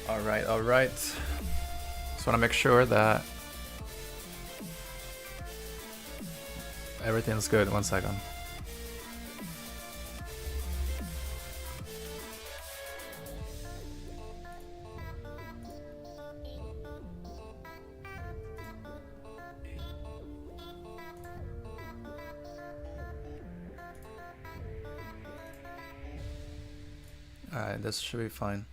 All right. Just want to make sure that everything's good. 1 second. Alright, this should be fine.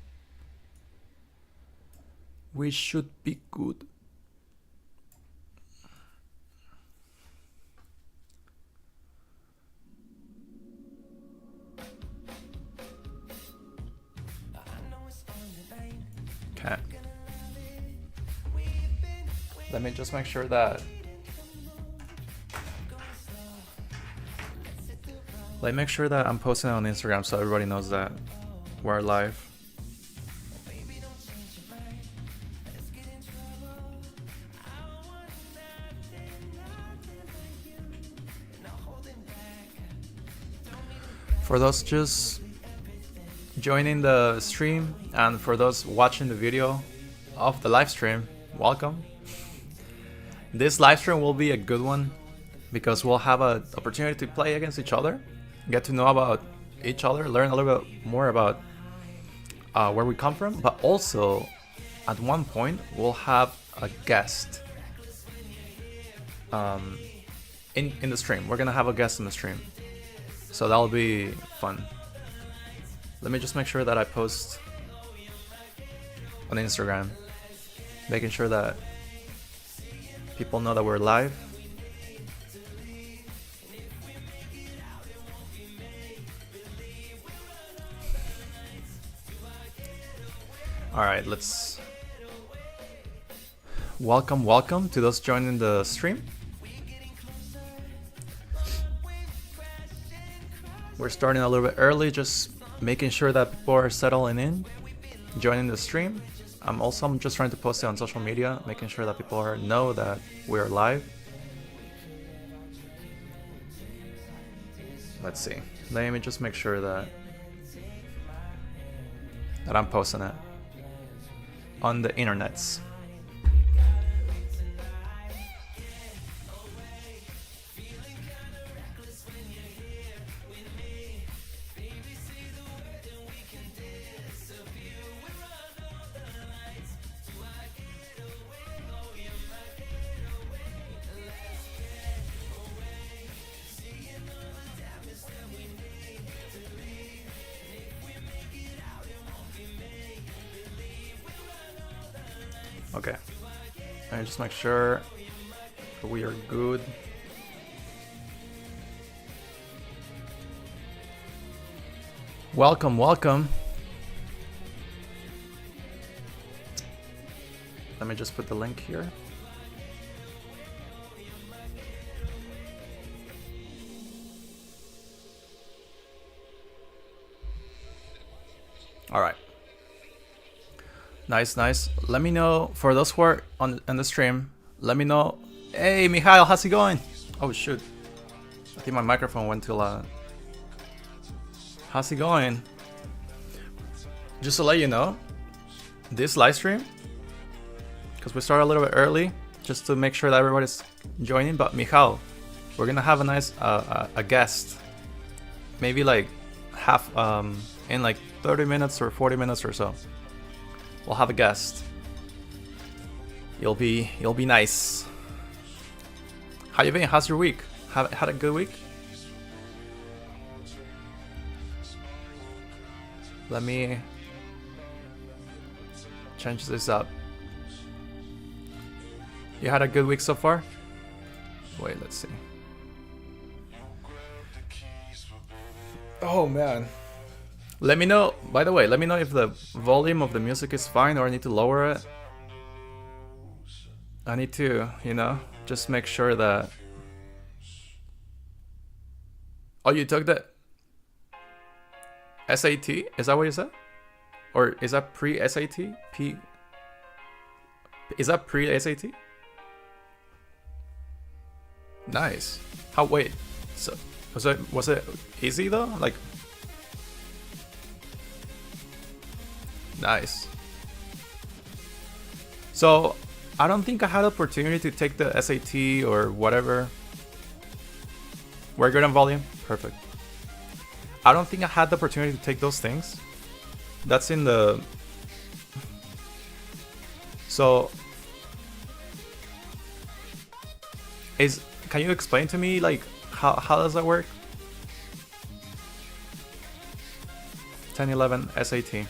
We should be good. Okay. Let me just make sure that I'm posting it on Instagram so everybody knows that we're live. For those just joining the stream and for those watching the video of the live stream, welcome. This live stream will be a good one because we'll have an opportunity to play against each other, get to know about each other, learn a little bit more about where we come from, but also at one point we'll have a guest in the stream. We're gonna have a guest in the stream, so that'll be fun. Let me just make sure that I post on Instagram, making sure that people know that we're live. Alright, let's welcome to those joining the stream. We're starting a little bit early, just making sure that people are settling in, joining the stream. I'm just trying to post it on social media, making sure that people know that we're live. Let's see. Let me just make sure that I'm posting it on the internets. Okay, and just make sure we are good. Welcome. Let me just put the link here. All right. Nice. Let me know, for those who are on the stream, let me know. Hey, Mikhail, how's it going? Oh, shoot. I think my microphone went too loud. How's it going? Just to let you know, this live stream, because we started a little bit early, just to make sure that everybody's joining, but Mikhail, we're going to have a nice a guest. Maybe like in like 30 minutes or 40 minutes or so. We'll have a guest. You'll be nice. How you been? How's your week? Had a good week? Let me change this up. You had a good week so far? Wait, let's see. Oh man. Let me know, by the way, let me know if the volume of the music is fine or I need to lower it. I need to, just make sure that... Oh, you took the SAT? Is that what you said? Or is that pre-SAT? Is that pre-SAT? Nice. Wait, so was it easy though? Like... Nice. So I don't think I had opportunity to take the SAT or whatever. We're good on volume? Perfect. I don't think I had the opportunity to take those things. That's in the... So... Can you explain to me, like, how does that work? 10-11 SAT.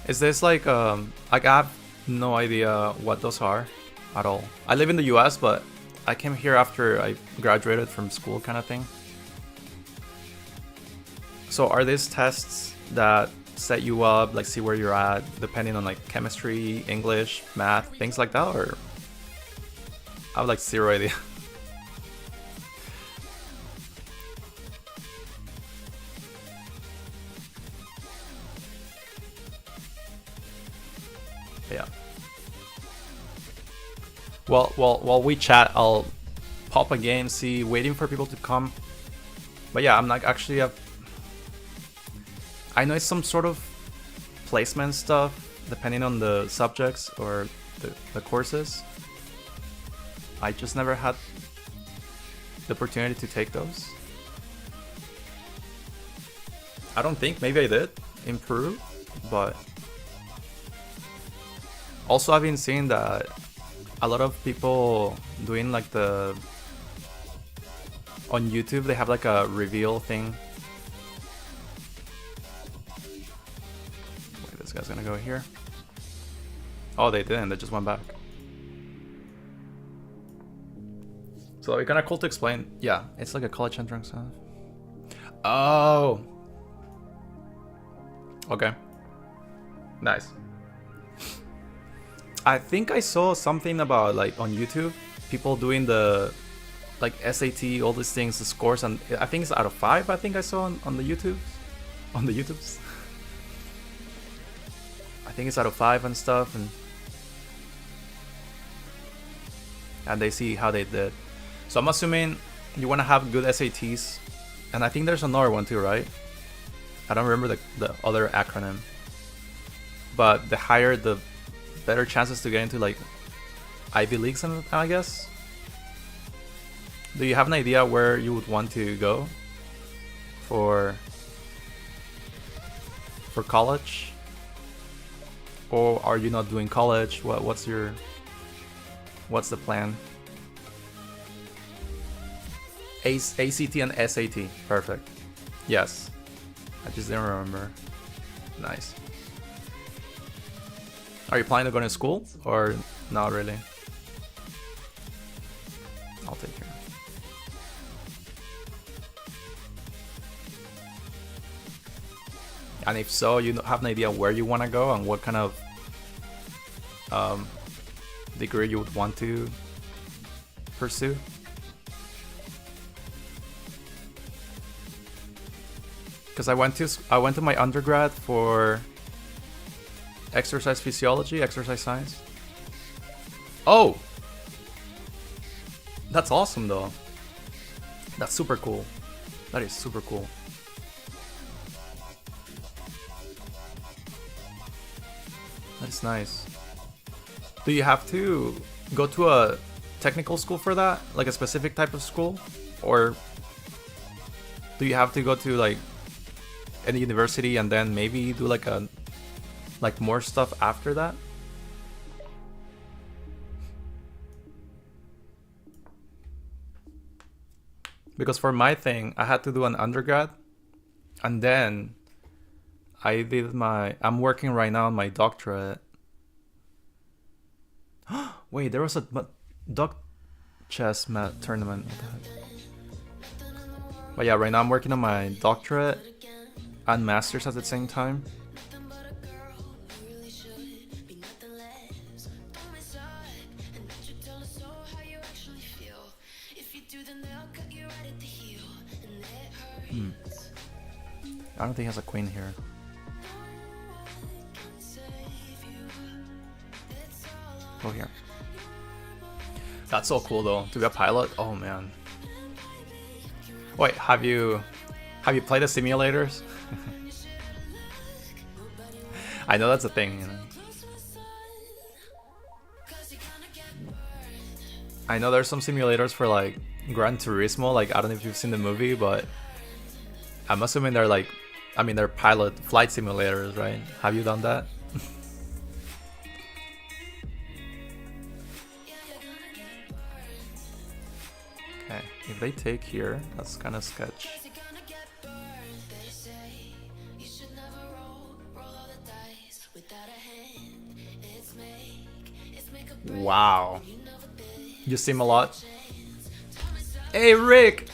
Is this like I have no idea what those are at all. I live in the US, but I came here after I graduated from school kind of thing. So are these tests that set you up, like see where you're at, depending on like chemistry, English, math, things like that, or? I have like zero idea. Yeah. Well, while we chat, I'll pop a game, see, waiting for people to come. But yeah, I'm like actually I know it's some sort of placement stuff, depending on the subjects or the courses. I just never had the opportunity to take those. I don't think, maybe I did improve, but also I've been seeing that a lot of people doing like on YouTube, they have like a reveal thing. Wait, this guy's gonna go here. Oh, they didn't, they just went back. So it's kind of cool to explain. Yeah, it's like a college entrance stuff. Oh. Okay. Nice. I think I saw something about like on YouTube, people doing the like SAT, all these things, the scores, and I think it's out of 5. I think I saw on the YouTubes, I think it's out of 5 and stuff, and they see how they did. So I'm assuming you want to have good SATs, and I think there's another one too, right? I don't remember the other acronym, but the higher, the better chances to get into like Ivy Leagues, and I guess. Do you have an idea where you would want to go for college, or are you not doing college? What's the plan? ACT and SAT, perfect. Yes, I just didn't remember. Nice. Are you planning to go to school or not really? I'll take care. And if so, you have an idea where you want to go and what kind of degree you would want to pursue? Because I went to my undergrad for exercise physiology, exercise science. Oh, that's awesome though. That's super cool. That is super cool. That's nice. Do you have to go to a technical school for that? Like a specific type of school? Or do you have to go to like any university and then maybe do like more stuff after that? Because for my thing, I had to do an undergrad, and then I did I'm working right now on my doctorate. Wait, there was a chess tournament. But yeah, right now I'm working on my doctorate and masters at the same time. I don't think he has a queen here. Go here. That's so cool though, to be a pilot. Oh man. Wait, have you played the simulators? I know that's a thing, you know. I know there's some simulators for like Gran Turismo, like I don't know if you've seen the movie, but I'm assuming they're like, I mean they're pilot flight simulators, right? Have you done that? Okay, if they take here, that's kind of sketch. Wow. You sim a lot? Hey Rick!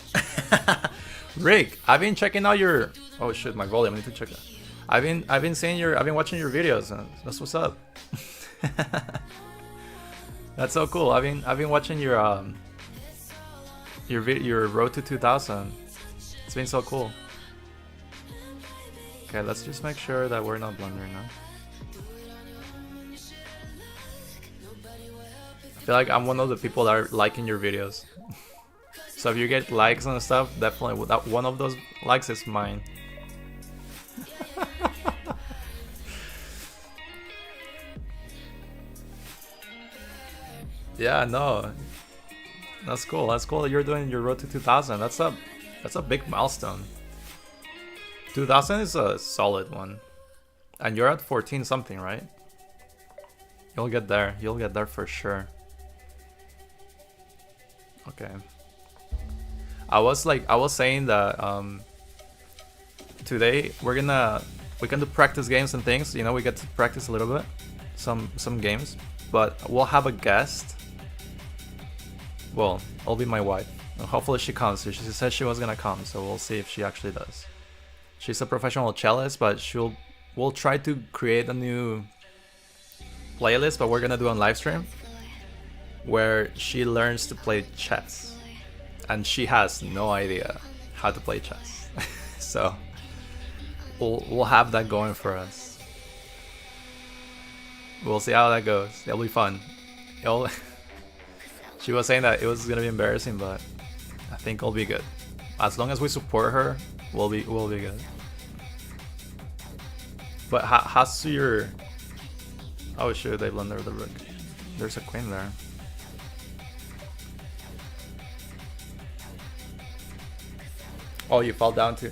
Rick, I've been checking out your... Oh shit, my volume, I need to check that. I've been watching your videos, and that's what's up. That's so cool. I've been watching your road to 2000. It's been so cool. Okay, let's just make sure that we're not blundering now. I feel like I'm one of the people that are liking your videos. So if you get likes and stuff, definitely that one of those likes is mine. Yeah, no. That's cool. That's cool. You're doing your road to 2000. That's a big milestone. 2000 is a solid one. And you're at 14 something, right? You'll get there. You'll get there for sure. Okay. I was saying that today we can do practice games and things. You know, we get to practice a little bit, some games, but we'll have a guest. Well, it'll be my wife. And hopefully she comes. She said she was gonna come, so we'll see if she actually does. She's a professional cellist, but we'll try to create a new playlist, but we're gonna do on live stream where she learns to play chess, and she has no idea how to play chess. So we'll have that going for us. We'll see how that goes. It'll be fun. She was saying that it was gonna be embarrassing, but I think it'll be good. As long as we support her, we'll be good. But how's your... Oh shit, they blundered the rook. There's a queen there. Oh, you fall down too.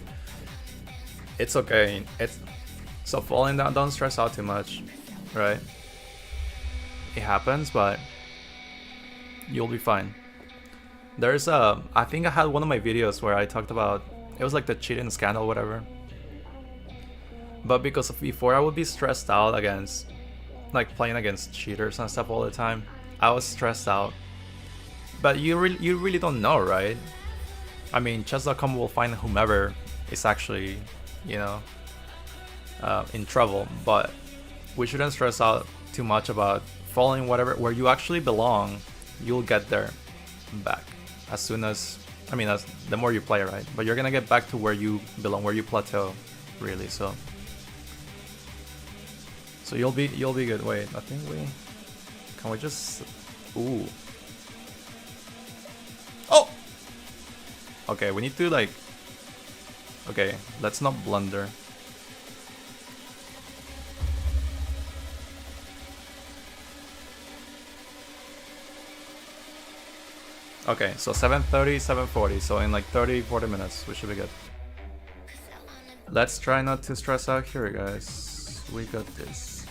It's okay. So falling down, don't stress out too much, right? It happens, but you'll be fine. There's I think I had one of my videos where I talked about, it was like the cheating scandal, whatever. But because before I would be stressed out against, like playing against cheaters and stuff all the time, I was stressed out. But you really don't know, right? I mean, chess.com will find whomever is actually, you know, in trouble. But we shouldn't stress out too much about following where you actually belong. You'll get there back as soon as, I mean, as the more you play, right? But you're gonna get back to where you belong, where you plateau, really. So you'll be good. Wait, I think can we just... Ooh. Oh! Okay, we need to like... Okay, let's not blunder. Okay, so 7:30, 7:40, so in like 30-40 minutes we should be good. Let's try not to stress out here, guys. We got this.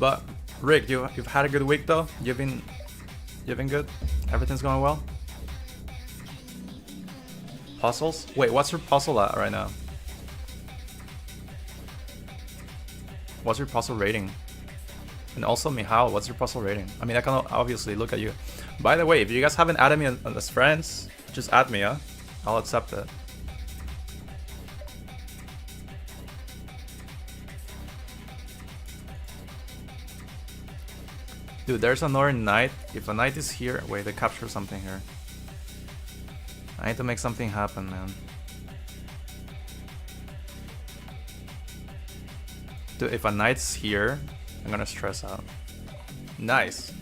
But Rick, you've had a good week though. You've been good. Everything's going well. Puzzles? Wait, what's your puzzle at right now? What's your puzzle rating? And also, Mihao, what's your puzzle rating? I mean, I can obviously look at you. By the way, if you guys haven't added me as friends, just add me, I'll accept it. Dude, there's another knight. If a knight is here... Wait, they capture something here. I need to make something happen, man. Dude, if a knight's here, I'm gonna stress out. Nice.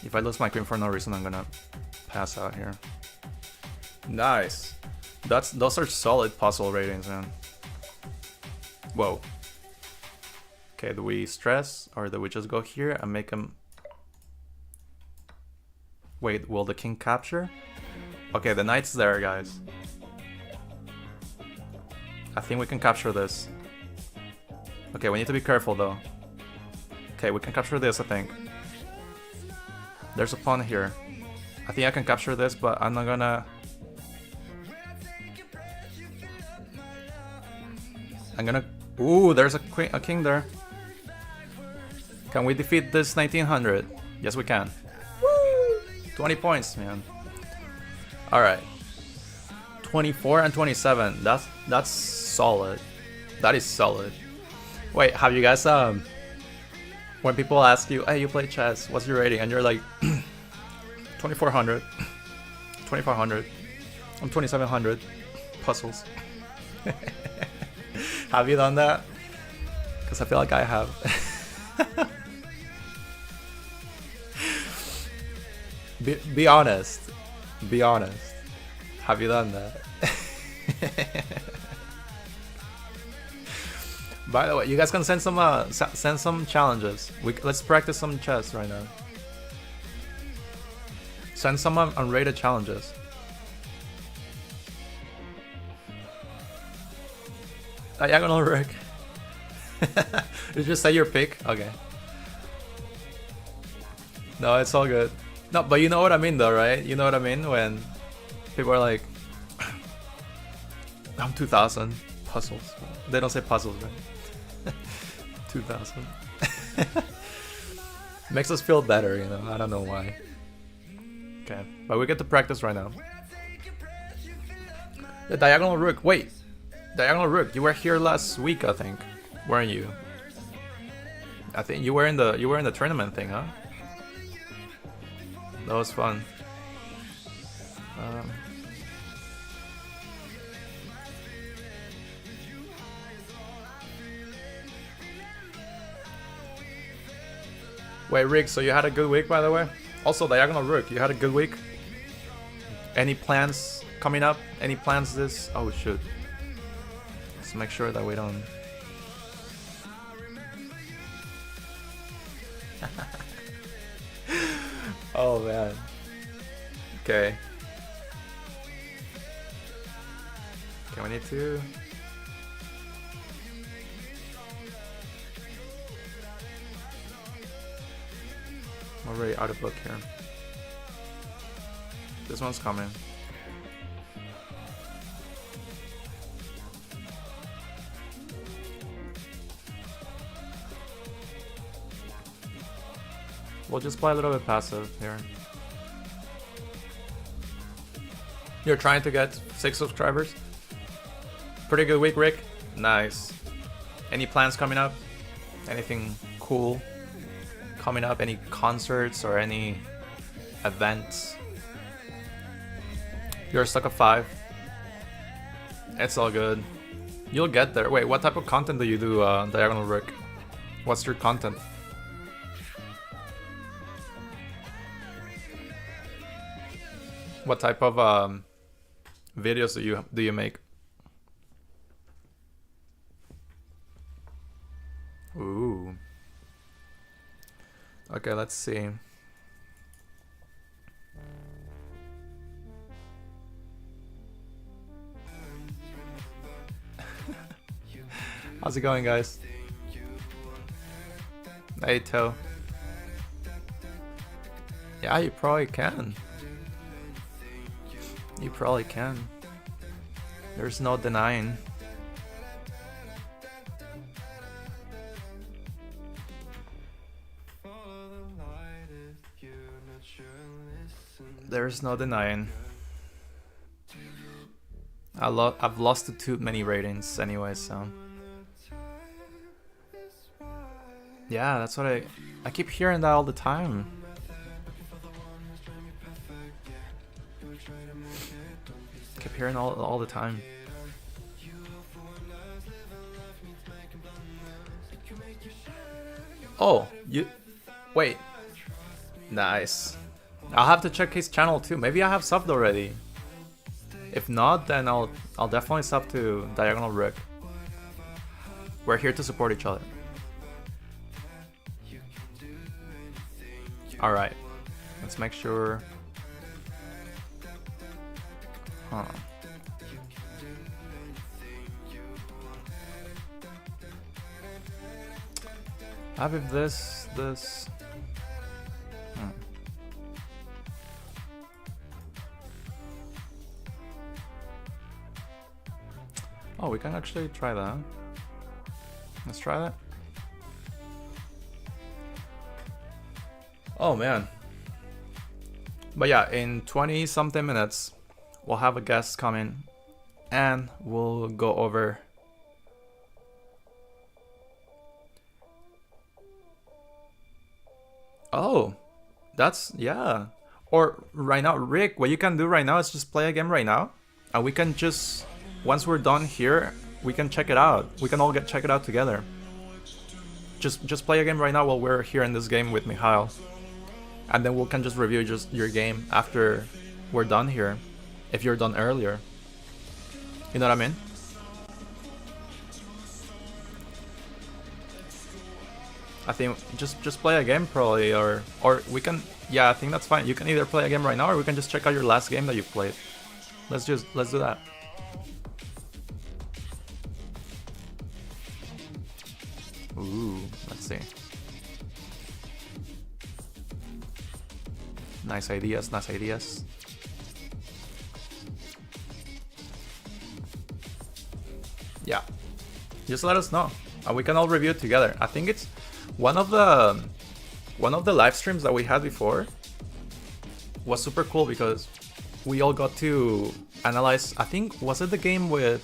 If I lose my queen for no reason, I'm gonna pass out here. Nice. Those are solid puzzle ratings, man. Whoa. Okay, do we stress or do we just go here and make him... Wait, will the king capture? Okay, the knight's there, guys. I think we can capture this. Okay, we need to be careful though. Okay, we can capture this, I think. There's a pawn here. I think I can capture this, but I'm not gonna... I'm gonna... Ooh, there's a king there. Can we defeat this 1900? Yes, we can. Woo! 20 points, man. Alright. 24 and 27. That's solid. That is solid. Wait, have you guys when people ask you, hey, you play chess, what's your rating? And you're like 2400, 2500, I'm 2700 puzzles. Have you done that? Because I feel like I have. Be honest. Be honest. Have you done that? By the way, you guys can send some challenges. Let's practice some chess right now. Send some unrated challenges. Diagonal rook. You just say your pick. Okay. No, it's all good. No, but you know what I mean, though, right? You know what I mean when people are like, "I'm 2000 puzzles." They don't say puzzles, right? 2000. Makes us feel better, you know. I don't know why. Okay, but we get to practice right now. The diagonal rook. Wait, diagonal rook. You were here last week, I think, weren't you? I think you were in the tournament thing, huh? That was fun. Wait, Rick, so you had a good week, by the way? Also, diagonal rook, you had a good week? Any plans coming up? Any plans this? Oh, shoot. Let's make sure that we don't... Oh, man. Okay. Okay, we need to... I'm already out of book here. This one's coming. We'll just play a little bit passive here. You're trying to get 6 subscribers? Pretty good week, Rick. Nice. Any plans coming up? Anything cool coming up? Any concerts or any events? You're stuck at 5. It's all good. You'll get there. Wait, what type of content do you do, Diagonal Rook? What's your content? What type of videos do you make? Ooh. Okay, let's see. How's it going, guys? Hey, Toe. Yeah, you probably can. You probably can. There's no denying. There's no denying. I've lost to too many ratings anyway, so. Yeah, that's what I keep hearing that all the time. Keep hearing all the time. Oh, you wait. Nice. I'll have to check his channel too. Maybe I have subbed already. If not, then I'll definitely sub to Diagonal Rook. We're here to support each other. All right, let's make sure. Huh. Have if this. Oh, we can actually try that. Let's try that. Oh man. But yeah, in 20 something minutes, we'll have a guest coming and we'll go over Oh, that's, yeah. Or right now, Rick, what you can do right now is just play a game right now. And we can just, once we're done here, we can check it out. We can all check it out together. Just play a game right now while we're here in this game with Mikhail. And then we can just review just your game after we're done here. If you're done earlier. You know what I mean? I think just play a game probably, or we can, yeah, I think that's fine. You can either play a game right now or we can just check out your last game that you played. Let's do that. Ooh, let's see. Nice ideas, nice ideas. Yeah, just let us know and we can all review it together. I think it's one of the live streams that we had before was super cool because we all got to analyze. I think, was it the game with,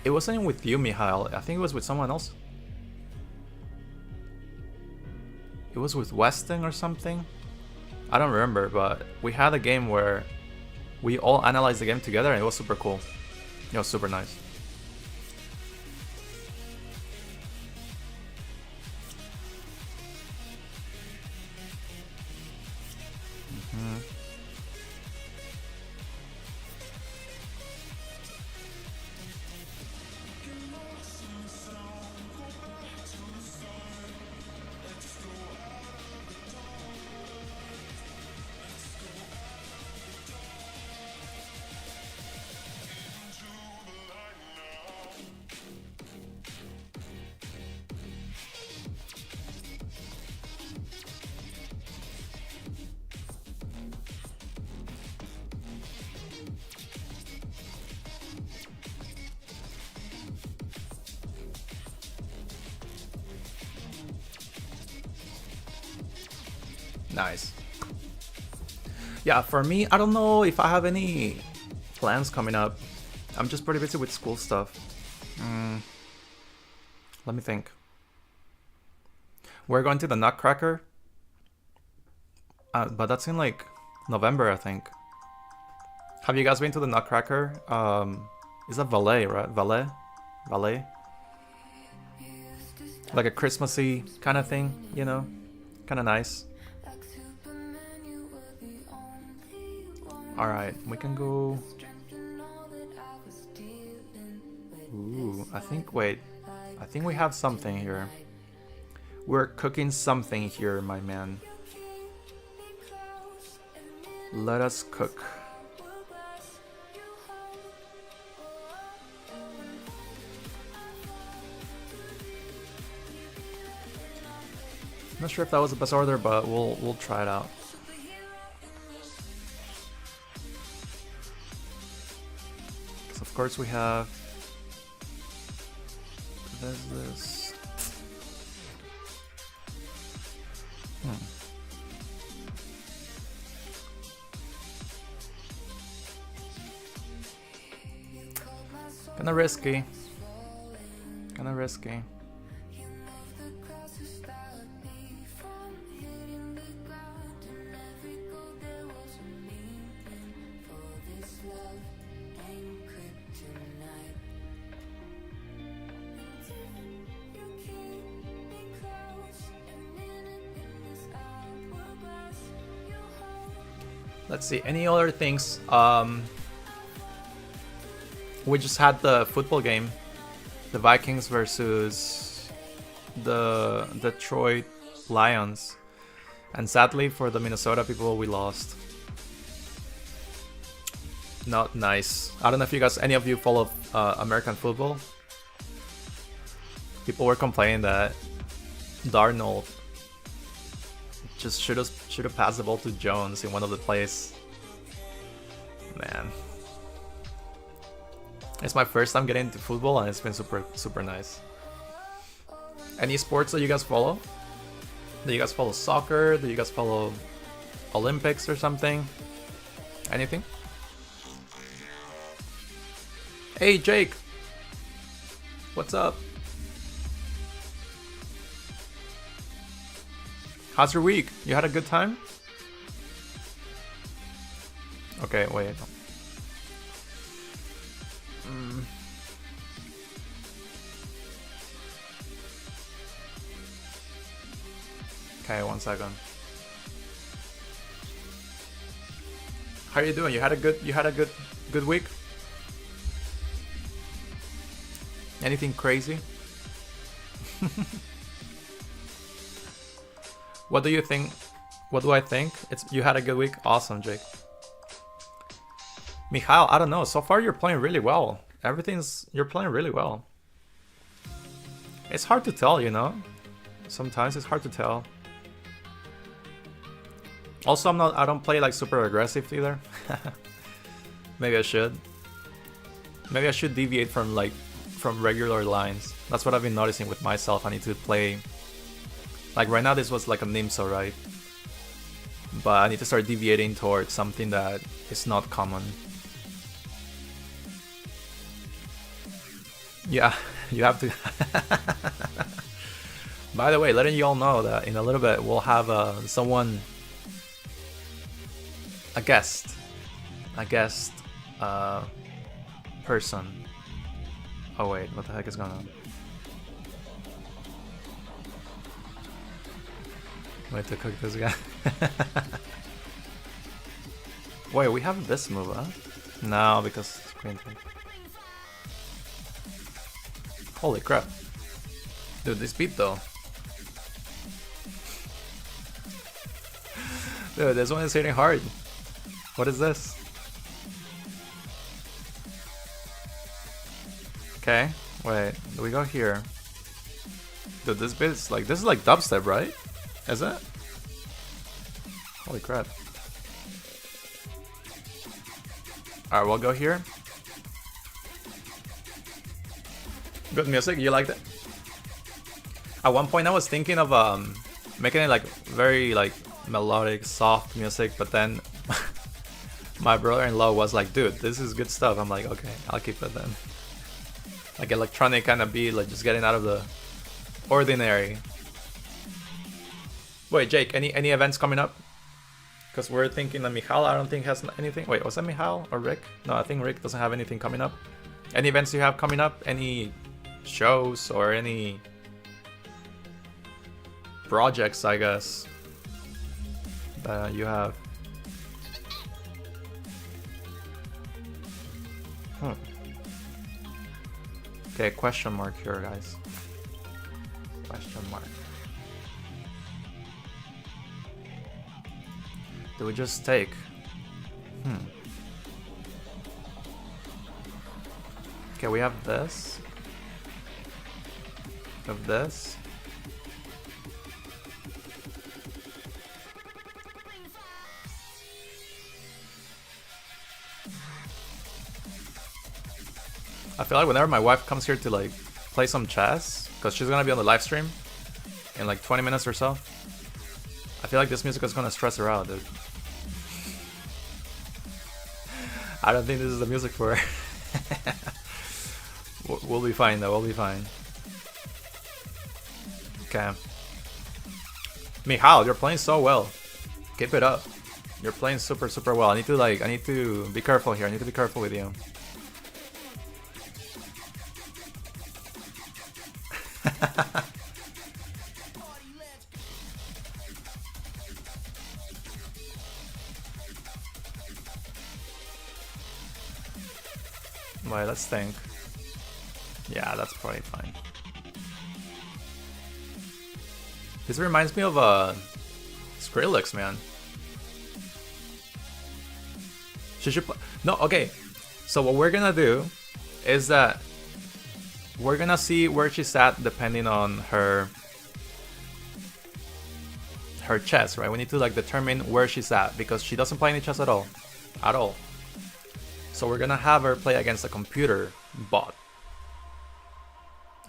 it wasn't with you, Mikhail, I think it was with someone else. It was with Weston or something, I don't remember, but we had a game where we all analyzed the game together and it was super cool. It was super nice. Nice. Yeah, for me, I don't know if I have any plans coming up. I'm just pretty busy with school stuff. Let me think. We're going to the Nutcracker, but that's in like November, I think. Have you guys been to the Nutcracker? Is that Valet, right? Valet? Like a Christmassy kind of thing, you know? Kind of nice. Alright, we can go... Ooh, I think we have something here. We're cooking something here, my man. Let us cook. I'm not sure if that was the best order, but we'll try it out. Of course we have this. Kinda risky. Let's see, any other things? We just had the football game, the Vikings versus the Detroit Lions. And sadly for the Minnesota people, we lost. Not nice. I don't know if you guys, any of you follow American football. People were complaining that Darnold just should have passed the ball to Jones in one of the plays. Man, it's my first time getting into football, and it's been super nice. Any sports that you guys follow? Do you guys follow soccer? Do you guys follow Olympics or something? Anything? Hey Jake, what's up? How's your week? You had a good time? Okay, wait. Okay, 1 second. How are you doing? You had a good week? Anything crazy? What do you think? What do I think? You had a good week? Awesome, Jake. Michal, I don't know. So far you're playing really well. You're playing really well. It's hard to tell, you know? Sometimes it's hard to tell. Also, I don't play like super aggressive either. Maybe I should. Maybe I should deviate from regular lines. That's what I've been noticing with myself. I need to play. Like right now, this was like a Nimso, right? But I need to start deviating towards something that is not common. Yeah, you have to. By the way, letting you all know that in a little bit we'll have a guest person. Oh wait, what the heck is going on? Wait to cook this guy. Wait, we have this move, huh? No, because it's queen thing. Holy crap. Dude, this beat though. Dude, this one is hitting hard. What is this? Okay, wait, do we go here? Dude, this bit is like dubstep, right? Is it? Holy crap. Alright, we'll go here. Good music, you liked it? At one point I was thinking of making it like very like melodic, soft music, but then my brother-in-law was like, dude, this is good stuff. I'm like, okay, I'll keep it then. Like electronic kind of beat, like just getting out of the ordinary. Wait, Jake, any events coming up? Because we're thinking that Michal, I don't think has anything. Wait, was that Michal or Rick? No, I think Rick doesn't have anything coming up. Any events you have coming up? Any shows or any projects, I guess, that you have? Okay, question mark here, guys. Question mark. Do we just take? Okay, we have this. We have this. I feel like whenever my wife comes here to like play some chess, because she's gonna be on the live stream in like 20 minutes or so, I feel like this music is gonna stress her out, dude. I don't think this is the music for her. We'll be fine though, we'll be fine. Okay. Michal, you're playing so well. Keep it up. You're playing super well. I need to be careful here. I need to be careful with you. Wait, let's think. Yeah, that's probably fine. This reminds me of Skrillex, man. She should no, okay. So what we're gonna do is that we're gonna see where she's at depending on her chess, right? We need to like determine where she's at because she doesn't play any chess at all. So we're gonna have her play against a computer bot.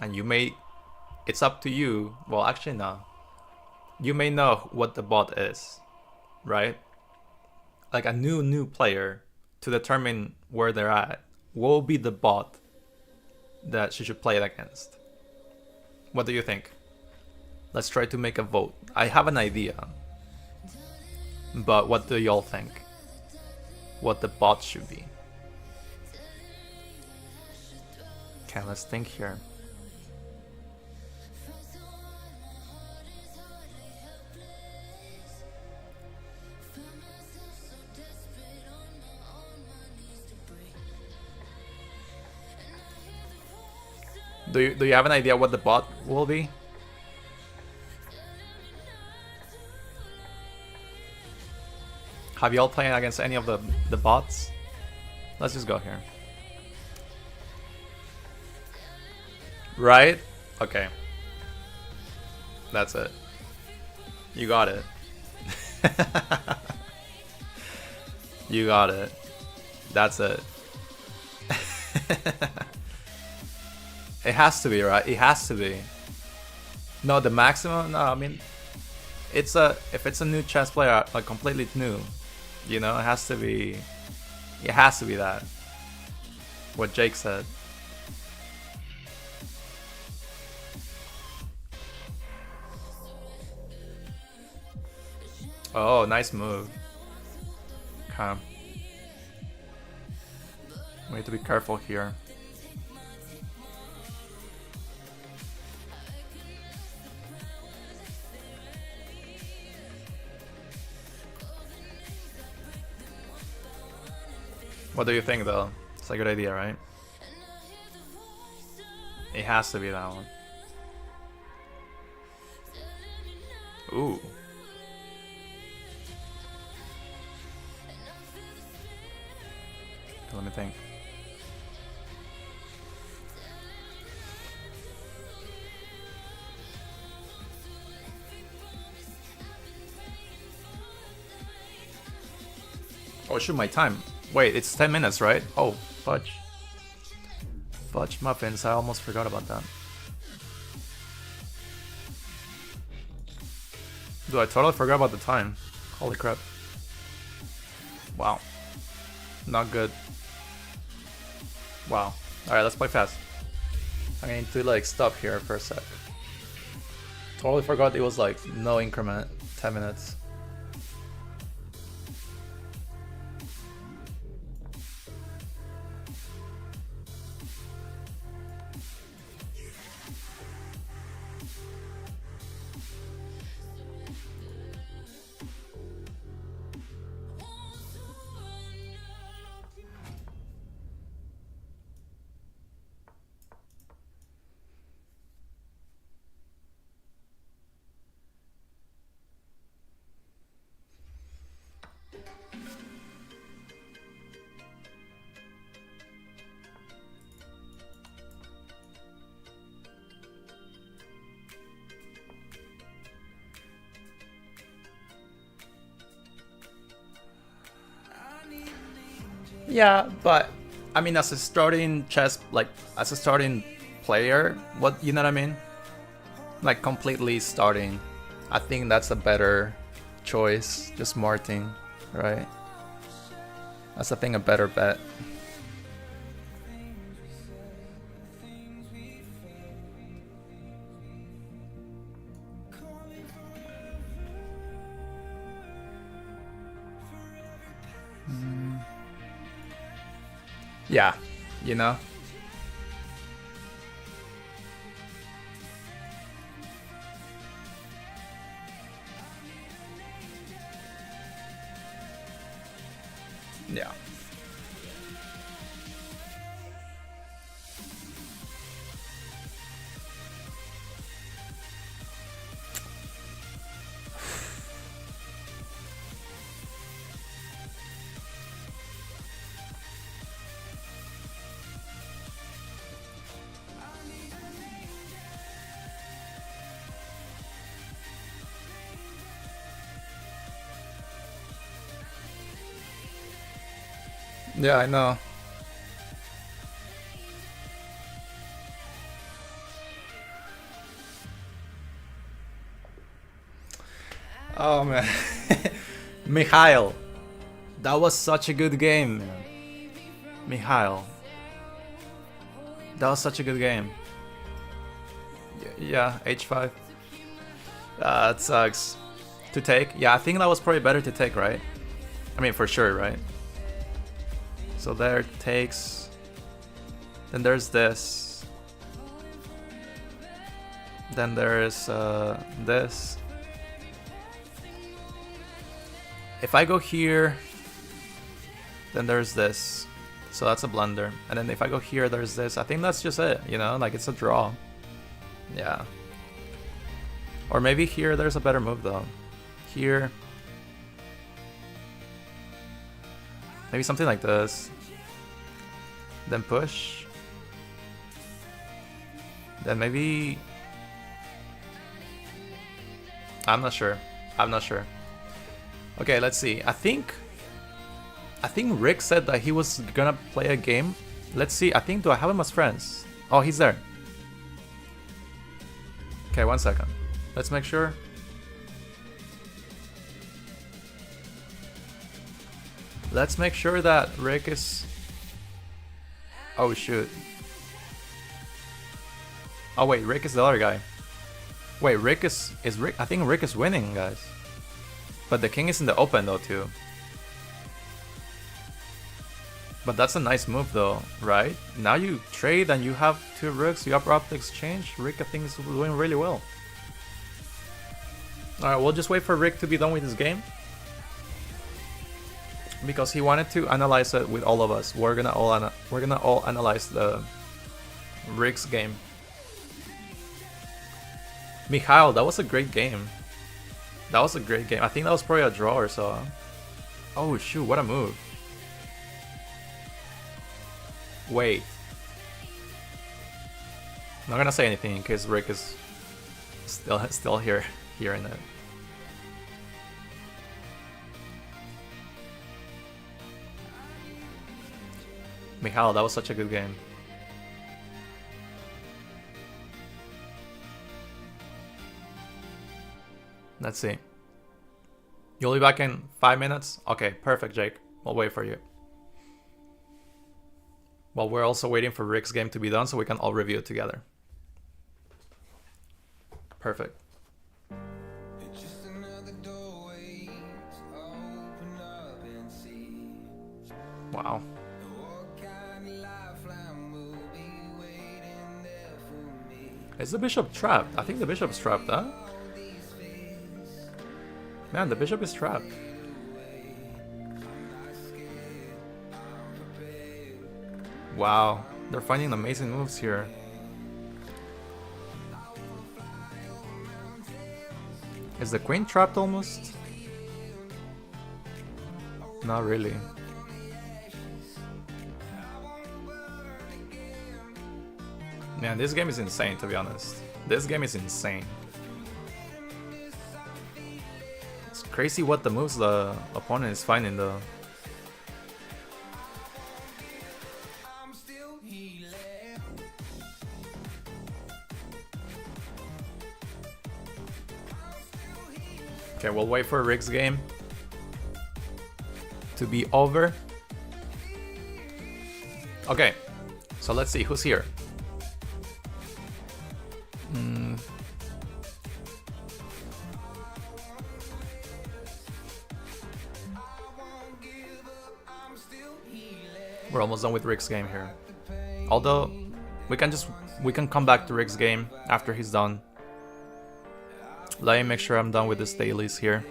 And it's up to you. Well, actually no. You may know what the bot is, right? Like a new player to determine where they're at. What will be the bot that she should play it against? What do you think? Let's try to make a vote. I have an idea. But what do y'all think? What the bot should be? Okay, let's think here. Do you have an idea what the bot will be? Have y'all played against any of the bots? Let's just go here. Right? Okay. That's it. You got it. You got it. That's it. It has to be, right? It has to be. No, the maximum. No, I mean, if it's a new chess player, like completely new, you know, it has to be. It has to be that. What Jake said. Oh, nice move. Okay. We need to be careful here. What do you think though? It's a good idea, right? It has to be that one. Ooh. Okay, let me think. Oh shoot, my time. Wait, it's 10 minutes, right? Oh, fudge. Fudge muffins, I almost forgot about that. Dude, I totally forgot about the time. Holy crap. Wow. Not good. Wow. Alright, let's play fast. I need to like stop here for a sec. Totally forgot it was like no increment, 10 minutes. Yeah, but I mean, as a starting chess, like as a starting player, what, you know what I mean? Like completely starting, I think that's a better choice. Just Martin, right? That's I think a better bet. Yeah, you know? Yeah. Yeah, I know. Oh man. Mikhail. That was such a good game, man. Mikhail. That was such a good game. Yeah, h5. That sucks. To take? Yeah, I think that was probably better to take, right? I mean, for sure, right? So there takes. Then there's this. Then there is this. If I go here, then there's this. So that's a blunder. And then if I go here, there's this. I think that's just it, you know? Like, it's a draw. Yeah. Or maybe here there's a better move, though. Here. Maybe something like this. Then push. Then maybe... I'm not sure. I'm not sure. Okay, let's see. I think Rick said that he was gonna play a game. Let's see. I think, do I have him as friends? Oh, he's there. Okay, 1 second. Let's make sure. Let's make sure that Rick is... Oh shoot. Oh wait, Rick is the other guy. Wait, Rick is Rick? I think Rick is winning, guys. But the king is in the open though too. But that's a nice move though, right? Now you trade and you have 2 rooks, you upper up the exchange. Rick, I think, is doing really well. Alright, we'll just wait for Rick to be done with his game. Because he wanted to analyze it with all of us. We're gonna all analyze the Rick's game. Mikhail, that was a great game. That was a great game. I think that was probably a draw or so. Oh shoot, what a move. Wait. I'm not gonna say anything in case Rick is still here hearing it. Mikhail, that was such a good game. Let's see. You'll be back in 5 minutes? Okay, perfect, Jake. We'll wait for you. Well, we're also waiting for Rick's game to be done so we can all review it together. Perfect. Wow. Is the bishop trapped? I think the bishop's trapped, huh? Man, the bishop is trapped. Wow, they're finding amazing moves here. Is the queen trapped almost? Not really. Man, this game is insane, to be honest. This game is insane. It's crazy what the moves the opponent is finding though. Okay, we'll wait for Rick's game to be over. Okay, so let's see who's here. We're almost done with Rick's game here. Although we can come back to Rick's game after he's done. Let me make sure I'm done with these dailies here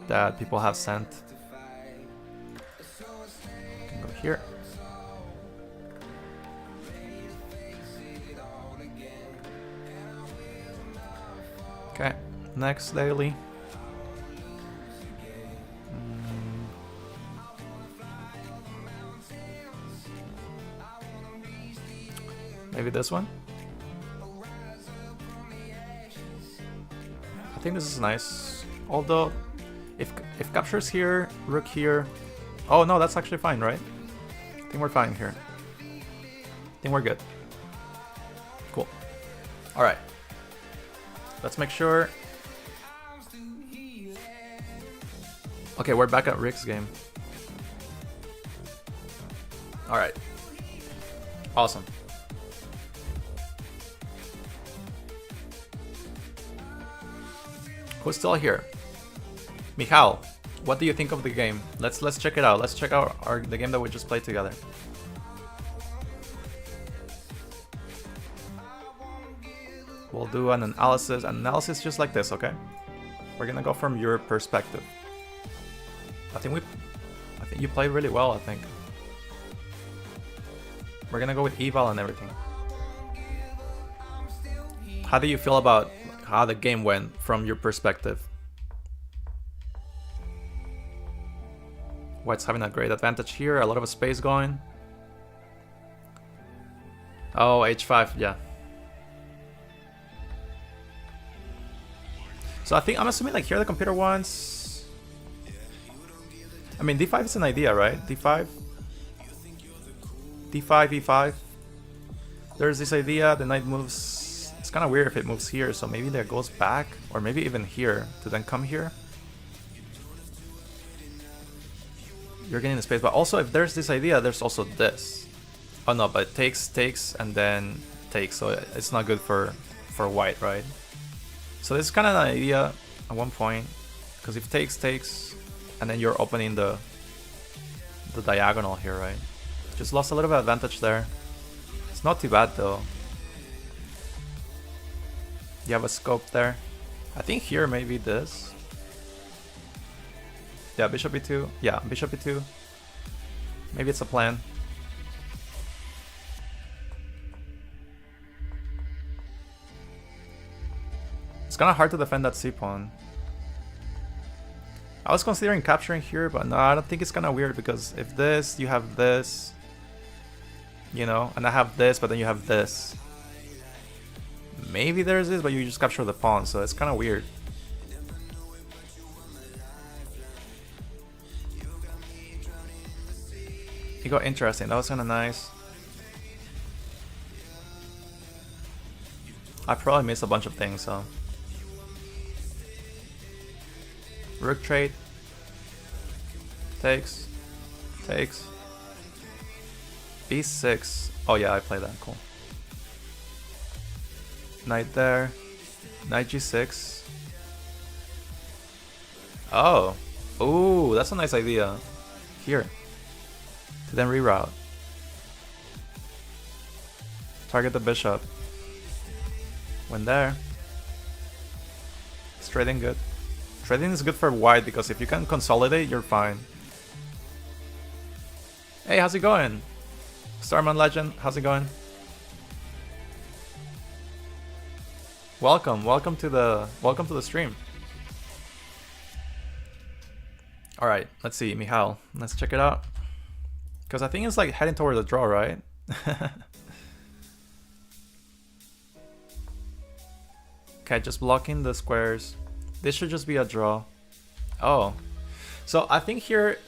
that people have sent. Can go here. Okay, next daily. Maybe this one? I think this is nice. Although, if capture's here, rook here... Oh no, that's actually fine, right? think we're fine here. I think we're good. Cool. All right. Let's make sure. Okay, we're back at Rick's game. All right. Awesome. Who's still here? Michal, what do you think of the game? Let's check it out. Let's check out the game that we just played together. We'll do an analysis just like this, okay? We're gonna go from your perspective. I think you played really well, I think. We're gonna go with eval and everything. How do you feel about how the game went from your perspective? White's having a great advantage here, a lot of space going. Oh, h5, yeah. So I'm assuming like here the computer wants... I mean, d5 is an idea, right? d5, e5. There's this idea, the knight moves... It's kind of weird if it moves here, so maybe that goes back, or maybe even here, to then come here. You're getting the space, but also if there's this idea, there's also this. Oh no, but it takes, and then takes, so it's not good for white, right? So this is kind of an idea at one point, because if takes, and then you're opening the diagonal here, right? Just lost a little bit of advantage there. It's not too bad though. You have a scope there. I think here maybe this. Yeah, bishop e2. Yeah, bishop e2. Maybe it's a plan. It's kind of hard to defend that c-pawn. I was considering capturing here, but no, I don't think it's kind of weird, because if this, you have this, you know, and I have this, but then you have this. Maybe there's this, but you just capture the pawn, so it's kind of weird. It got interesting, that was kind of nice. I probably missed a bunch of things, so. Rook trade. Takes. B6. Oh yeah, I played that, cool. Knight there. Knight G6. Oh. Ooh, that's a nice idea. Here. To then reroute. Target the bishop. When there. It's trading good. Trading is good for white because if you can consolidate, you're fine. Hey, how's it going? Starman Legend, how's it going? Welcome to the stream. All right, let's see, Michal. Let's check it out. Because I think it's like heading toward the draw, right? Okay, just blocking the squares. This should just be a draw. Oh, so I think here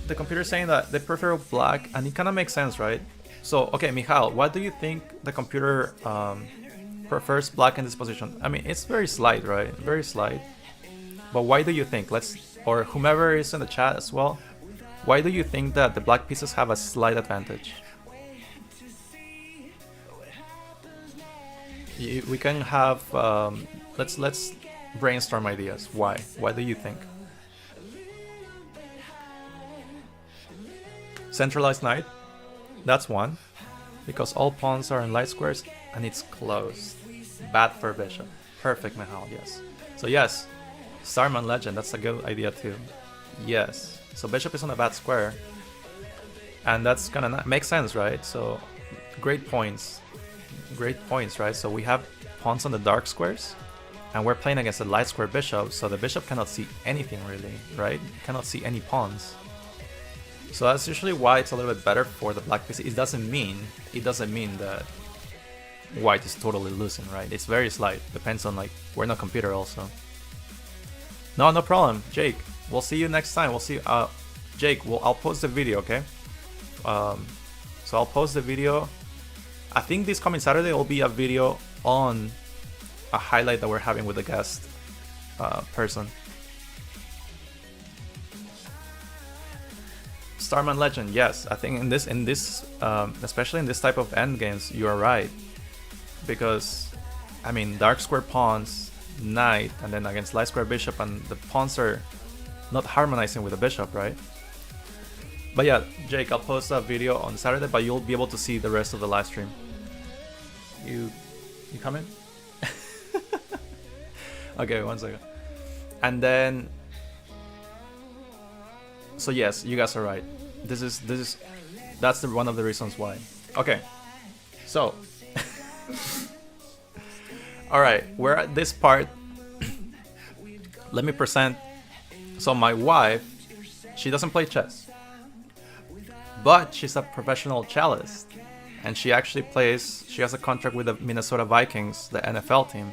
the computer's saying that they prefer black, and it kind of makes sense, right? So, okay, Michal, what do you think the computer prefers black in this position? I mean, it's very slight, right? Very slight. But why do you think? Or whomever is in the chat as well, why do you think that the black pieces have a slight advantage? We can have, let's brainstorm ideas. Why? Why do you think? Centralized knight. That's one. Because all pawns are in light squares and it's closed. Bad for bishop. Perfect, Michal, yes. So yes, Starman Legend, that's a good idea too. Yes. So bishop is on a bad square. And that's gonna make sense, right? So great points. Great points, right? So we have pawns on the dark squares. And we're playing against a light square bishop, so the bishop cannot see anything really, right? Cannot see any pawns. So that's usually why it's a little bit better for the black piece. It doesn't mean that white is totally losing, right? It's very slight. Depends on, like, we're not computer also. No problem, Jake. We'll see you next time. We'll see. Jake, I'll post the video, okay? So I'll post the video. I think this coming Saturday will be a video on a highlight that we're having with a guest person. Starman Legend, yes. I think in this, especially in this type of endgames, you are right. Because, I mean, dark square pawns, knight, and then against light square bishop, and the pawns are not harmonizing with the bishop, right? But yeah, Jake, I'll post a video on Saturday, but you'll be able to see the rest of the live stream. You coming? Okay, 1 second. And then, so yes, you guys are right. That's one of the reasons why. Okay, so, all right, we're at this part. Let me present. So my wife, she doesn't play chess, but she's a professional cellist, and she actually plays. She has a contract with the Minnesota Vikings, the NFL team.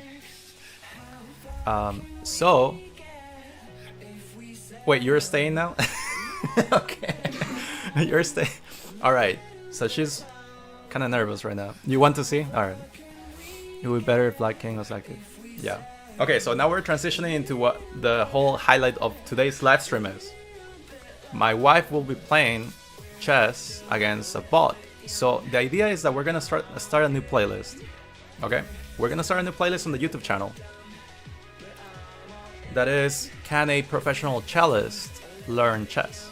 So, wait, you're staying now? Okay, you're staying. All right. So she's kind of nervous right now. You want to see? All right. It would be better if Black King was active. Yeah. Okay. So now we're transitioning into what the whole highlight of today's live stream is. My wife will be playing chess against a bot. So the idea is that we're gonna start a new playlist. Okay. We're gonna start a new playlist on the YouTube channel. That is, can a professional cellist learn chess?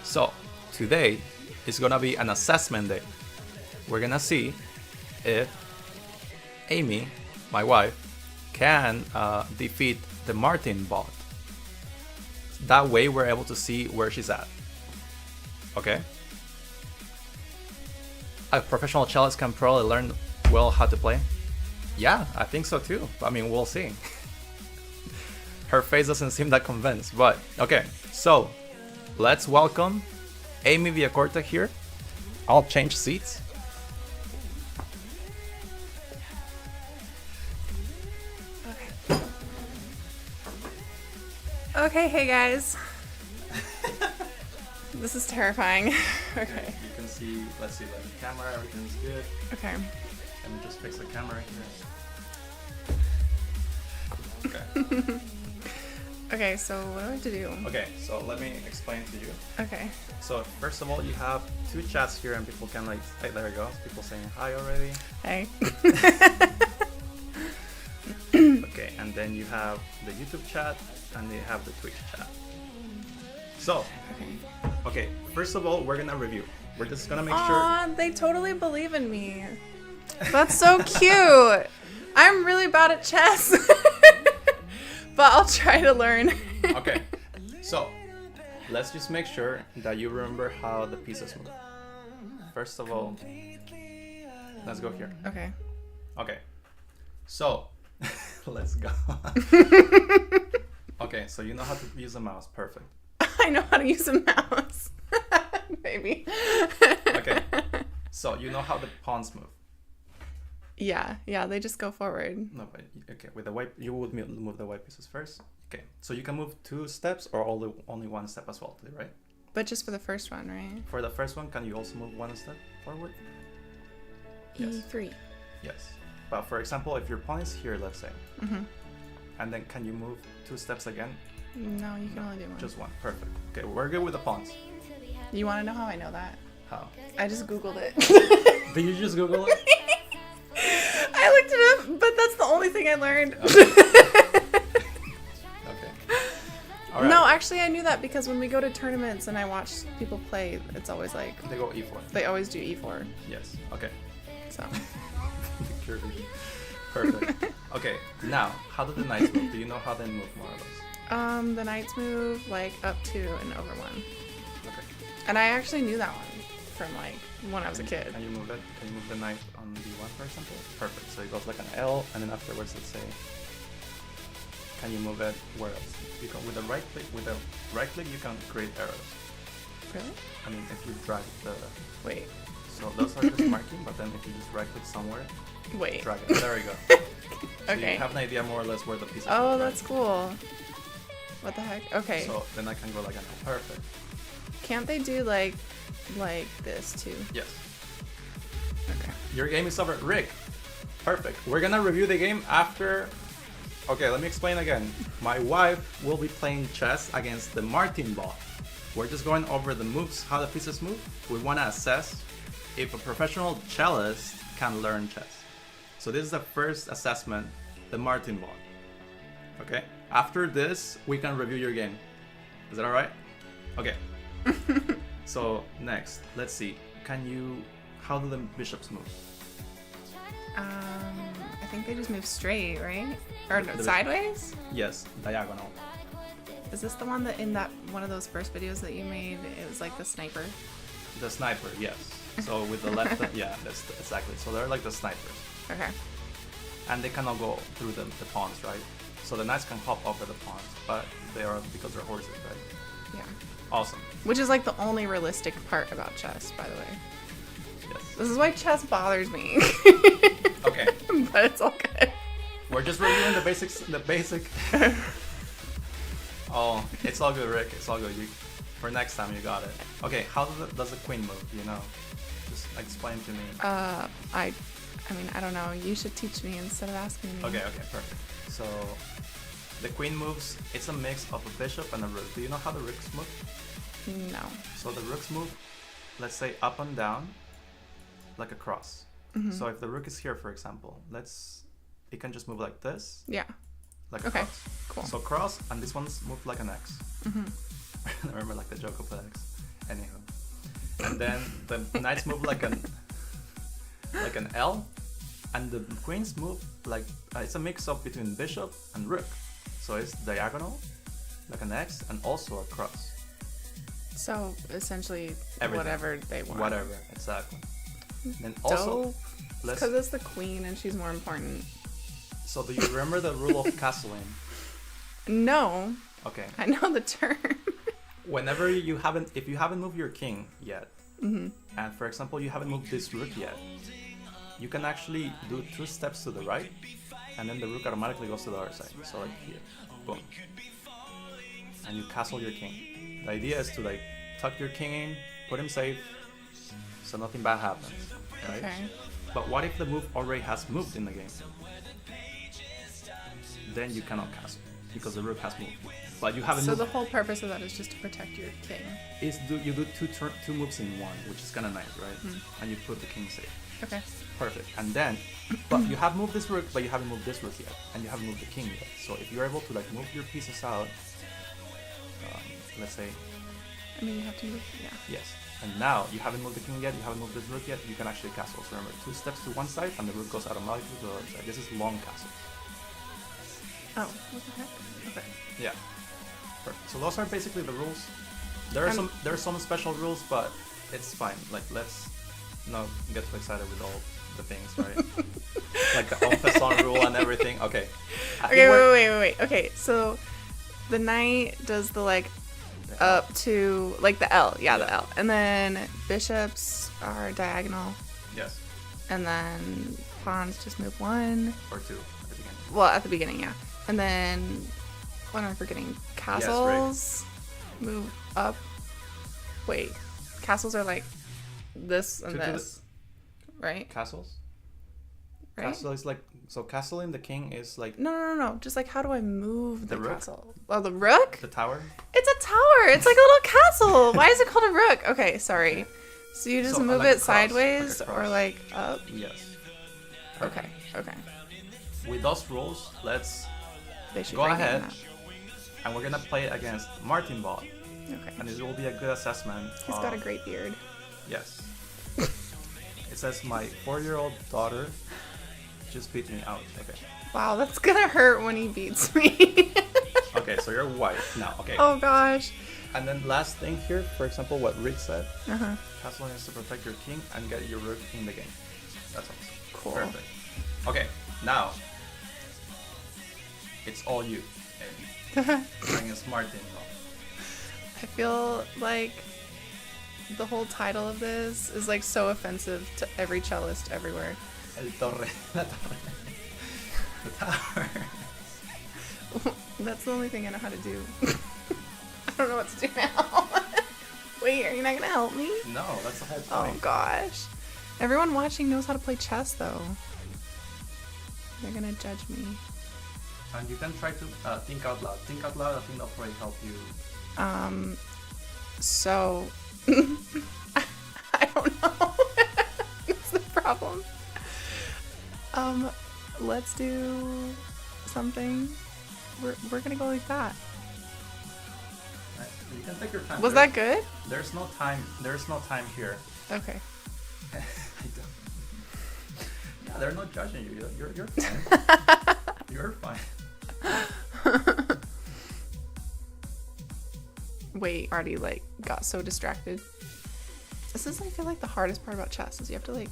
So today is gonna be an assessment day. We're gonna see if Amy, my wife, can defeat the Martin bot. That way we're able to see where she's at. Okay? A professional cellist can probably learn well how to play. Yeah, I think so too. I mean, we'll see. Her face doesn't seem that convinced, but okay. So, let's welcome Amy Villacorta here. I'll change seats. Okay, hey guys. This is terrifying. Okay. You can see, let's see, the camera, everything's good. Okay. Let me just fix the camera here. Okay. Okay, so what do I have to do? Okay, so let me explain to you. Okay. So first of all, you have two chats here, and people can hey, there you go. People saying hi already. Hey. Okay, and then you have the YouTube chat, and you have the Twitch chat. So, okay, first of all, we're gonna review. We're just gonna make sure. Aw, they totally believe in me. That's so cute. I'm really bad at chess. But I'll try to learn. Okay, so let's just make sure that you remember how the pieces move. First of all, let's go here. Okay. Okay, so let's go. Okay, so you know how to use a mouse. Perfect. I know how to use a mouse. Maybe. Okay, so you know how the pawns move. Yeah, they just go forward. No, but okay, with the white, you would move the white pieces first. Okay, so you can move 2 steps or only 1 step as well, right? But just for the first one, right? For the first one, can you also move 1 step forward? Yes. E3. Yes. But for example, if your pawn is here, let's say, and then can you move 2 steps again? No, you can only do 1. Just 1. Perfect. Okay, we're good with the pawns. You want to know how I know that? How? I just Googled it. Did you just Google it? I looked it up, but that's the only thing I learned. Okay. All right. No, actually, I knew that because when we go to tournaments and I watch people play, it's always like They go E4. they always do E4. Yes. Okay. So Perfect. Okay. Now, how do the knights move? Do you know how they move more or less? the knights move like up 2 and over 1, Okay. and I actually knew that one from like when I was a kid. Can you move it? Can you move the knight on D1, for example? Perfect. So it goes like an L, and then afterwards, let's say, can you move it where else? You can with a right click. With a right click, you can create arrows. Really? I mean, if you drag the. Wait. So those are just marking, but then if you just right click somewhere, Wait. drag it. There you go. So Okay. you have an idea more or less where the pieces. Oh, are, that's right? cool. What the heck? Okay. So then I can go like an L. Perfect. Can't they do like this too? Yes. Okay. Your game is over. Rick. Perfect. We're gonna review the game after. Okay, let me explain again. My wife will be playing chess against the Martin bot. We're just going over the moves, how the pieces move. We want to assess if a professional cellist can learn chess. So this is the first assessment, the Martin bot. Okay? After this, we can review your game. Is that alright? Okay. So next, let's see. How do the bishops move? I think they just move straight, right? Or no, sideways? Yes, diagonal. Is this the one that in that one of those first videos that you made, it was like the sniper? The sniper, yes. So with the left, yeah, that's exactly. So they're like the snipers. Okay. And they cannot go through the pawns, right? So the knights can hop over the pawns, but because they're horses, right? Yeah. Awesome. Which is like the only realistic part about chess, by the way. Yes. This is why chess bothers me. Okay. But it's all good. We're just reviewing the basics. Oh, it's all good, Rick. It's all good. For next time, you got it. Okay, how does the queen move? Do you know? Just explain to me. I mean, I don't know. You should teach me instead of asking me. Okay, perfect. So the queen moves. It's a mix of a bishop and a rook. Do you know how the rooks move? No. So the rooks move, let's say up and down, like a cross. Mm-hmm. So if the rook is here, for example, it can just move like this. Yeah. Like a Okay. cross. Cool. So cross, and this one's moved like an X. Mm-hmm. I remember like the joke of the X. Anywho. And then the knights move like an L, and the queens move like it's a mix up between bishop and rook. So it's diagonal, like an X, and also a cross. So essentially, Everything. whatever they want. Whatever, exactly. Then also, because it's the queen and she's more important. So do you remember the rule of castling? No. Okay. I know the term. Whenever if you haven't moved your king yet, Mm-hmm. and for example you haven't moved this rook yet, you can actually do 2 steps to the right, and then the rook automatically goes to the other side. So like here, boom, and you castle your king. The idea is to like tuck your king in, put him safe, so nothing bad happens, right? Okay. But what if the move already has moved in the game? Then you cannot castle because the rook has moved. But you haven't So moved. the whole purpose of that is just to protect your king. You do two moves in one, which is kind of nice, right? And you put the king safe. Okay. Perfect. And then, but you have moved this rook, but you haven't moved this rook yet, and you haven't moved the king yet. So if you're able to like move your pieces out, let's say, I mean, you have to move. Yeah. yes. And now you haven't moved the king yet, you haven't moved this rook yet, you can actually castle. So remember, 2 steps to one side, and the rook goes automatically to the other side. This is long castle. Oh. What the heck? Okay. Yeah. Perfect. So those are basically the rules. There are some special rules, but it's fine. Like let's not get too excited with all the things, right? Like the en passant rule and everything. Okay. Okay. Wait. Okay. So the knight does the like up to like the L. Yeah, the L. And then bishops are diagonal. Yes. And then pawns just move 1. Or 2 at the beginning. Well, at the beginning, yeah. And then what am I forgetting? Castles move up. Wait, castles are like this and this, right? Castles. Right? Castle is like castling the king is like No. Just like how do I move the rook? castle? Oh, the rook? the tower. It's a tower. It's like a little castle. Why is it called a rook? Okay, sorry. Okay. So you just So, move like a it cross, sideways like a or cross. like up? Yes. Okay. With those rules, let's They should go bring ahead, in and we're gonna play against Martin Bot, that. Okay. and this will be a good assessment. He's got a great beard. Yes. It says my 4-year-old daughter just beat me out. Okay. Wow, that's gonna hurt when he beats me. Okay, so you're white now. Okay. Oh gosh. And then last thing here, for example, what Rick said. Uh-huh. Castling is to protect your king and get your rook in the game. That's awesome. Cool. Perfect. Okay, now it's all you. Against Martin. I feel like the whole title of this is like so offensive to every cellist everywhere. El torre. La torre. The tower. That's the only thing I know how to do. I don't know what to do now. Wait, are you not gonna help me? No, that's the whole Oh point. gosh. Everyone watching knows how to play chess though. They're gonna judge me. And you can try to think out loud. Think out loud, I think that'll probably help you. So I don't know. That's the problem. Let's do something. We're gonna go like that. Right. You can take your time. Was that good? There's no time. There's no time here. Okay. Yeah, they're not judging you. You're fine. You're fine. Wait, already like got so distracted. This is I feel like the hardest part about chess is you have to like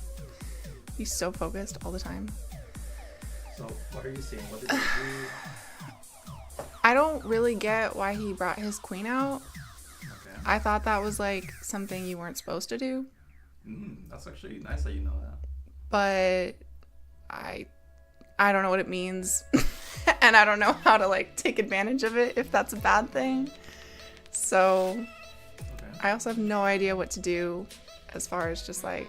be so focused all the time. So what are you seeing? What did you do? I don't really get why he brought his queen out. Okay. I thought that was like something you weren't supposed to do. That's actually nice that you know that. But I don't know what it means. And I don't know how to like take advantage of it if that's a bad thing. So Okay. I also have no idea what to do as far as just like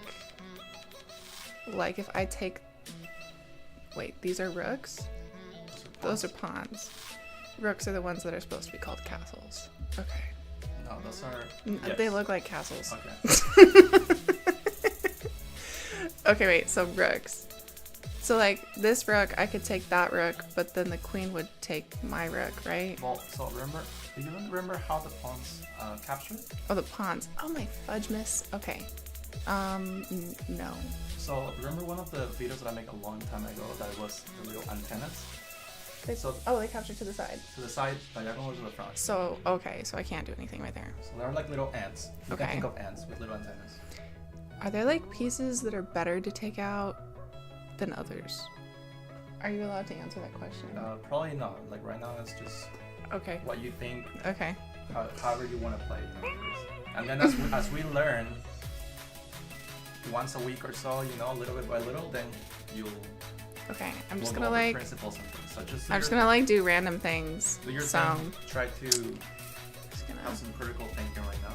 if I take, wait, these are rooks? Those are pawns. Rooks are the ones that are supposed to be called castles. Okay. No, those are. They Yes. look like castles. Okay. Okay, wait, so rooks. So like this rook, I could take that rook, but then the queen would take my rook, right? Well, so remember, do you remember how the pawns capture? Oh, the pawns. Oh my fudge miss. Okay. No. So remember one of the videos that I made a long time ago that was the little antennas? They capture to the side. To the side, diagonal to the front. So, okay, so I can't do anything right there. So they're like little ants. You Okay. can think of ants with little antennas. Are there like pieces that are better to take out than others? Are you allowed to answer that question? Probably not. Like right now, it's just Okay. what you think, Okay. however you want to play. And then as we learn, once a week or so, little bit by little, then you'll. Okay. I'm just we'll gonna go over like. principles and things. So just I'm just gonna like do random things. do your So. thing. Try to Just gonna. have some critical thinking right now.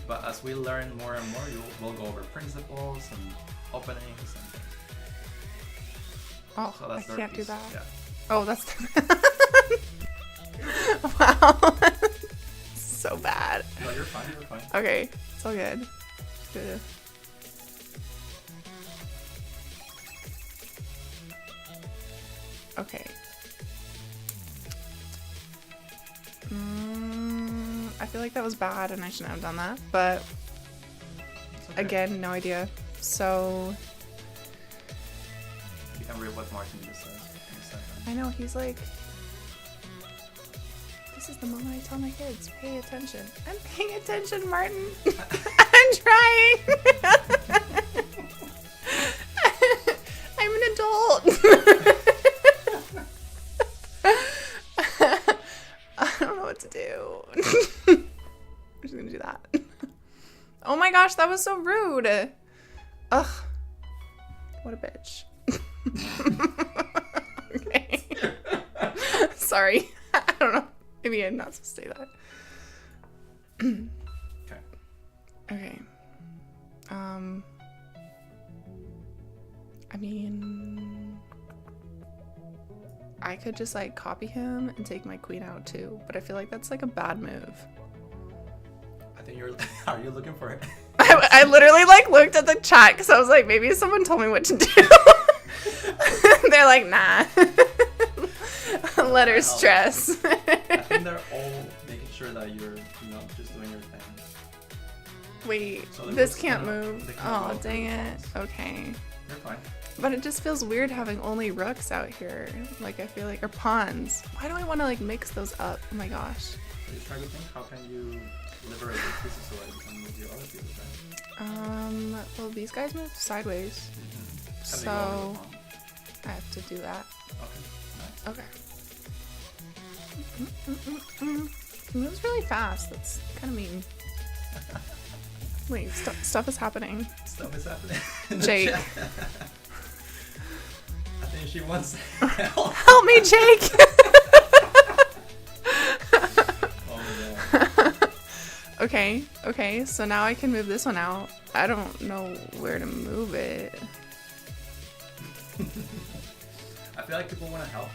But as we learn more and more, we'll go over principles and openings and things. Oh, So I that's their can't do piece. that. Yeah. Oh, that's. Wow. So bad. No, you're fine. You're fine. Okay, it's all good. Good. Okay. I feel like that was bad and I shouldn't have done that, but It's okay. again, no idea. So, You can read what Martin just said in a second. I know he's like, this is the moment I tell my kids, pay attention. I'm paying attention, Martin. I'm trying. I'm an adult. I don't know what to do. I'm just gonna do that. Oh my gosh, that was so rude. Ugh. What a bitch. Okay. Sorry. I don't know. Maybe I'm not supposed to say that. Okay. Okay. I mean, I could just like copy him and take my queen out too, but I feel like that's like a bad move. I think you're. Are you looking for it? I literally like looked at the chat because I was like, maybe someone told me what to do. They're like, nah. Let her stress. I think they're all making sure that you're, just doing your thing. Wait, So they this will can't stand up. move. They can't Oh, move. dang it. Okay. You're fine. But it just feels weird having only rooks out here. Like, I feel like, or pawns. Why do I want to like mix those up? Oh my gosh. So you try to think, how can you liberate your pieces so that you can move your other pieces, right? Well, these guys move sideways. Can they go over So, the palm? I have to do that. Okay, nice. Okay. He moves really fast. That's kind of mean. Wait, stuff is happening. Stuff is happening. in the Jake. chat. I think she wants help. Help me, Jake! Oh, yeah. Okay, okay, so now I can move this one out. I don't know where to move it. I feel like people want to help.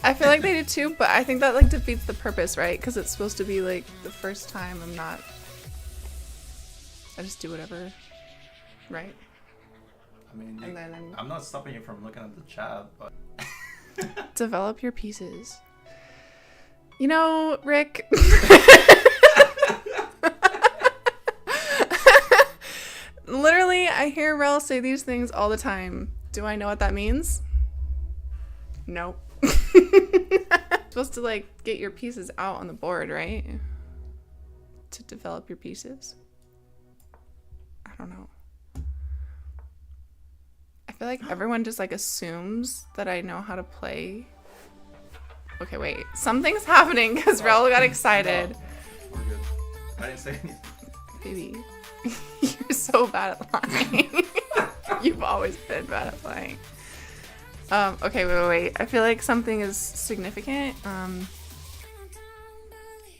I feel like they do too, but I think that like defeats the purpose, right? Because it's supposed to be like the first time I just do whatever, right? I mean, And then I'm not stopping you from looking at the chat, but... Develop your pieces. You know, Rick... Literally, I hear Rel say these things all the time. Do I know what that means? Nope. Supposed to like get your pieces out on the board, right? To develop your pieces. I don't know. I feel like everyone just like assumes that I know how to play. Okay, wait. Something's happening because Rel got excited. No, we're good. I didn't say anything. Baby, you're so bad at lying. You've always been bad at lying. Okay, wait. I feel like something is significant.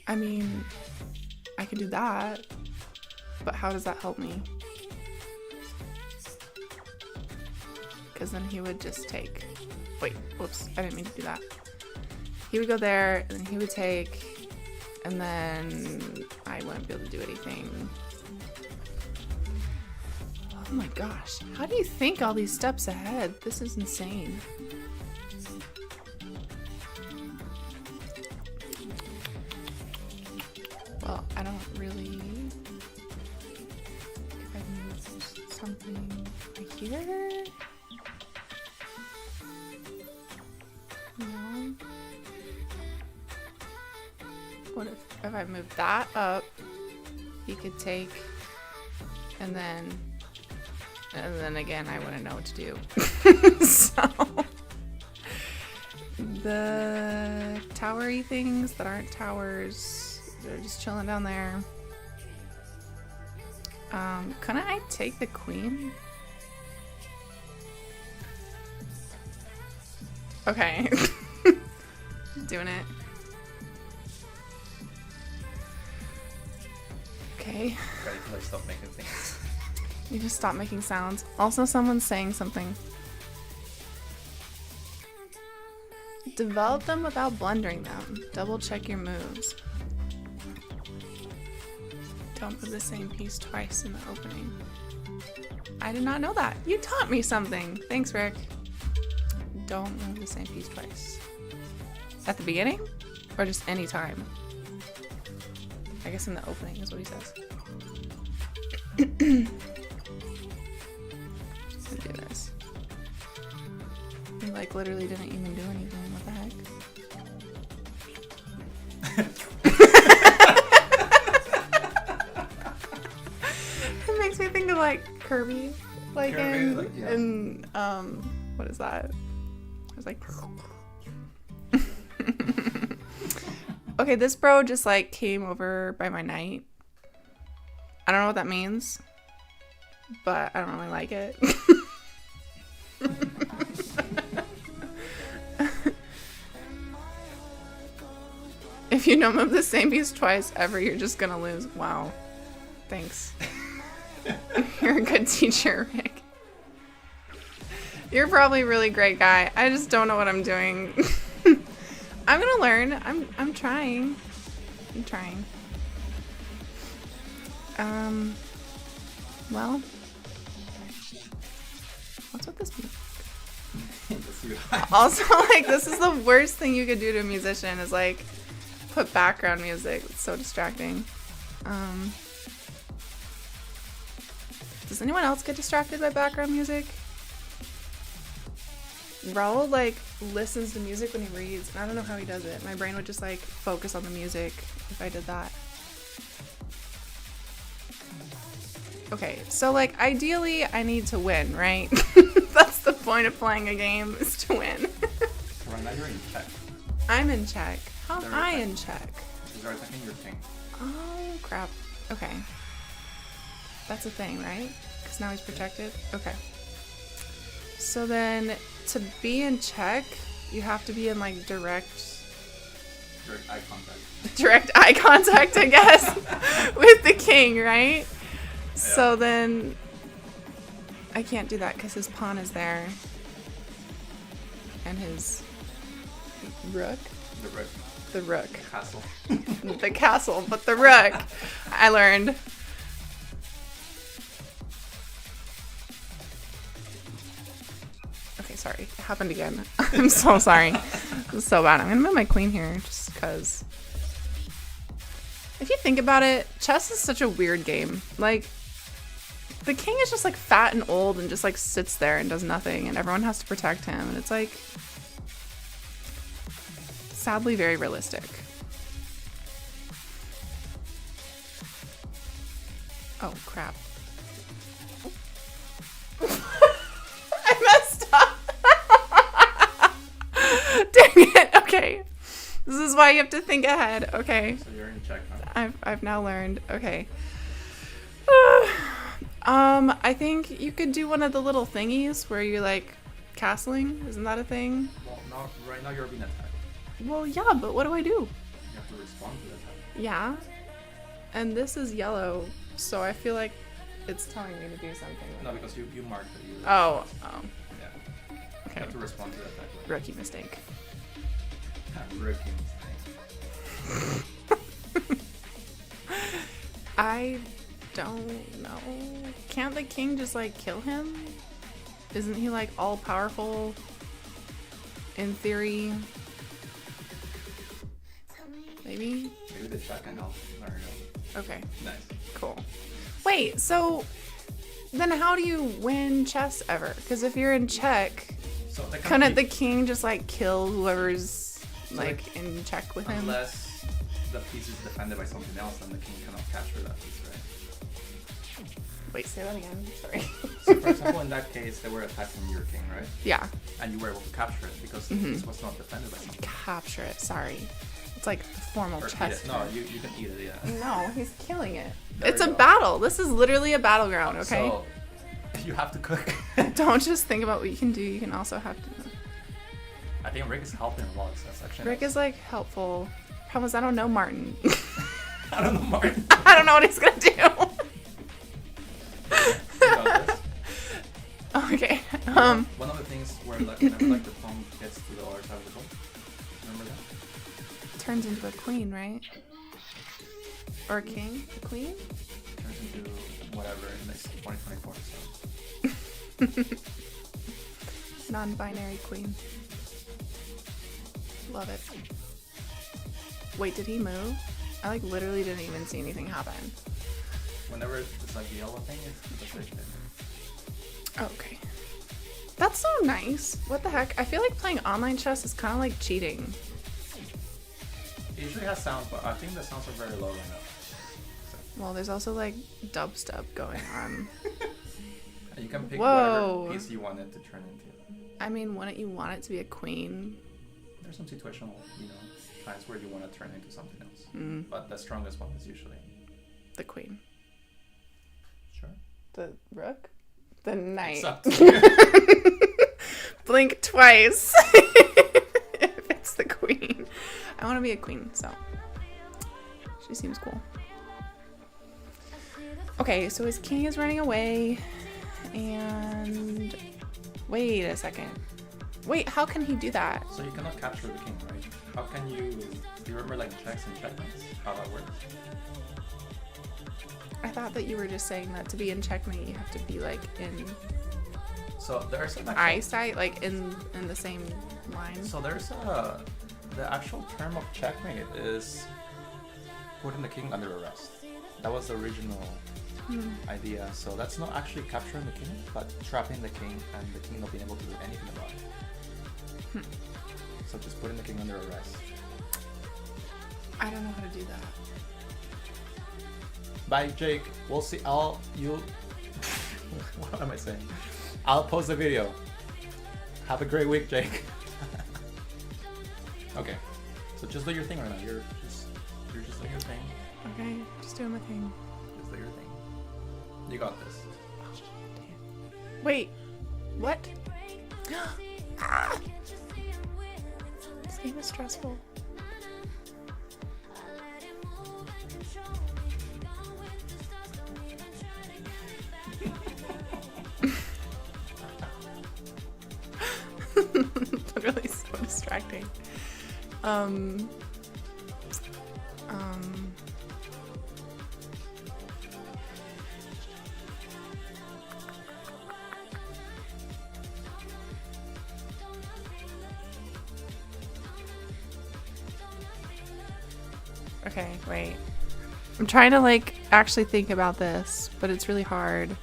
I mean, I can do that, but how does that help me? Because then he would just take... Wait, whoops. I didn't mean to do that. He would go there, and then he would take, and then I wouldn't be able to do anything. Oh my gosh. How do you think all these steps ahead? This is insane. Well, I don't really... If I move something right here... No. What if I move that up, he could take, and then again, I wouldn't know what to do. So, the towery things that aren't towers, they're just chilling down there. Couldn't I take the queen? Okay. Doing it. Okay. Gotta like stop making things. You just stop making sounds. Also, someone's saying something. Develop them without blundering them. Double check your moves. Don't move the same piece twice in the opening. I did not know that. You taught me something. Thanks, Rick. Don't move the same piece twice. At the beginning? Or just any time? I guess in the opening is what he says. Let's do this. He like literally didn't even do anything. What the heck? It makes me think of like Kirby. Like Kirby, in what is that? I was like... Okay, this bro just like came over by my night. I don't know what that means, but I don't really like it. If you don't move the same piece twice ever, you're just gonna lose. Wow. Thanks. You're a good teacher, Rick. You're probably a really great guy. I just don't know what I'm doing. I'm gonna learn. I'm trying. I'm trying. Well, what's with this music? Also, like, this is the worst thing you could do to a musician is like put background music. It's so distracting. Does anyone else get distracted by background music? Raul like listens to music when he reads, and I don't know how he does it. My brain would just like focus on the music if I did that. Okay, so like ideally I need to win, right? That's the point of playing a game, is to win. So right now you're in check. I'm in check. How am I in check? You're attacking your king. Oh crap. Okay. That's a thing, right? Because now he's protected? Okay. So then, to be in check, you have to be in like direct Direct eye contact. Direct eye contact, I guess, with the king, right? Yeah. So then I can't do that because his pawn is there. And his rook? The rook. The rook. The castle. The castle, but the rook. I learned. Okay, sorry. It happened again. I'm so sorry. This is so bad. I'm going to move my queen here just because. If you think about it, chess is such a weird game. Like, the king is just like fat and old and just like sits there and does nothing and everyone has to protect him. And it's like, sadly very realistic. Oh, crap. I messed up. Dang it. Okay. This is why you have to think ahead. Okay. So you're in check now. I've now learned. Okay. I think you could do one of the little thingies where you're like castling. Isn't that a thing? Well, no, right now you're being attacked. Well, yeah, but what do I do? You have to respond to the attack. Yeah. And this is yellow, so I feel like it's telling me to do something. No, because you marked it. Oh. Yeah. Okay. You have to respond to the attack. Rookie mistake. Rookie mistake. I don't know. Can't the king just like kill him? Isn't he like all powerful in theory? Maybe? Maybe the check can help. There we go. Okay. Nice. Cool. Wait, so then how do you win chess ever? Because if you're in check, so couldn't the king just like kill whoever's like in check with him? Unless the piece is defended by something else, then the king cannot capture that piece, right? Wait, say that again. Sorry. So for example, in that case, they were attacking your king, right? Yeah. And you were able to capture it because the piece was not defended by something. Capture it. Sorry. It's like the formal Or chess. No, you can eat it, yeah. No, he's killing it. There It's we a go. battle. This is literally a battleground, okay? So, you have to cook. Don't just think about what you can do. You can also have to. I think Rick is helping a lot. So that's actually Rick nice. is like helpful. Problem is, I don't know Martin. I don't know, Martin. I don't know what he's gonna do. You got this. Okay. One of the things where whenever like the pawn gets to the other side of the board, remember that? Turns into a queen, right? Or a king? A queen? Turns into whatever in this 2024. So. Non-binary queen. Love it. Wait, did he move? I like literally didn't even see anything happen. Whenever it's like the yellow thing, it's the thing. Okay. That's so nice. What the heck? I feel like playing online chess is kind of like cheating. It usually has sounds, but I think the sounds are very low right now. So. Well, there's also like dubstep going on. And you can pick Whoa. whatever piece you want it to turn into. I mean, wouldn't you want it to be a queen? There's some situational, times where you want to turn into something else. Mm. But the strongest one is usually The queen. sure. The rook? The knight. It's up to you. Blink twice. If it's the queen. I want to be a queen, so. She seems cool. Okay, so his king is running away. And. Wait a second. Wait, how can he do that? So you cannot capture the king, right? How can you? Do you remember like checks and checkmates? How that works? I thought that you were just saying that to be in checkmate, you have to be like in So there's an actual, eyesight, like in the same line. So there's the actual term of checkmate is putting the king under arrest. That was the original idea. So that's not actually capturing the king, but trapping the king and the king not being able to do anything about it. So just putting the king under arrest. I don't know how to do that. Bye, Jake. We'll see. What am I saying? I'll post the video. Have a great week, Jake. Okay. So just do your thing right now. You're just doing your thing. Okay, just doing my thing. Just do your thing. You got this. Wait, what? Ah! This game is stressful. Literally so distracting. Okay, wait. I'm trying to like actually think about this, but it's really hard.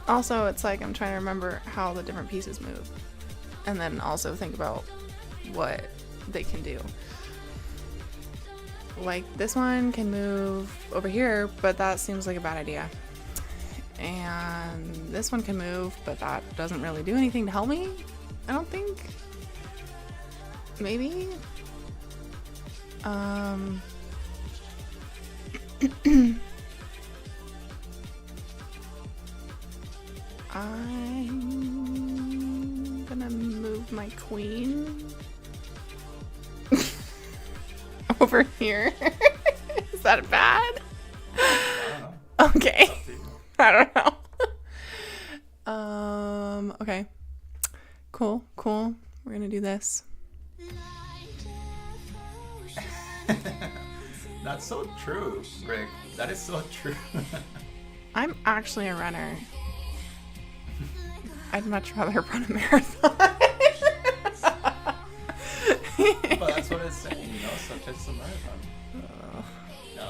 Also, it's like I'm trying to remember how the different pieces move. And then also think about what they can do. Like this one can move over here, but that seems like a bad idea. And this one can move, but that doesn't really do anything to help me, I don't think. Maybe? I'm gonna move my queen over here. Is that bad? I don't know. Okay. I don't know. Okay. Cool. We're gonna do this. That's so true, Greg. That is so true. I'm actually a runner. I'd much rather run a marathon. But that's what it's saying, you know, such as a marathon. No.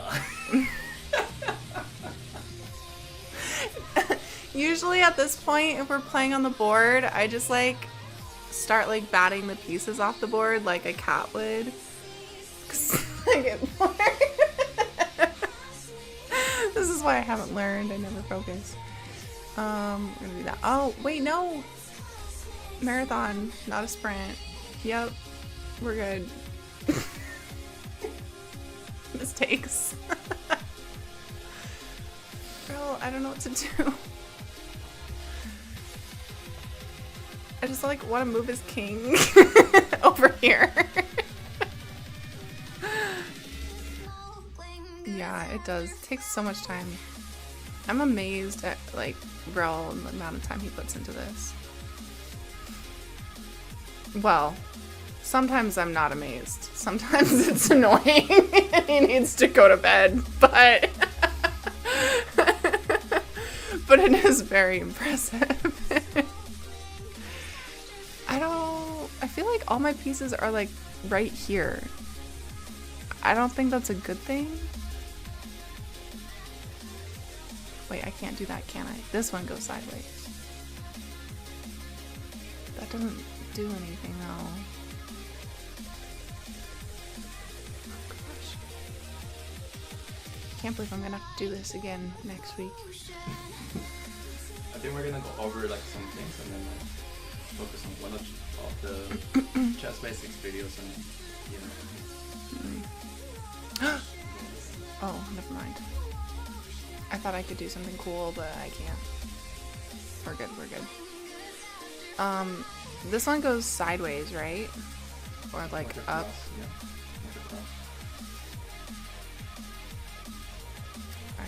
Usually at this point, if we're playing on the board, I just like start like batting the pieces off the board like a cat would. 'Cause I get bored. This is why I haven't learned. I never focus. We're gonna do that. Oh, wait, no. Marathon, not a sprint. Yep, we're good. Mistakes. Girl, I don't know what to do. I just like want to move his king over here. Yeah, it does. It takes so much time. I'm amazed at like Rel and the amount of time he puts into this. Well, sometimes I'm not amazed. Sometimes it's annoying and he needs to go to bed, but but it is very impressive. I feel like all my pieces are like right here. I don't think that's a good thing. Wait, I can't do that, can I? This one goes sideways. That doesn't do anything though. Oh gosh. Can't believe I'm gonna have to do this again next week. I think we're gonna go over like some things and then like focus on one of the chess basics videos and you know. Oh, never mind. I thought I could do something cool, but I can't. We're good. This one goes sideways, right? Or like up. Yeah. I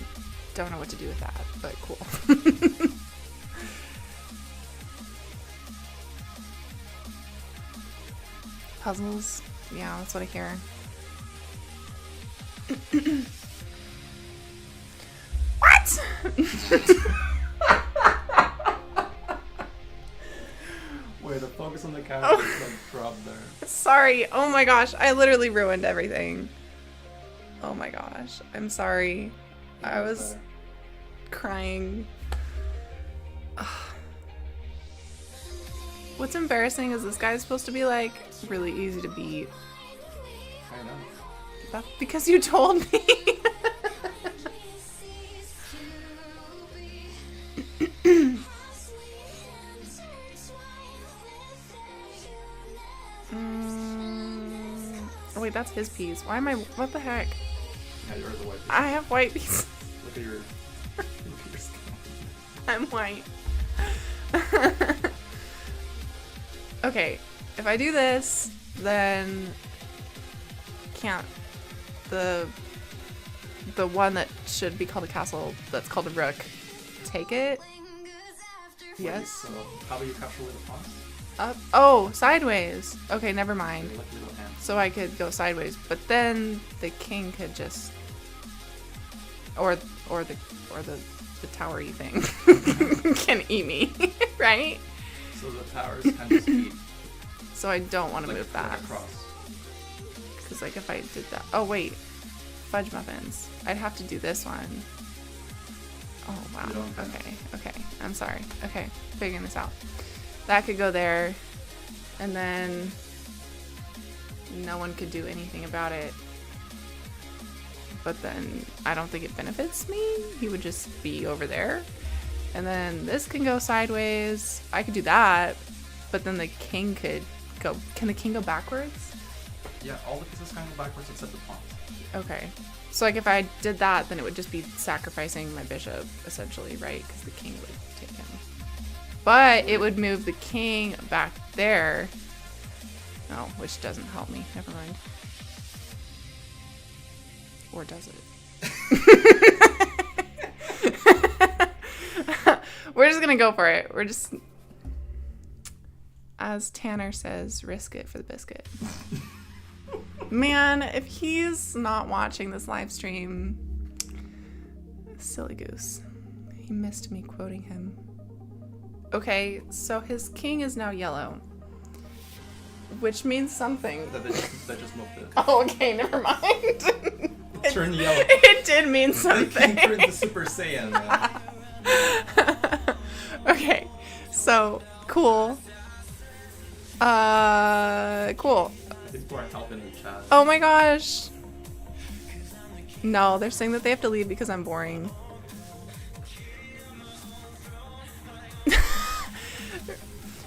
don't know what to do with that, but cool. Puzzles? Yeah, that's what I hear. What? Wait, the focus on the camera is like dropped there. Sorry. Oh my gosh. I literally ruined everything. Oh my gosh. I'm sorry. I was crying. Ugh. What's embarrassing is this guy's supposed to be like really easy to beat. I know. That's because you told me. Oh wait, that's his piece. Why am I? What the heck? Yeah, you're the white piece. I have white pieces. Look at your skin. I'm white. Okay, if I do this, then can't the one that should be called a castle that's called a rook take it? Yes. So how do you capture with the pawns? Up. Oh, sideways. Okay, never mind. Lucky little hand. So I could go sideways, but then the king could just, or the towery thing can eat me, right? So the towers can just eat. So I don't want to move that. Like a cross. Because like if I did that, oh wait, fudge muffins. I'd have to do this one. Oh wow. Okay. I'm sorry. Okay, figuring this out. That could go there, and then no one could do anything about it. But then I don't think it benefits me. He would just be over there. And then this can go sideways. I could do that, but then the king could go. Can the king go backwards? Yeah, all the pieces can go backwards except the pawns. Okay. So like if I did that, then it would just be sacrificing my bishop, essentially, right? Because the king would take him. But it would move the king back there. Oh, which doesn't help me. Never mind. Or does it? We're just gonna go for it. We're just, as Tanner says, risk it for the biscuit. Man, if he's not watching this live stream, silly goose. He missed me quoting him. Okay, so his king is now yellow, which means something. That just moved it. Oh, okay, never mind. It turned yellow. It did mean something. They turned the Super Saiyan. Okay, so cool. Cool. People are helping the chat. Oh my gosh. No, they're saying that they have to leave because I'm boring.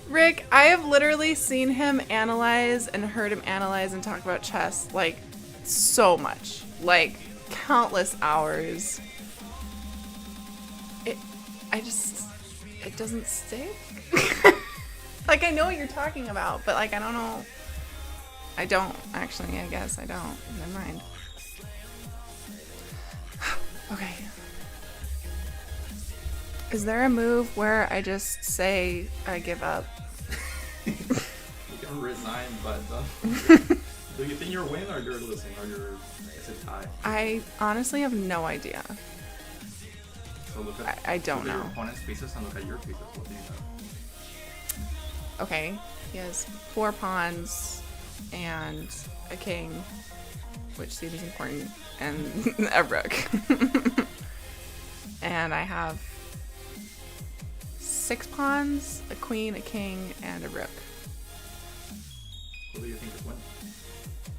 Rick, I have literally seen him analyze and heard him analyze and talk about chess like so much. Like countless hours. It doesn't stick. Like I know what you're talking about, but like I don't know. I don't actually, I guess I don't. Never mind. Okay. Is there a move where I just say I give up? You can resign, but do you think you're winning or you're losing or is it tie? I honestly have no idea. So look at I don't know. Your opponent's pieces and look at your pieces. What do you know? Okay, he has 4 pawns and a king, which seems important, and a rook. And I have 6 pawns, a queen, a king, and a rook. What do you think is winning?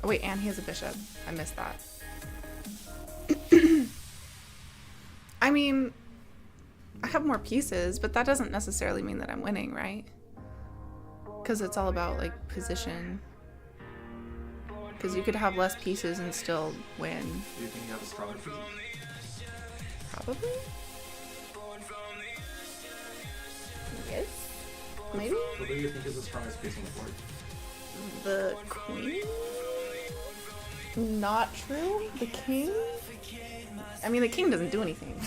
Oh wait, and he has a bishop. I missed that. I mean, I have more pieces, but that doesn't necessarily mean that I'm winning, right? Because it's all about like position. Because you could have less pieces and still win. Do you think you have a stronger piece? Probably. Yes. Maybe. What do you think is the strongest piece on the board? The queen? Not true. The king? I mean, the king doesn't do anything.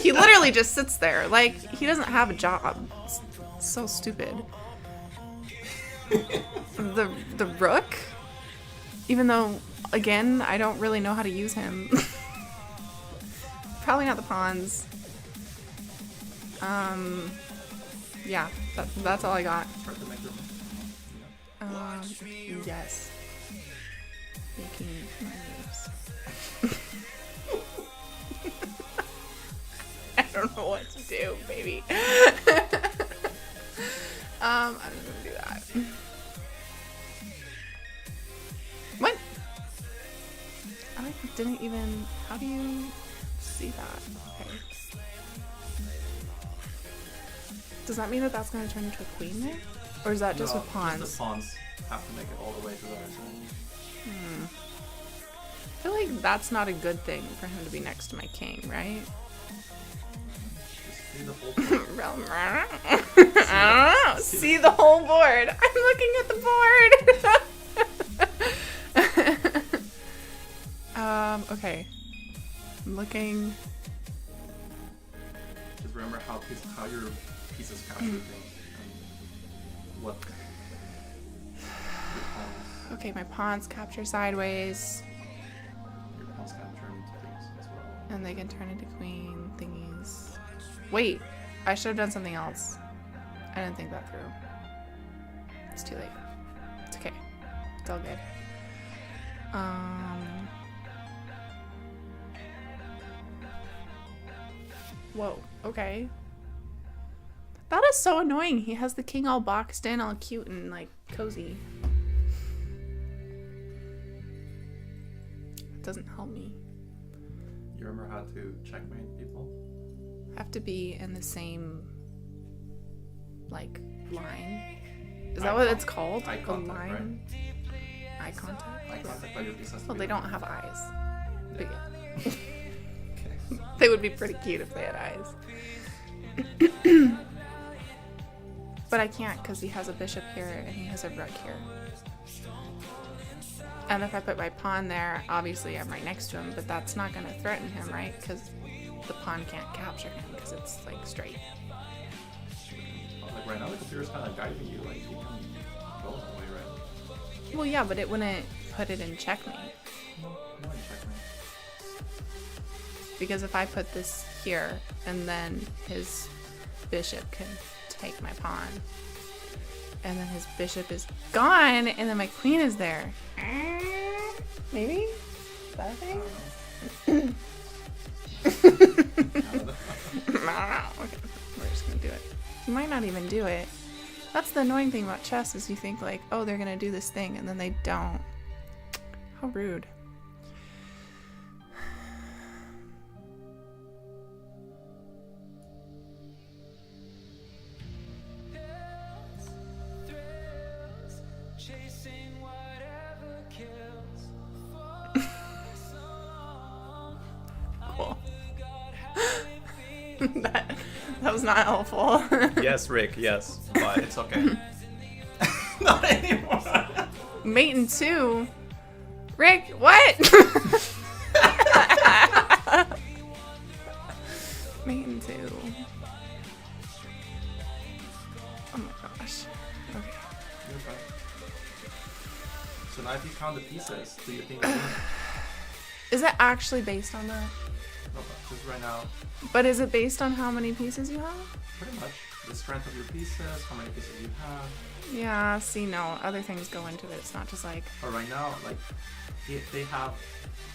He literally just sits there. Like, he doesn't have a job. It's so stupid. The rook? Even though, again, I don't really know how to use him. Probably not the pawns. Yeah, that's all I got. Try to make them. Yes. Making my moves. I don't know what to do, baby. I'm just gonna do that. What? I didn't even. How do you see that? Okay. Does that mean that that's gonna turn into a queen there? Or is that just with pawns? Just the pawns have to make it all the way to the other side. I feel like that's not a good thing for him to be next to my king, right? Just see the whole board. I don't know. See the whole board. I'm looking at the board. Okay. I'm looking. Just remember how your pieces capture things and what your pawns. Okay, my pawns capture sideways. Your pawns capture into things as well. And they can turn into queen thingies. Wait, I should have done something else. I didn't think that through. It's too late. It's okay. It's all good. Whoa, okay. That is so annoying. He has the king all boxed in, all cute and like cozy. It doesn't help me. You remember how to checkmate people? Have to be in the same like line. Is that Eye what con- it's called? eye A contact, line? right? Eye contact? Eye contact, but your piece has to Well, be they like- don't have eyes. But yeah. Okay. They would be pretty cute if they had eyes. But I can't because he has a bishop here and he has a rook here. And if I put my pawn there, obviously I'm right next to him, but that's not going to threaten him, right? Because the pawn can't capture him because it's like straight. Like right now the computer's kind of guiding you, like you can go that way, right? Well, yeah, but it wouldn't put it in checkmate. No, not in checkmate. Because if I put this here and then his bishop can take my pawn and then his bishop is gone and then my queen is there. Maybe? Is that a thing? I don't know. Okay, we're just gonna do it. You might not even do it. That's the annoying thing about chess is you think like, oh, they're gonna do this thing and then they don't. How rude. Cool. that was not helpful. Yes, Rick, yes, but it's okay. Not anymore. Mate in 2? Rick, what? Mate in 2. Oh my gosh. Okay. You're fine. So now if you count the pieces, do you think you're winning? Is it actually based on that? No, but just right now, But is it based on how many pieces you have? pretty much the strength of your pieces, how many pieces you have. Yeah, see, no, other things go into it. It's not just like, But right now, like, if they have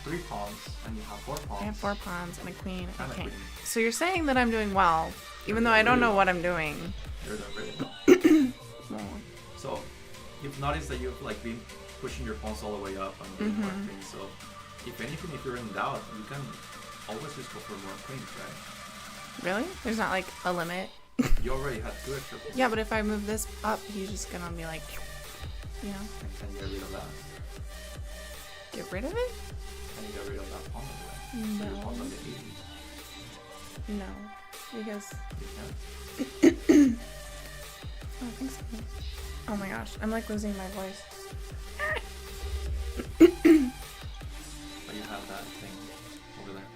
3 pawns and you have 4 pawns. I have 4 pawns and a queen. And a Okay. queen. So you're saying that I'm doing well, even though I don't know what I'm doing. You're doing really well. Well, So you've noticed that you've like been pushing your pawns all the way up and doing more Mhm. things. So if anything, if you're in doubt, you can always just go for more queens, right? really? There's not like a limit? You already had 2 extra pawns. Yeah, but if I move this up, he's just gonna be like, you know, And can you get rid of that? get rid of it? Can you get rid of that pawn over there? So your pawns No. are the easy. No, because You can. I don't think so. Oh my gosh, I'm like losing my voice. But you have that thing over there.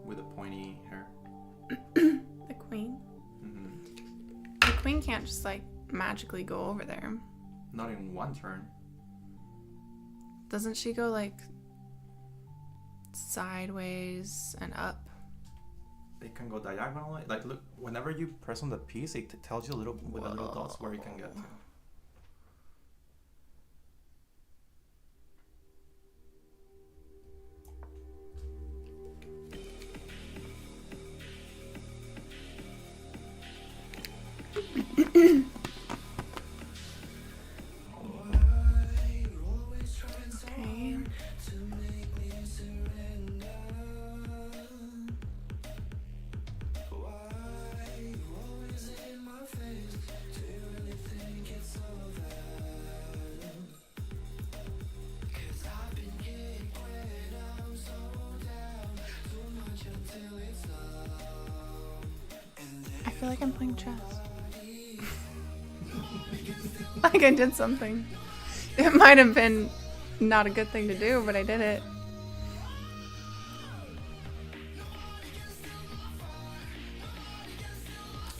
With the pointy hair. The queen? Mm-hmm. The queen can't just like magically go over there. Not in one turn. Doesn't she go like sideways and up? They can go diagonally. Like, look, whenever you press on the piece, it tells you a little with the little dots where you can get to. Okay. I feel like I'm playing chess. Like I did something. It might have been Not a good thing to do, but I did it.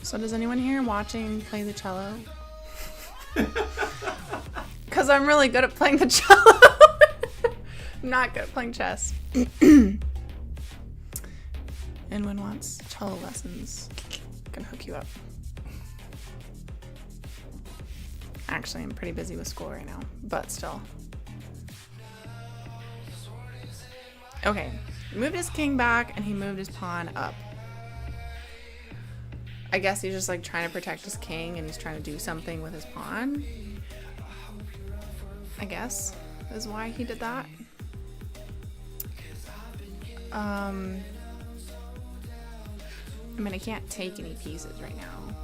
So does anyone here watching play the cello? Because I'm really good at playing the cello. Not good at playing chess. Anyone wants cello lessons, I can hook you up. Actually, I'm pretty busy with school right now, but still. Okay, he moved his king back and he moved his pawn up. I guess he's just like trying to protect his king and he's trying to do something with his pawn. I guess is why he did that. I mean, I can't take any pieces right now.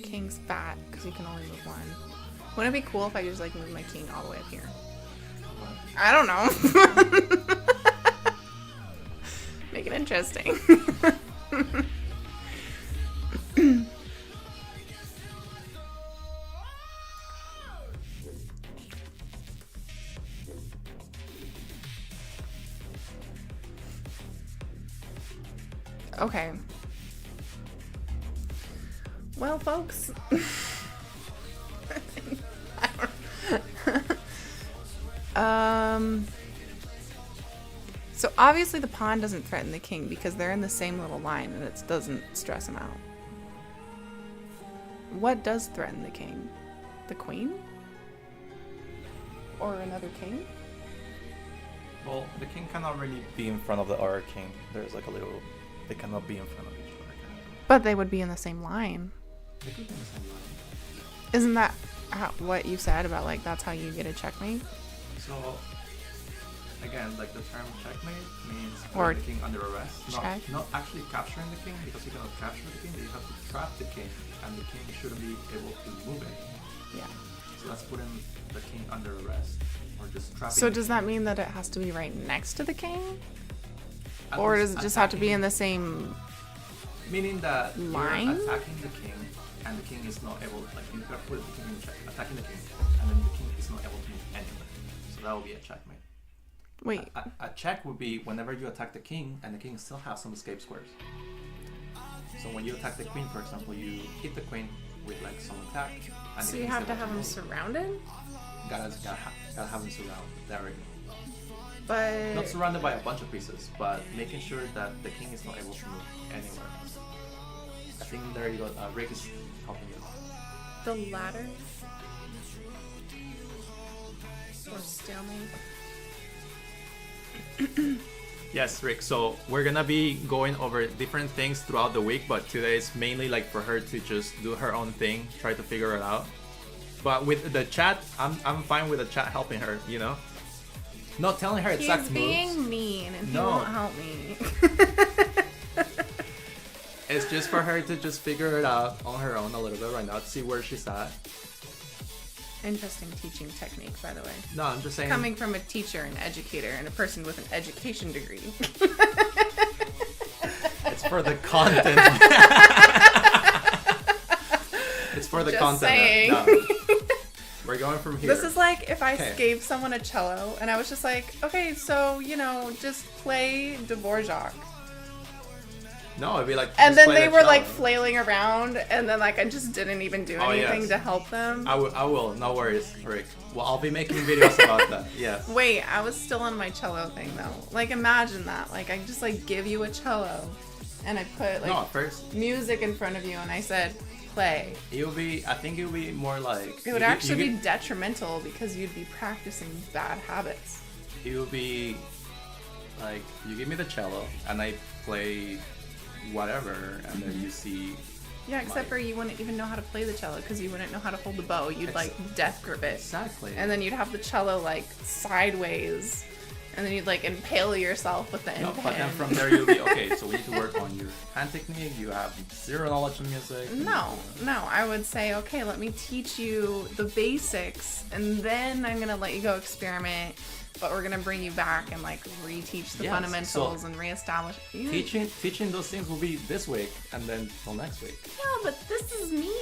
King's fat because you can only move one. Wouldn't it be cool if I just like move my king all the way up here? I don't know. Make it interesting. Okay. Well, folks. So obviously the pawn doesn't threaten the king because they're in the same little line and it doesn't stress him out. What does threaten the king? The queen? Or another king? Well, the king cannot really be in front of the other king. There's like a little... They cannot be in front of each other. But they would be in the same line. They could be in the same line. Isn't that what you said about like that's how you get a checkmate? So, again, like the term checkmate means Or putting the king under arrest. check. Not actually capturing the king, because you cannot capture the king, but you have to trap the king, and the king shouldn't be able to move it. Yeah. So that's putting the king under arrest, or just trapping. So does that mean that it has to be right next to the king? At Or least does it just have to be attacking- in the same... Meaning that line? you're attacking the king, and the king is not able, like you have put the king in check, attacking the king, and then the king is not able to move anywhere. So that would be a checkmate. Wait. A check would be whenever you attack the king, and the king still has some escape squares. So when you attack the queen, for example, you hit the queen with like some attack. And So the you king have is to able have him move. surrounded? Gotta have him surrounded. There we go. But... Not surrounded by a bunch of pieces, but making sure that the king is not able to move anywhere. I think there you go. Rick is helping you. The ladder? Or stalemate? Yes, Rick. So we're gonna be going over different things throughout the week, but today is mainly like for her to just do her own thing, try to figure it out. But with the chat, I'm fine with the chat helping her, you know? Not telling her exact He's moves. being mean and he No. won't help me. It's just for her to just figure it out on her own a little bit right now to see where she's at. Interesting teaching technique, by the way. No, I'm just saying. Coming from a teacher and educator and a person with an education degree. It's for the content. It's for the Just content. saying. No. We're going from here. This is like if I Okay. gave someone a cello and I was just like, okay, so, you know, just play Dvorak. No, it'd be like. And just then play they the were cello. like flailing around and then like I just didn't even do Oh, anything yes. to help them. I will. No worries, Rick. Well, I'll be making videos about that. Yes. Wait, I was still on my cello thing though. Like imagine that. Like I just like give you a cello and I put like No, at first music in front of you and I said play. it would be. I think it would be more like. It would actually be detrimental because you'd be practicing bad habits. It would be like you give me the cello and I play whatever, and then you see. Yeah, except for you wouldn't even know how to play the cello because you wouldn't know how to hold the bow. You'd like death grip it. Exactly. And then you'd have the cello like sideways. And then you'd like impale yourself with the end No, pin. but then from there you'll be okay. So we need to work on your hand technique. You have zero knowledge of music. No, I would say, okay, let me teach you the basics, and then I'm gonna let you go experiment. But we're gonna bring you back and like reteach the Yes, fundamentals so and reestablish. Yeah. Teaching those things will be this week, and then till next week. Yeah, but this is me.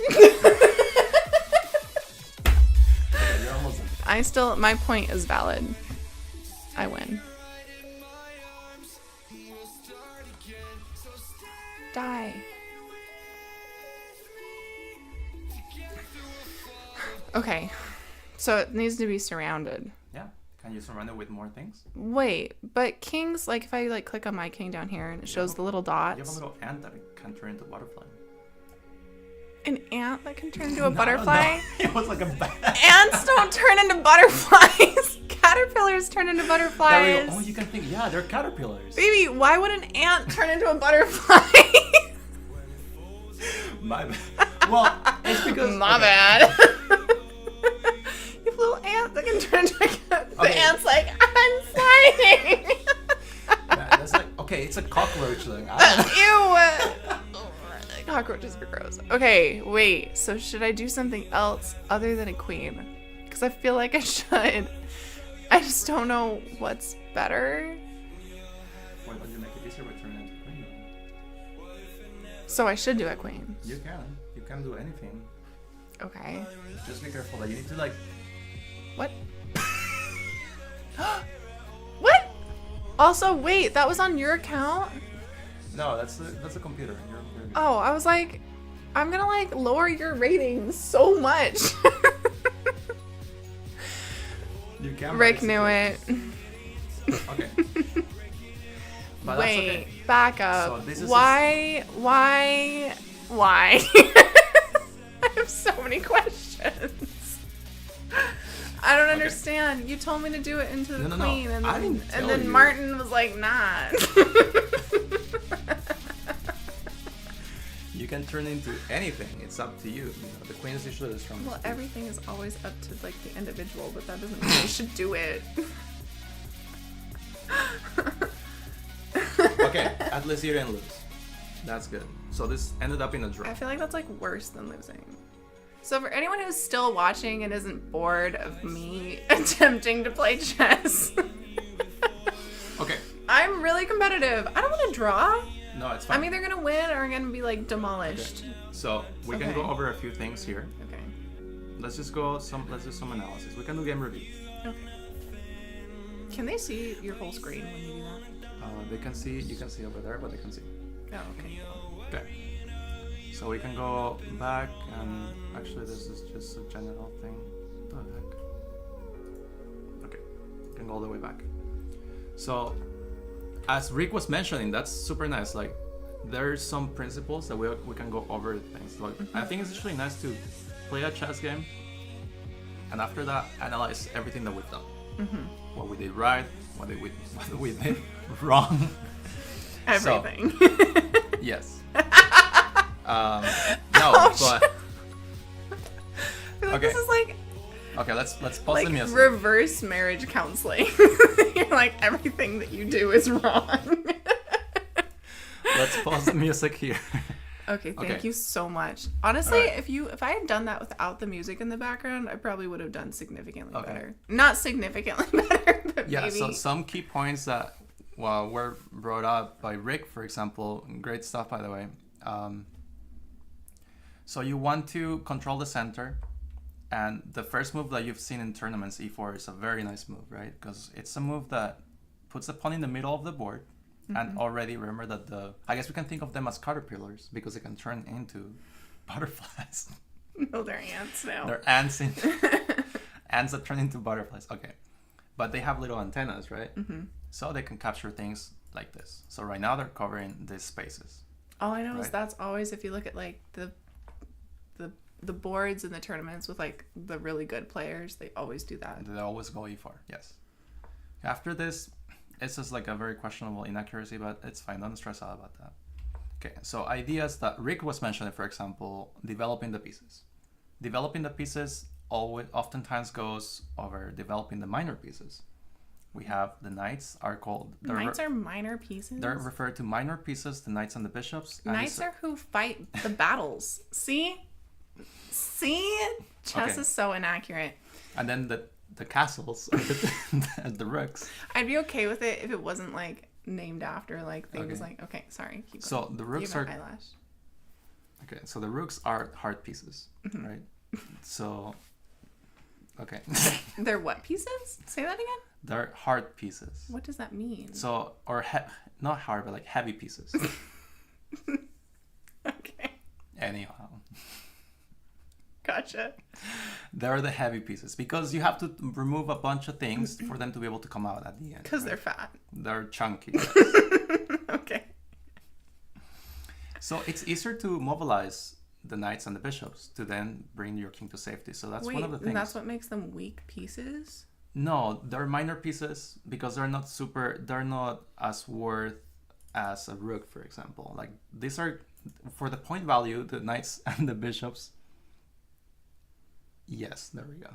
my point is valid. I win. Die. Okay. So it needs to be surrounded. Yeah. Can you surround it with more things? Wait, but kings, like if I like click on my king down here and it shows the little dots. You have a little ant that can turn into a butterfly. An ant that can turn into a butterfly? No. It was like a bat. Ants don't turn into butterflies. Caterpillars turn into butterflies. Oh, you can think, yeah, they're caterpillars. Baby, why would an ant turn into a butterfly? My bad. Well, it's because... My bad. You have a little ant that can turn into a cat. The ant's like, I'm sliding. Yeah, that's like, okay, it's a cockroach thing. I don't know. Ew. Cockroaches are gross. Okay, wait. So should I do something else other than a queen? Because I feel like I should. I just don't know what's better. Why don't you make it easier by turning into queen? So I should do a queen. You can. You can do anything. Okay. Just be careful that you need to like... What? What? Also, wait, that was on your account? No, that's a computer. You're good. Oh, I was like, I'm gonna like lower your ratings so much. You can. Rick knew it. Okay. But Wait, that's okay. back up. So this is Why? I have so many questions. I don't understand. You told me to do it into the queen, no. and then Martin was like, nah. You can turn into anything. It's up to you. You know, the queen is usually the strongest. Well, everything is always up to like the individual, but that doesn't mean you should do it. Okay, at least you didn't lose. That's good. So this ended up in a draw. I feel like that's like worse than losing. So for anyone who's still watching and isn't bored of me attempting to play chess, Okay. I'm really competitive. I don't want to draw. No, it's fine. I'm either gonna win or I'm gonna be like demolished. Okay. So we can go over a few things here. Okay. Let's do some analysis. We can do game review. Okay. Can they see your whole screen when you do that? They can see. You can see over there, but they can see. Oh, okay. Okay. So we can go back, and actually this is just a general thing. What the heck? Okay. We can go all the way back. So, as Rick was mentioning, that's super nice. Like, there's some principles that we can go over things. Like, I think it's actually nice to play a chess game, and after that, analyze everything that we've done. What we did right, what we did wrong. Everything. So, yes. No, Ouch. but I feel like okay. this is like let's pause like the music. reverse marriage counseling. You're like, everything that you do is wrong. Let's pause the music here. Okay, thank you so much. Honestly, if I had done that without the music in the background, I probably would have done significantly better. Not significantly better, but Yeah, maybe. so some key points that were brought up by Rick, for example, great stuff by the way. So you want to control the center, and the first move that you've seen in tournaments, E4, is a very nice move, right? Because it's a move that puts the pawn in the middle of the board, and already remember that I guess we can think of them as caterpillars because they can turn into butterflies. No, they're ants now. They're ants that turn into butterflies. Okay, but they have little antennas, right? So they can capture things like this. So right now they're covering these spaces. All I know is that's always, if you look at like the boards in the tournaments with like the really good players, they always do that. They always go E4, yes. After this, it's just like a very questionable inaccuracy, but it's fine. Don't stress out about that. Okay, so ideas that Rick was mentioning, for example, developing the pieces. Developing the pieces oftentimes goes over developing the minor pieces. We have the knights are called... Knights are minor pieces? They're referred to minor pieces, the knights and the bishops. Knights are who fight the battles. See? Chess is so inaccurate. And then the castles and the rooks. I'd be okay with it if it wasn't like named after like things like... Okay, sorry. Keep so going. the rooks are... eyelash. Okay, so the rooks are hard pieces, right? So Okay. They're what pieces? Say that again. They're hard pieces. What does that mean? So, or not hard, but like heavy pieces. Okay. Anyhow. Gotcha. They're the heavy pieces because you have to remove a bunch of things for them to be able to come out at the end. Because they're fat. They're chunky. Yes. Okay. So it's easier to mobilize the knights and the bishops to then bring your king to safety. So that's one of the things. And that's what makes them weak pieces? No, they're minor pieces because they're not as worth as a rook, for example. Like these are, for the point value, the knights and the bishops. Yes, there we go.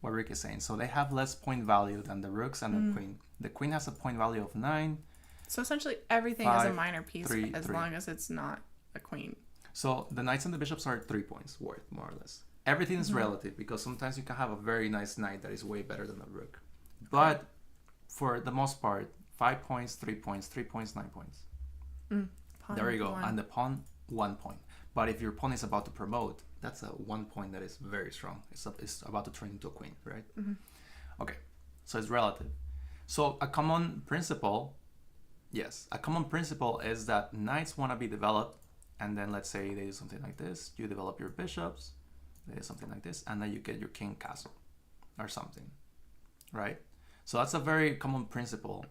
What Rick is saying. So they have less point value than the rooks and the queen. The queen has a point value of 9. So essentially everything is a minor piece 3, as 3. long as it's not a queen. So the knights and the bishops are 3 points worth, more or less. Everything is relative because sometimes you can have a very nice knight that is way better than a rook. But for the most part, 5 points, 3 points, 3 points, 9 points. There you go. 1. And the pawn, 1 point. But if your pawn is about to promote, that's a 1 point that is very strong. It's about to turn into a queen, right? Okay, so it's relative. So a common principle, a common principle is that knights want to be developed, and then let's say they do something like this. You develop your bishops, they do something like this, and then you get your king castle or something, right? So that's a very common principle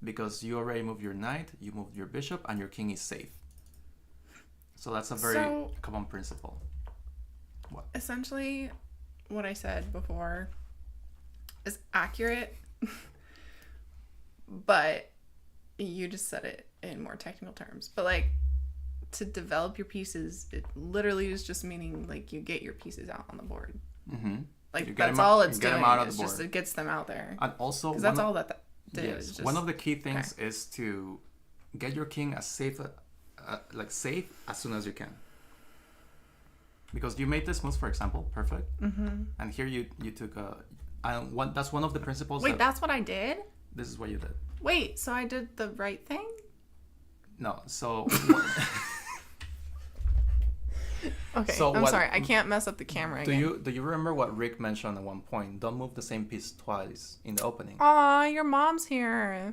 because you already moved your knight, you moved your bishop, and your king is safe. So that's a very common principle. What? Essentially, what I said before is accurate, but you just said it in more technical terms. But like, to develop your pieces, it literally is just meaning like you get your pieces out on the board. Like that's all it's doing. It's just it gets them out there. And also, because that's all that did. Yes, just, one of the key things is to get your king as safe as soon as you can. Because you made this move, for example, perfect. And here you took that's one of the principles. Wait, that's what I did? This is what you did. Wait, so I did the right thing? No, so... Okay, so I'm sorry, I can't mess up the camera again. Do you remember what Rick mentioned at one point? Don't move the same piece twice in the opening. Aw, your mom's here.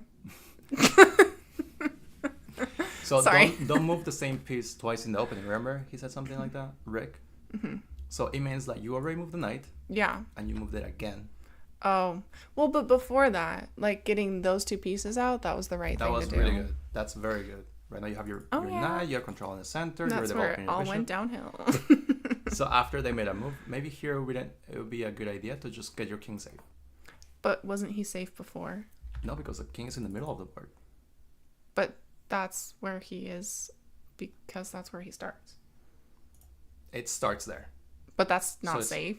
So don't move the same piece twice in the opening. Remember he said something like that, Rick? So it means that you already moved the knight. Yeah. And you moved it again. Oh, well, but before that, like getting those 2 pieces out, that was the right thing to do. That was really good. That's very good. Right now you have your knight, you have control in the center. That's you're where developing it your all bishop. went downhill. So after they made a move, maybe here it would be a good idea to just get your king safe. But wasn't he safe before? No, because the king is in the middle of the board. But that's where he is because that's where he starts. It starts there. But that's not safe.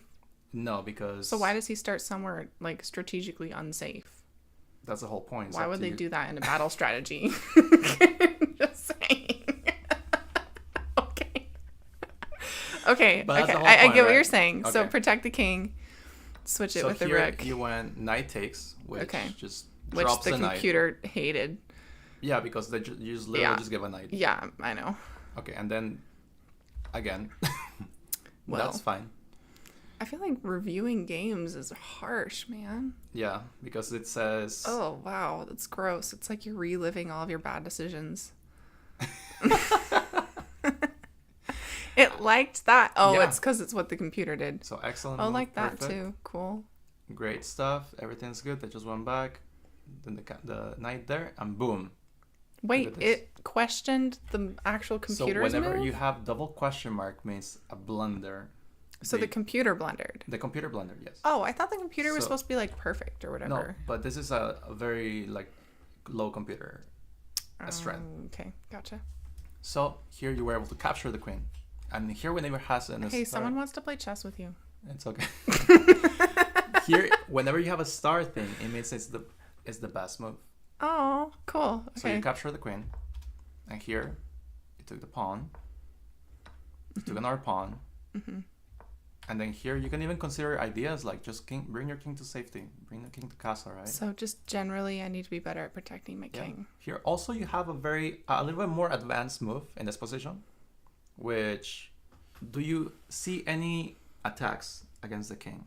No, because... So why does he start somewhere like strategically unsafe? That's the whole point. Why would they do that in a battle strategy? Just saying. Okay. But okay. Point, I get what right? you're saying. Okay. So protect the king. Switch it with the rook. You went knight takes, which just which drops the the computer hated. Yeah, because they you just literally just give a knight. Yeah, I know. Okay, and then again, well, that's fine. I feel like reviewing games is harsh, man. Yeah, because it says... Oh, wow. That's gross. It's like you're reliving all of your bad decisions. It liked that. Oh, it's because it's what the computer did. So excellent. Oh, like that too. Cool. Great stuff. Everything's good. They just went back. Then the knight there, and boom. Wait, it questioned the actual computer's move? So whenever move? you have double question mark means a blunder. So the computer blundered. The computer blundered, yes. Oh, I thought the computer was supposed to be like perfect or whatever. No, but this is a very like low computer strength. Okay, gotcha. So here you were able to capture the queen, and here whenever has an hey, someone wants to play chess with you. It's okay. Here, whenever you have a star thing, it means it's the best move. Oh, cool. Okay. So you capture the queen, and here you took the pawn. You took another pawn. And then here you can even consider ideas like just bring your king to safety, bring the king to castle, right? So just generally, I need to be better at protecting my king. Here also you have a little bit more advanced move in this position, which do you see any attacks against the king?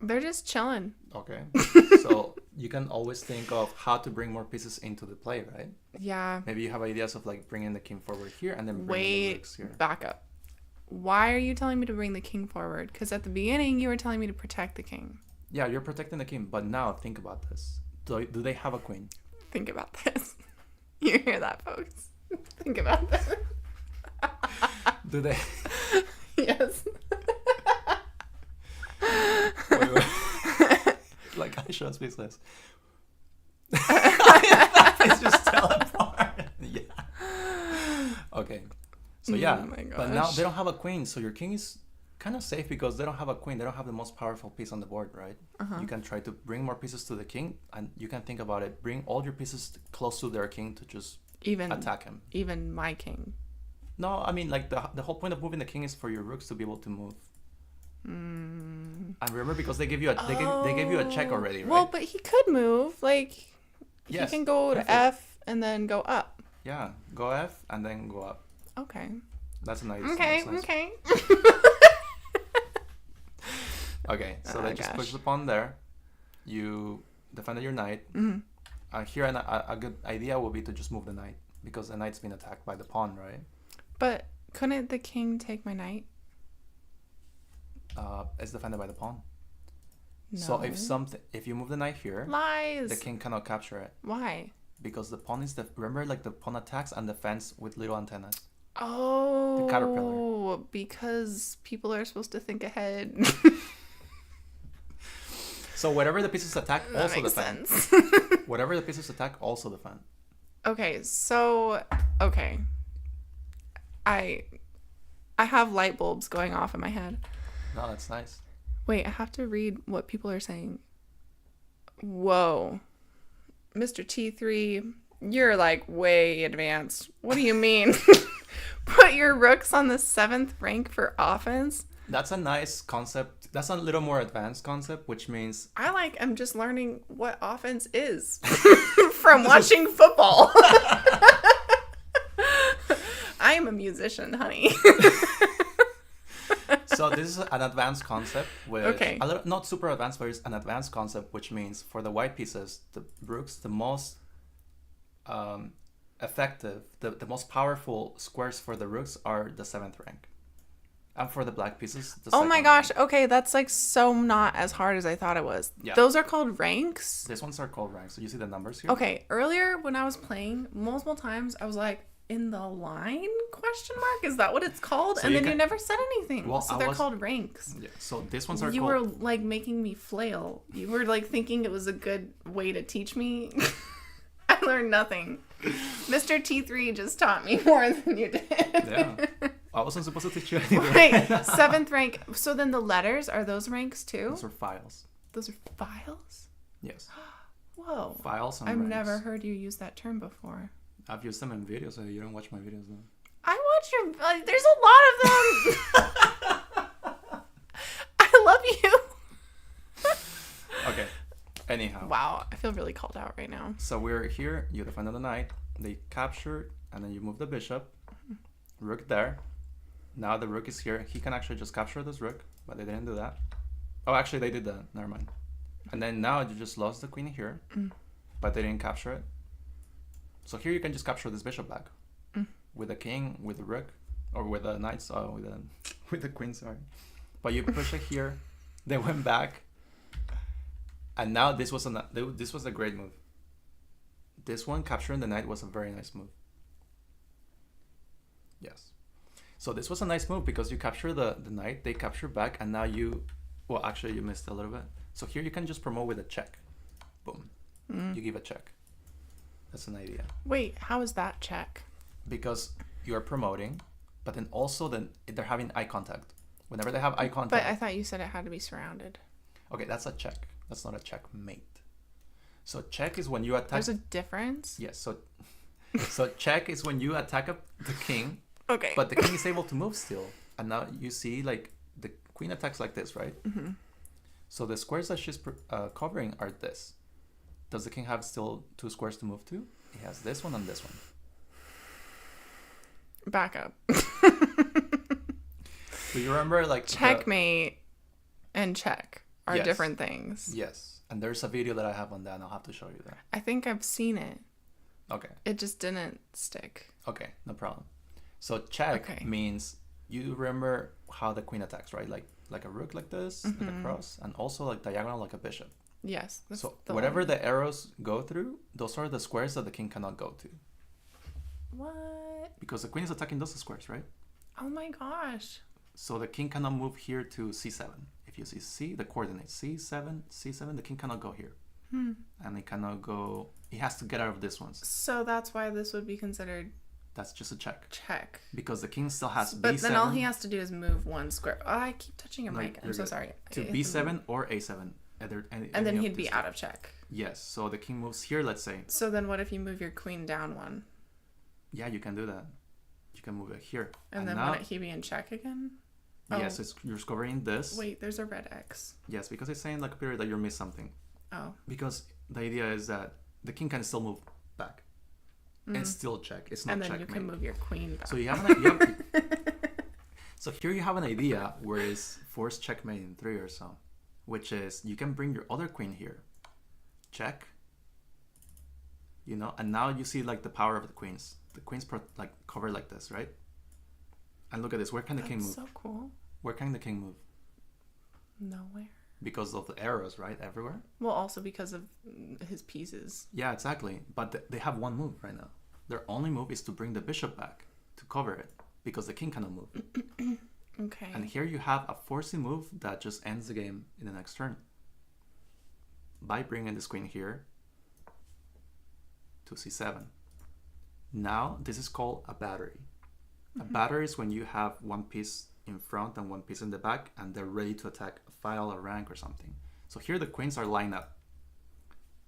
They're just chilling. Okay. So you can always think of how to bring more pieces into the play, right? Yeah. Maybe you have ideas of like bringing the king forward here and then bringing the rooks here. Back up. Why are you telling me to bring the king forward? Because at the beginning you were telling me to protect the king. Yeah, you're protecting the king, but now think about this. Do they have a queen? Think about this. You hear that, folks? Think about this. Do they? Yes. Wait. Like I should speak less. It's just teleport. Yeah. Okay. So yeah, Oh my but now gosh. they don't have a queen, so your king is kind of safe because they don't have a queen. They don't have the most powerful piece on the board, right? You can try to bring more pieces to the king, and you can think about it. Bring all your pieces close to their king to just attack him. Even my king. No, I mean like the whole point of moving the king is for your rooks to be able to move. And remember, because they give you they gave you a check already, right? Well, but he could move. Like, Yes, he can go to perfect. F and then go up. Yeah, go F and then go up. Okay. That's a nice. Okay. That's nice. Okay. Okay, so Oh, they just gosh. push the pawn there. You defended your knight. Here, a good idea would be to just move the knight because the knight's been attacked by the pawn, right? But couldn't the king take my knight? It's defended by the pawn. No. So if you move the knight here, Lies. the king cannot capture it Why? because the pawn is remember, like the pawn attacks and defends with little antennas. Oh. The caterpillar. Because people are supposed to think ahead. So whatever the pieces attack, That also makes defend. sense. Whatever the pieces attack, also defend. Okay, so I have light bulbs going off in my head. No, that's nice. Wait, I have to read what people are saying. Whoa. Mr. T3, you're like way advanced. What do you mean? Put your rooks on the 7th rank for offense? That's a nice concept. That's a little more advanced concept, which means I'm just learning what offense is from watching football. I am a musician, honey. so this is an advanced concept, which Okay. a little, not super advanced, but it's an advanced concept, which means for the white pieces, the rooks, the most effective, the most powerful squares for the rooks are the 7th rank. And for the black pieces, the Oh my second gosh. rank. Okay, that's like so not as hard as I thought it was. Yeah. Those are called ranks? These ones are called ranks. So you see the numbers here? Okay, earlier when I was playing, multiple times I was like, in the line? Question mark? Is that what it's called? So and you then you can- never said anything. Well, So I they're was- called ranks. Yeah. So these ones are You called... were like making me flail. You were like thinking it was a good way to teach me. I learned nothing. Mr. T3 just taught me more than you did. Yeah. I wasn't supposed to teach you anything. Wait, 7th rank. So then the letters, are those ranks too? Those are files. Those are files? Yes. Whoa. Files and I've ranks. never heard you use that term before. I've used them in videos, so you don't watch my videos though. I watch your... there's a lot of them. I love you. Okay. Anyhow. Wow, I feel really called out right now. So we're here. You defended the knight. They captured, and then you move the bishop. Rook there. Now the rook is here. He can actually just capture this rook, but they didn't do that. Oh, actually, they did that. Never mind. And then now you just lost the queen here, but they didn't capture it. So here you can just capture this bishop back with the king, with the rook, or with the knights, with the queen. Sorry, but you push it here. They went back, and now this was a great move. This one, capturing the knight, was a very nice move. Yes. So this was a nice move because you capture the knight, they capture back, and now you missed a little bit. So here you can just promote with a check. Boom. You give a check. That's an idea. Wait, how is that check? Because you're promoting, but then also they're having eye contact. Whenever they have eye But contact. I thought you said it had to be surrounded. Okay, that's a check. That's not a checkmate. So check is when you attack. There's a difference? Yes. So check is when you attack the king. Okay. But the king is able to move still. And now you see, like, the queen attacks like this, right? Mm-hmm. So the squares that she's covering are this. Does the king have still 2 squares to move to? He has this one and this one. Back up. Do you remember, like... Checkmate and check. are different things. Yes. And there's a video that I have on that, and I'll have to show you that. I think I've seen it. Okay. It just didn't stick. Okay, no problem. So check means, you remember how the queen attacks, right? Like a rook like this, like a cross, and also like diagonal like a bishop. Yes. So whatever the arrows go through, those are the squares that the king cannot go to. What? Because the queen is attacking those squares, right? Oh my gosh. So the king cannot move here to c7. If you see c, the coordinates c7, c7, the king cannot go here. And it cannot go, it has to get out of this ones. So that's why this would be considered... That's just a check. Check. Because the king still has b7. But then all he has to do is move one square. Oh, I keep touching your mic. I'm so sorry. To b7 or a7. And then he'd be out of check. Yes. So the king moves here, let's say. So then what if you move your queen down one? Yeah, you can do that. You can move it here. And then wouldn't he be in check again? Yes, you're covering this. Wait, there's a red X. Yes, because it's saying like a period that you missed something. Oh. Because the idea is that the king can still move back. It's still check. It's not checkmate. And then you can move your queen back. So you have an idea. So here you have an idea where it's forced checkmate in 3 or so, which is you can bring your other queen here, check, and now you see like the power of the queens. The queens like cover like this, right? And look at this. Where can the king move? So cool. Where can the king move? Nowhere. Because of the arrows, right? Everywhere. Well, also because of his pieces. Yeah, exactly. But they have one move right now. Their only move is to bring the bishop back to cover it because the king cannot move. Okay. And here you have a forcing move that just ends the game in the next turn. By bringing this queen here to c7. Now, this is called a battery. A battery is when you have one piece in front and one piece in the back, and they're ready to attack a file, a rank, or something. So here the queens are lined up.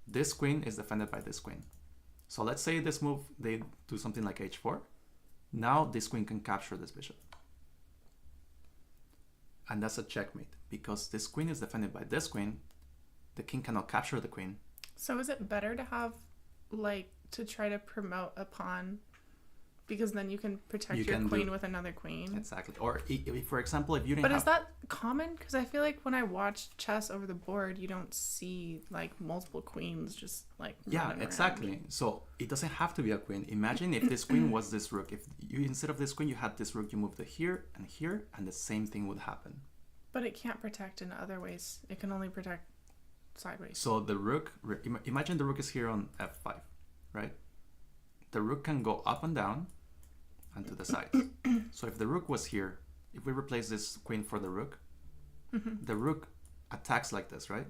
This queen is defended by this queen. So let's say this move, they do something like h4. Now this queen can capture this bishop. And that's a checkmate, because this queen is defended by this queen. The king cannot capture the queen. So is it better to have, like, to try to promote a pawn? Because then you can protect your queen with another queen. Exactly. Or, if, for example, if you didn't But is that common? Because I feel like when I watch chess over the board, you don't see, like, multiple queens just, like, yeah, exactly. Around. So it doesn't have to be a queen. Imagine if this queen was this rook. If you, instead of this queen, you had this rook, you moved it here, and the same thing would happen. But it can't protect in other ways. It can only protect sideways. So the rook, imagine the rook is here on f5, right? The rook can go up and down and to the sides. So if the rook was here, if we replace this queen for the rook attacks like this, right?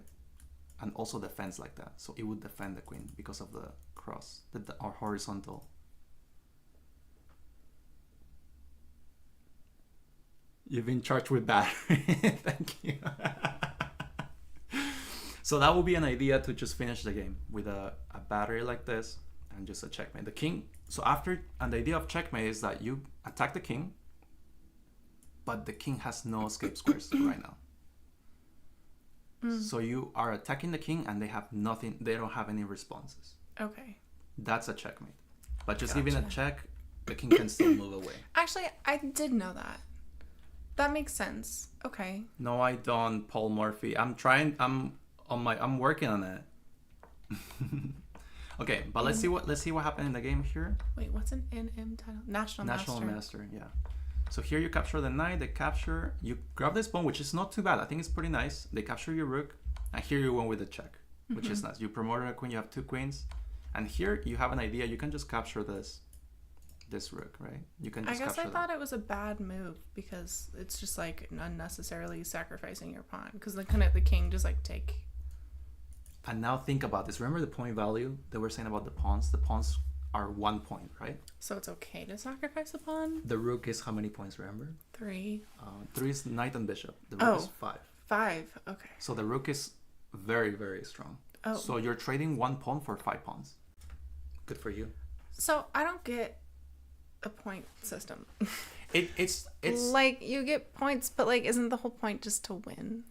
And also defends like that. So it would defend the queen because of the cross, or horizontal. You've been charged with battery. Thank you. So that would be an idea to just finish the game with a battery like this and just a checkmate. The king, and the idea of checkmate is that you attack the king, but the king has no escape squares right now. So you are attacking the king and they have nothing, they don't have any responses. Okay. That's a checkmate. But just leaving a check, the king can still move away. Actually, I did know that. That makes sense. Okay. No, I don't, Paul Murphy. I'm working on it. Okay, but let's see what happened in the game here. Wait, what's an NM title? National Master, yeah. So here you capture the knight, you grab this pawn, which is not too bad. I think it's pretty nice. They capture your rook, and here you went with the check, which is nice. You promoted a queen, you have 2 queens, and here you have an idea. You can just capture this rook, right? You can just capture I thought it was a bad move because it's just like unnecessarily sacrificing your pawn, because then couldn't the king just like take. And now think about this. Remember the point value that we're saying about the pawns? The pawns are 1 point, right? So it's okay to sacrifice a pawn? The rook is how many points, remember? 3. 3 is knight and bishop. The rook is 5. 5, okay. So the rook is very, very strong. Oh. So you're trading 1 pawn for 5 pawns. Good for you. So I don't get a point system. It's like you get points, but like isn't the whole point just to win?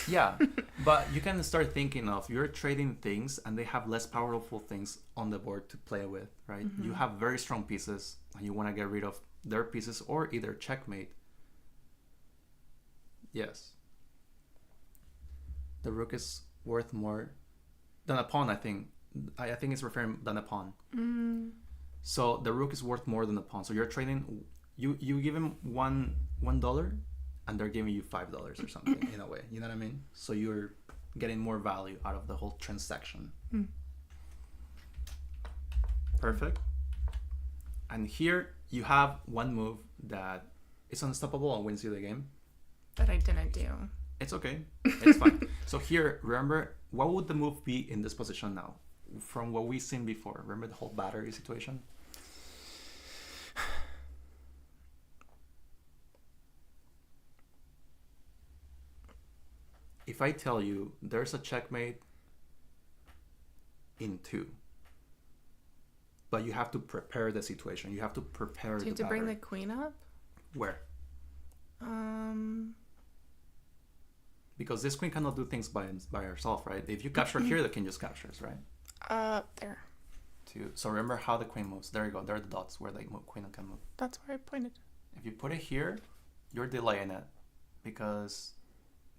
Yeah, but you can start thinking of, you're trading things and they have less powerful things on the board to play with, right? You have very strong pieces and you want to get rid of their pieces or either checkmate. Yes. the rook is worth more than a pawn. I think it's referring than a pawn. So the rook is worth more than a pawn. So you're trading. You give him $1, and they're giving you $5 or something in a way. You know what I mean? So you're getting more value out of the whole transaction. Perfect. And here you have one move that is unstoppable and wins you the game. That I didn't do. It's okay. It's fine. So here, remember, what would the move be in this position now? From what we've seen before. Remember the whole battery situation? If I tell you there's a checkmate in 2, but you have to prepare the situation. You have to prepare the battery. To bring the queen up? Where? Because this queen cannot do things by herself, right? If you capture here, the king just captures, right? There. 2. So remember how the queen moves. There you go. There are the dots where the queen can move. That's where I pointed. If you put it here, you're delaying it because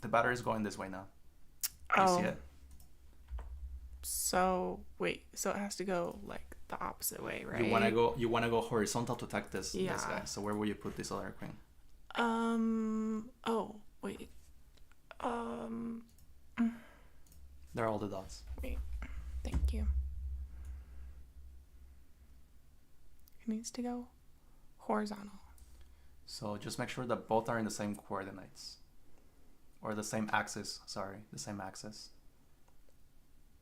the battery is going this way now. You see it? So wait, so it has to go like the opposite way, right? You wanna go horizontal to attack this guy. So where will you put this other queen? Oh wait. There are all the dots. Wait. Thank you. It needs to go horizontal. So just make sure that both are in the same coordinates. Or the same axis, sorry. The same axis.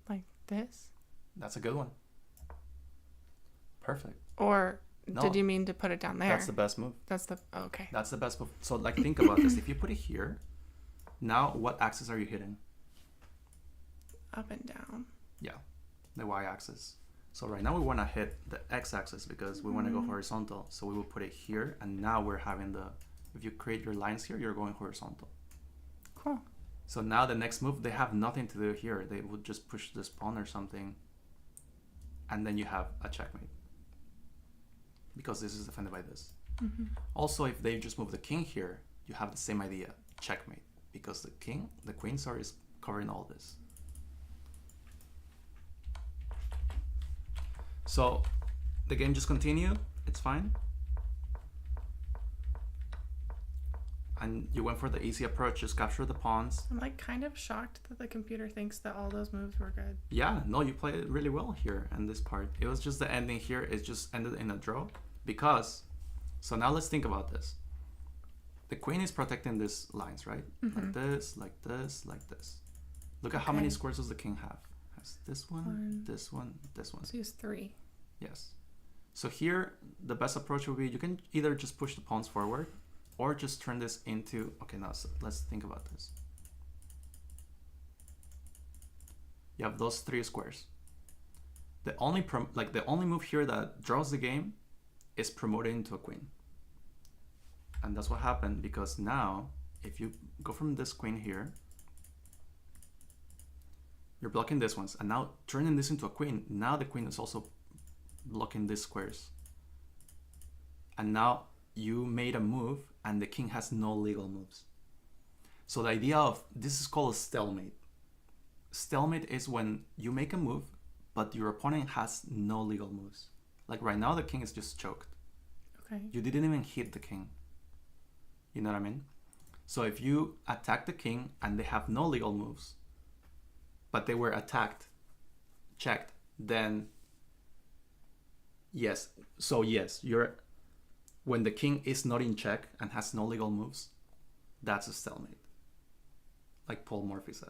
Like this? That's a good one. Perfect. Or did you mean to put it down there? That's the best move. Okay. That's the best move. So like think about this. If you put it here, now what axis are you hitting? Up and down. Yeah, the y-axis. So right now we want to hit the x-axis because we want to go horizontal. So we will put it here, and now we're having if you create your lines here, you're going horizontal. Cool. So now the next move, they have nothing to do here. They would just push this pawn or something, and then you have a checkmate because this is defended by this. Also, if they just move the king here, you have the same idea, checkmate, because the queen, is covering all this. So the game just continued. It's fine. And you went for the easy approach, just capture the pawns. I'm like kind of shocked that the computer thinks that all those moves were good. Yeah, no, you played it really well here in this part. It was just the ending here. It just ended in a draw because, so now let's think about this. The queen is protecting these lines, right? Like this, like this, like this. Look at how many squares does the king have? Has this one, this one, this one. So he has 3. Yes. So here, the best approach would be you can either just push the pawns forward or just turn this into, okay, now so let's think about this. You have those 3 squares. The only move here that draws the game is promoting into a queen. And that's what happened because now, if you go from this queen here, you're blocking this ones, and now turning this into a queen, now the queen is also blocking these squares. And now you made a move and the king has no legal moves. So the idea of this is called a stalemate. Stalemate is when you make a move but your opponent has no legal moves. Like right now the king is just choked. Okay. You didn't even hit the king. You know what I mean? So if you attack the king and they have no legal moves, but they were attacked, checked, then yes. So yes, when the king is not in check and has no legal moves, that's a stalemate. Like Paul Morphy said.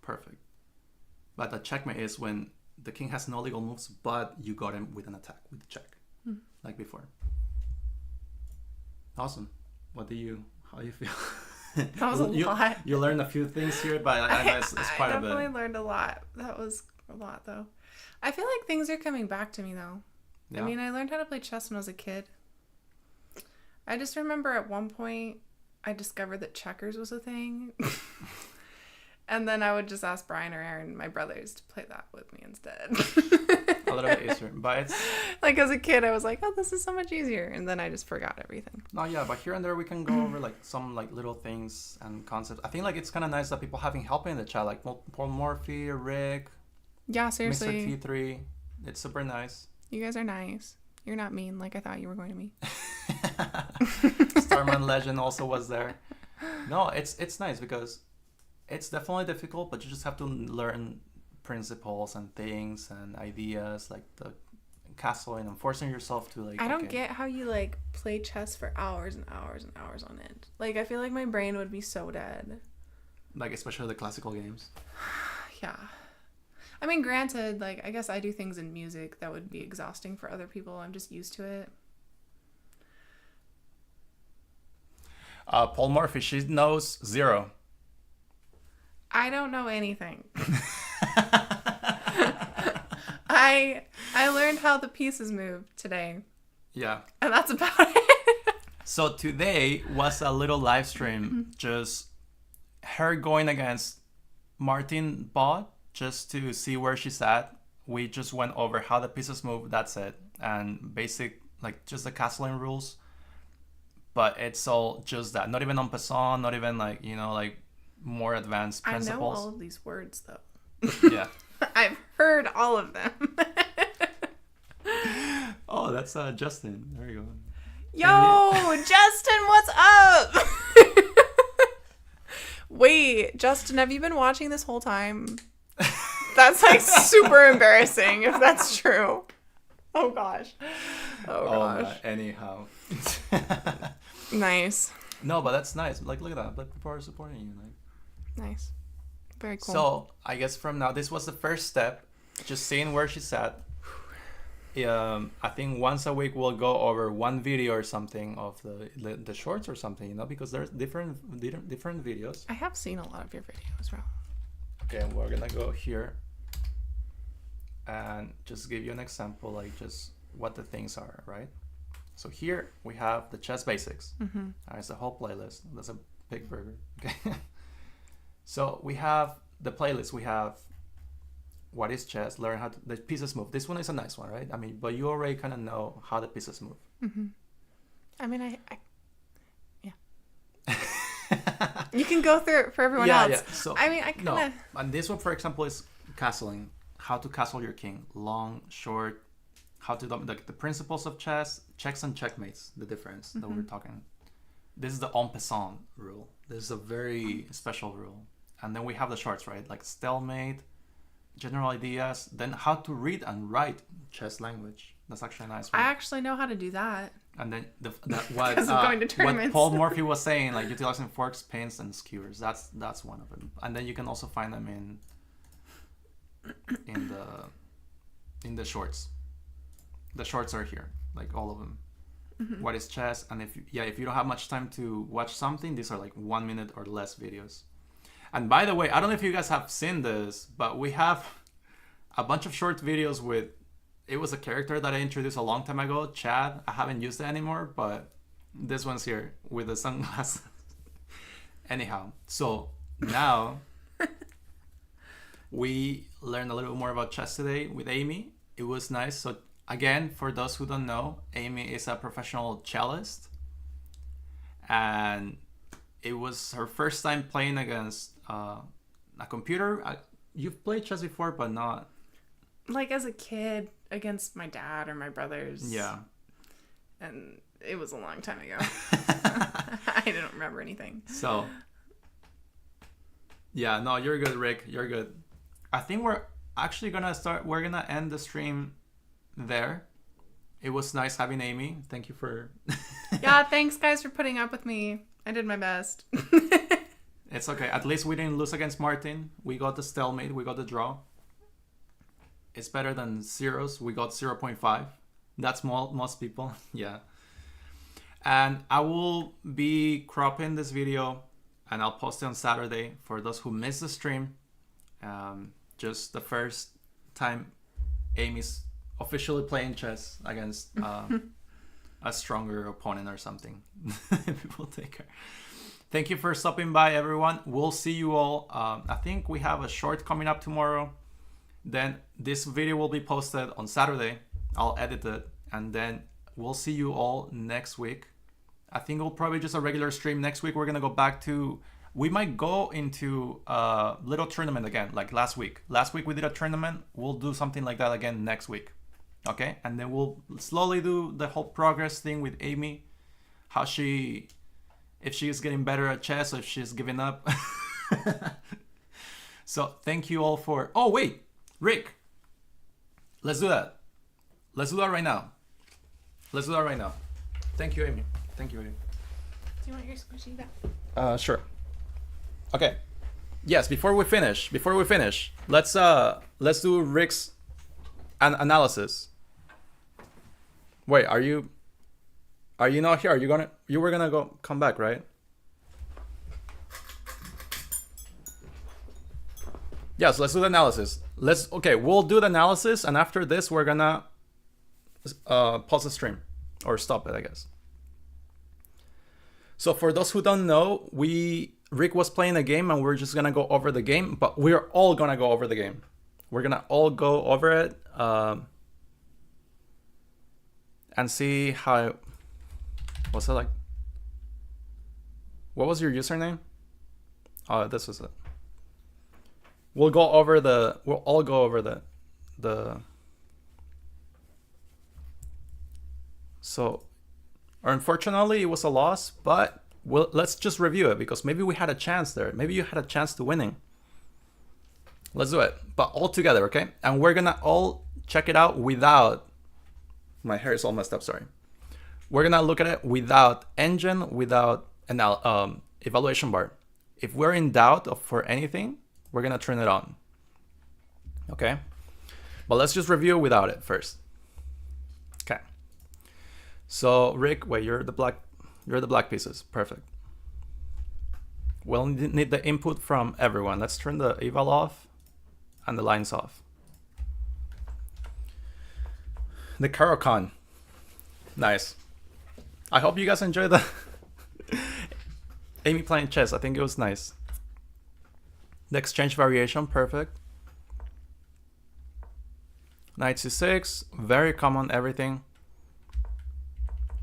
Perfect. But a checkmate is when the king has no legal moves, but you got him with an attack, with the check, like before. Awesome. How do you feel? That was a lot. You learned a few things here, but I know it's quite a bit. I definitely learned a lot. That was a lot, though. I feel like things are coming back to me, though. Yeah. I mean, I learned how to play chess when I was a kid. I just remember at one point I discovered that checkers was a thing. And then I would just ask Brian or Aaron, my brothers, to play that with me instead. A little bit easier, but it's Like as a kid, I was like, oh, this is so much easier, and then I just forgot everything. no, yeah, but here and there we can go over like some like little things and concepts. I think like it's kind of nice that people having help in the chat, like Paul Morphy, Rick, Yeah, seriously. Mr. T3. It's super nice. You guys are nice. You're not mean like I thought you were going to be. Starman Legend also was there. No, it's nice because it's definitely difficult, but you just have to learn principles and things and ideas like the castling and forcing yourself to like. I don't get how you like play chess for hours and hours and hours on end. Like I feel like my brain would be so dead. Like especially the classical games. Yeah. I mean, granted, like I guess I do things in music that would be exhausting for other people. I'm just used to it. Paul Morphy, she knows 0. I don't know anything. I learned how the pieces move today. Yeah. And that's about it. So today was a little live stream, just her going against Martin Bot, just to see where she's at. We just went over how the pieces move, that's it. And basic, like just the castling rules. But it's all just that. Not even en passant, not even like, you know, like more advanced principles. I know all of these words though. Yeah. I've heard all of them. Oh, that's Justin. There you go. Yo, Justin, what's up? Wait, Justin, have you been watching this whole time? That's like super embarrassing if that's true. Oh gosh. Oh gosh. Anyhow. Nice. No, but that's nice. Like, look at that. Like, people are supporting you. Like. Nice. Very cool. So, I guess from now, this was the first step. Just seeing where she's at. I think once a week we'll go over one video or something of the shorts or something, you know, because there's different videos. I have seen a lot of your videos, bro. Okay, we're gonna go here and just give you an example, like just what the things are, right? So here we have the chess basics. It's a whole playlist. That's a big burger. Okay. So we have the playlist. We have what is chess, learn how the pieces move. This one is a nice one, right? I mean, but you already kind of know how the pieces move. I mean, I yeah. You can go through it for everyone else. Yeah. So, I mean, I kind of... No. And this one, for example, is castling. How to castle your king. Long, short, how to... the principles of chess, checks and checkmates, the difference that we're talking. This is the en passant rule. This is a very special rule. And then we have the shorts, right? Like stalemate, general ideas, then how to read and write chess language. That's actually a nice one. I actually know how to do that. And then what Paul Morphy was saying, like utilizing forks, pins, and skewers. That's one of them. And then you can also find them in the shorts. The shorts are here, like all of them. What is chess? And if you don't have much time to watch something, these are like 1 minute or less videos. And by the way, I don't know if you guys have seen this, but we have a bunch of short videos with, it was a character that I introduced a long time ago, Chad. I haven't used it anymore, but this one's here with the sunglasses. Anyhow, so now we learned a little bit more about chess today with Amy. It was nice. So again, for those who don't know, Amy is a professional cellist. And it was her first time playing against a computer. You've played chess before, but not... Like as a kid against my dad or my brothers. Yeah. And it was a long time ago. I don't remember anything. So, yeah, no, you're good, Rick. You're good. I think we're actually going to end the stream there. It was nice having Amy. Thank you for... Yeah, thanks guys for putting up with me. I did my best. It's okay. At least we didn't lose against Martin. We got the stalemate. We got the draw. It's better than zeros. We got 0.5. That's most people. Yeah. And I will be cropping this video and I'll post it on Saturday for those who missed the stream. Just the first time Amy's officially playing chess against a stronger opponent or something. People take her. Thank you for stopping by, everyone. We'll see you all. I think we have a short coming up tomorrow. Then this video will be posted on Saturday. I'll edit it, and then we'll see you all next week. I think it'll probably just a regular stream. Next week, we're going to go back to, we might go into a little tournament again, like last week. Last week we did a tournament. We'll do something like that again next week. Okay? And then we'll slowly do the whole progress thing with Amy. How she, if she is getting better at chess or if she's giving up. So thank you all for, oh wait, Rick, let's do that. Let's do that right now. Let's do that right now. Thank you, Amy. Thank you, Amy. Do you want your squishy back? Sure. Okay. Yes, before we finish, let's do Rick's analysis. Wait, are you not here? You were gonna come back, right? Yes, let's do the analysis. Okay, we'll do the analysis, and after this, we're gonna pause the stream or stop it, I guess. So for those who don't know, Rick was playing a game, and we're just gonna go over the game, but we're all gonna go over the game. We're gonna all go over it and see how. What's it like? What was your username? Oh, this was it. We'll all go over the. So, unfortunately, it was a loss, but let's just review it because maybe we had a chance there. Maybe you had a chance to winning. Let's do it, but all together, okay? And we're gonna all check it out without. My hair is all messed up. Sorry. We're gonna look at it without engine, without an evaluation bar. If we're in doubt for anything, we're gonna turn it on. Okay, but let's just review without it first. Okay. So Rick, wait, you're the black pieces. Perfect. We'll need the input from everyone. Let's turn the eval off and the lines off. The Caro-Kann. Nice. I hope you guys enjoyed the Amy playing chess. I think it was nice. The exchange variation, perfect. Knight c6, very common, everything.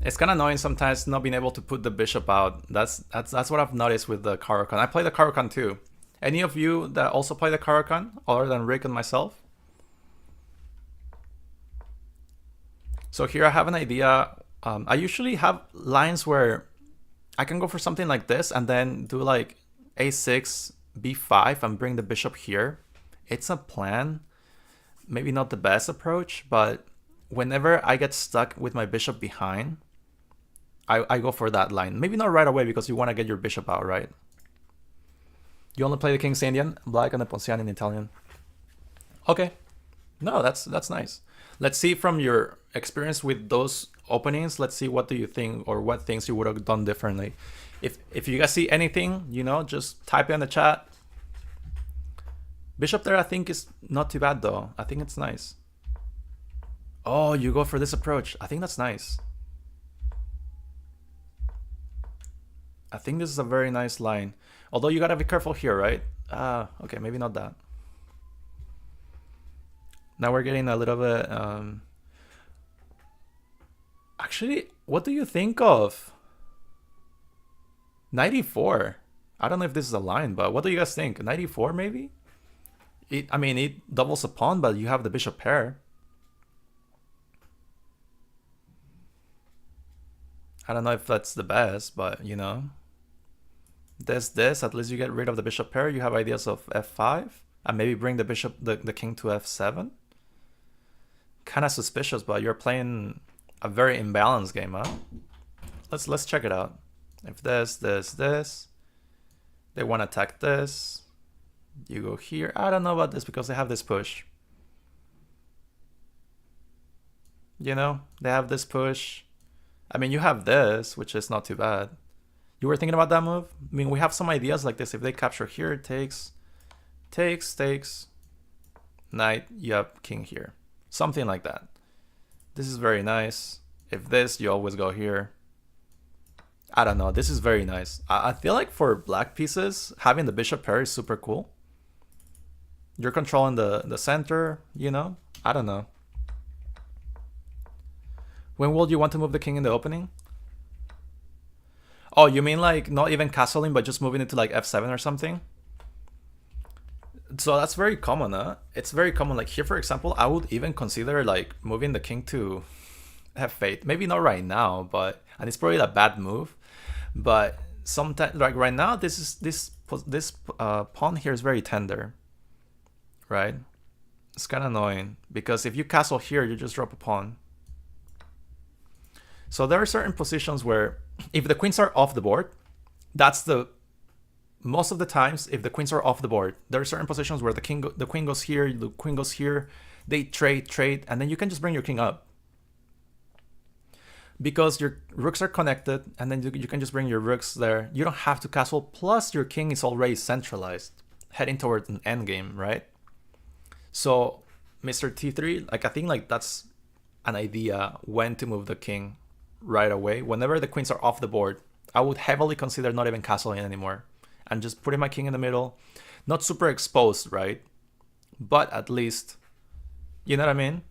It's kind of annoying sometimes not being able to put the bishop out. That's what I've noticed with the Caro-Kann. I play the Caro-Kann too. Any of you that also play the Caro-Kann, other than Rick and myself? So here I have an idea. I usually have lines where I can go for something like this and then do like a6, b5 and bring the bishop here. It's a plan. Maybe not the best approach, but whenever I get stuck with my bishop behind, I go for that line. Maybe not right away because you want to get your bishop out, right? You only play the King's Indian, Black, and the Ponciano in Italian. Okay. No, that's nice. Let's see from your experience with those openings. Let's see what do you think or what things you would have done differently. If you guys see anything, just type it in the chat. Bishop there I think is not too bad though. I think it's nice. Oh, you go for this approach. I think that's nice. I think this is a very nice line. Although you gotta be careful here, right? Okay, maybe not that. Now we're getting a little bit... Actually, what do you think of 94? I don't know if this is a line, but what do you guys think? 94 maybe? I mean, it doubles a pawn, but you have the bishop pair. I don't know if that's the best, but this, at least you get rid of the bishop pair. You have ideas of f5 and maybe bring the bishop, the king to f7. Kind of suspicious, but you're playing a very imbalanced game, huh? Let's check it out. If this, they want to attack this. You go here. I don't know about this because they have this push. They have this push. I mean, you have this, which is not too bad. You were thinking about that move? I mean, we have some ideas like this. If they capture here, it takes, knight, you have king here. Something like that. This is very nice. If this, you always go here. I don't know. This is very nice. I feel like for black pieces, having the bishop pair is super cool. You're controlling the center, you know? I don't know. When would you want to move the king in the opening? Oh, you mean like not even castling, but just moving it to like f7 or something? So that's very common, huh? It's very common. Like here, for example, I would even consider like moving the king to f8. Maybe not right now, but and it's probably a bad move. But sometimes, like right now, this pawn here is very tender, right? It's kind of annoying because if you castle here, you just drop a pawn. So there are certain positions where if the queens are off the board, that's most of the times, if the queens are off the board, there are certain positions where the queen goes here, the queen goes here, they trade, and then you can just bring your king up. Because your rooks are connected, and then you can just bring your rooks there. You don't have to castle, plus your king is already centralized, heading towards an endgame, right? So Mr. T3, like I think like that's an idea when to move the king right away. Whenever the queens are off the board, I would heavily consider not even castling anymore and just putting my king in the middle. Not super exposed, right? But at least, you know what I mean?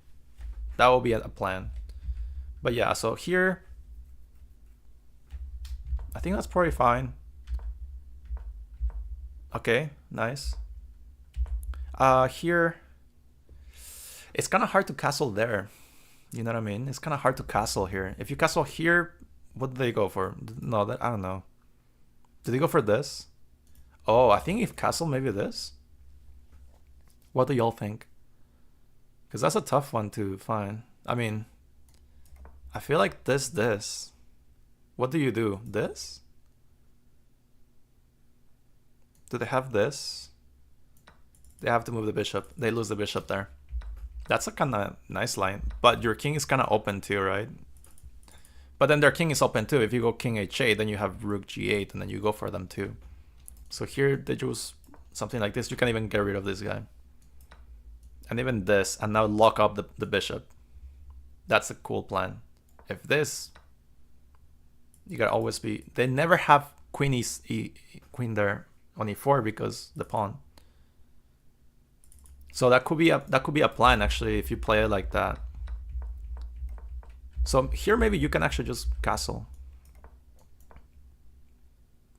That will be a plan. But yeah, so here, I think that's probably fine. Okay, nice. Here, it's kind of hard to castle there. You know what I mean? It's kind of hard to castle here. If you castle here, what do they go for? No, that I don't know. Did they go for this? Oh, I think if castle, maybe this. What do y'all think? Because that's a tough one to find. I mean, I feel like this. What do you do? This? Do they have this? They have to move the bishop. They lose the bishop there. That's a kind of nice line. But your king is kind of open too, right? But then their king is open too. If you go king h8, then you have rook g8, and then you go for them too. So here they choose something like this. You can even get rid of this guy. And even this, and now lock up the bishop. That's a cool plan. If this, you gotta always be. They never have queen queen there on e4 because the pawn. So that could be a plan actually if you play it like that. So here maybe you can actually just castle.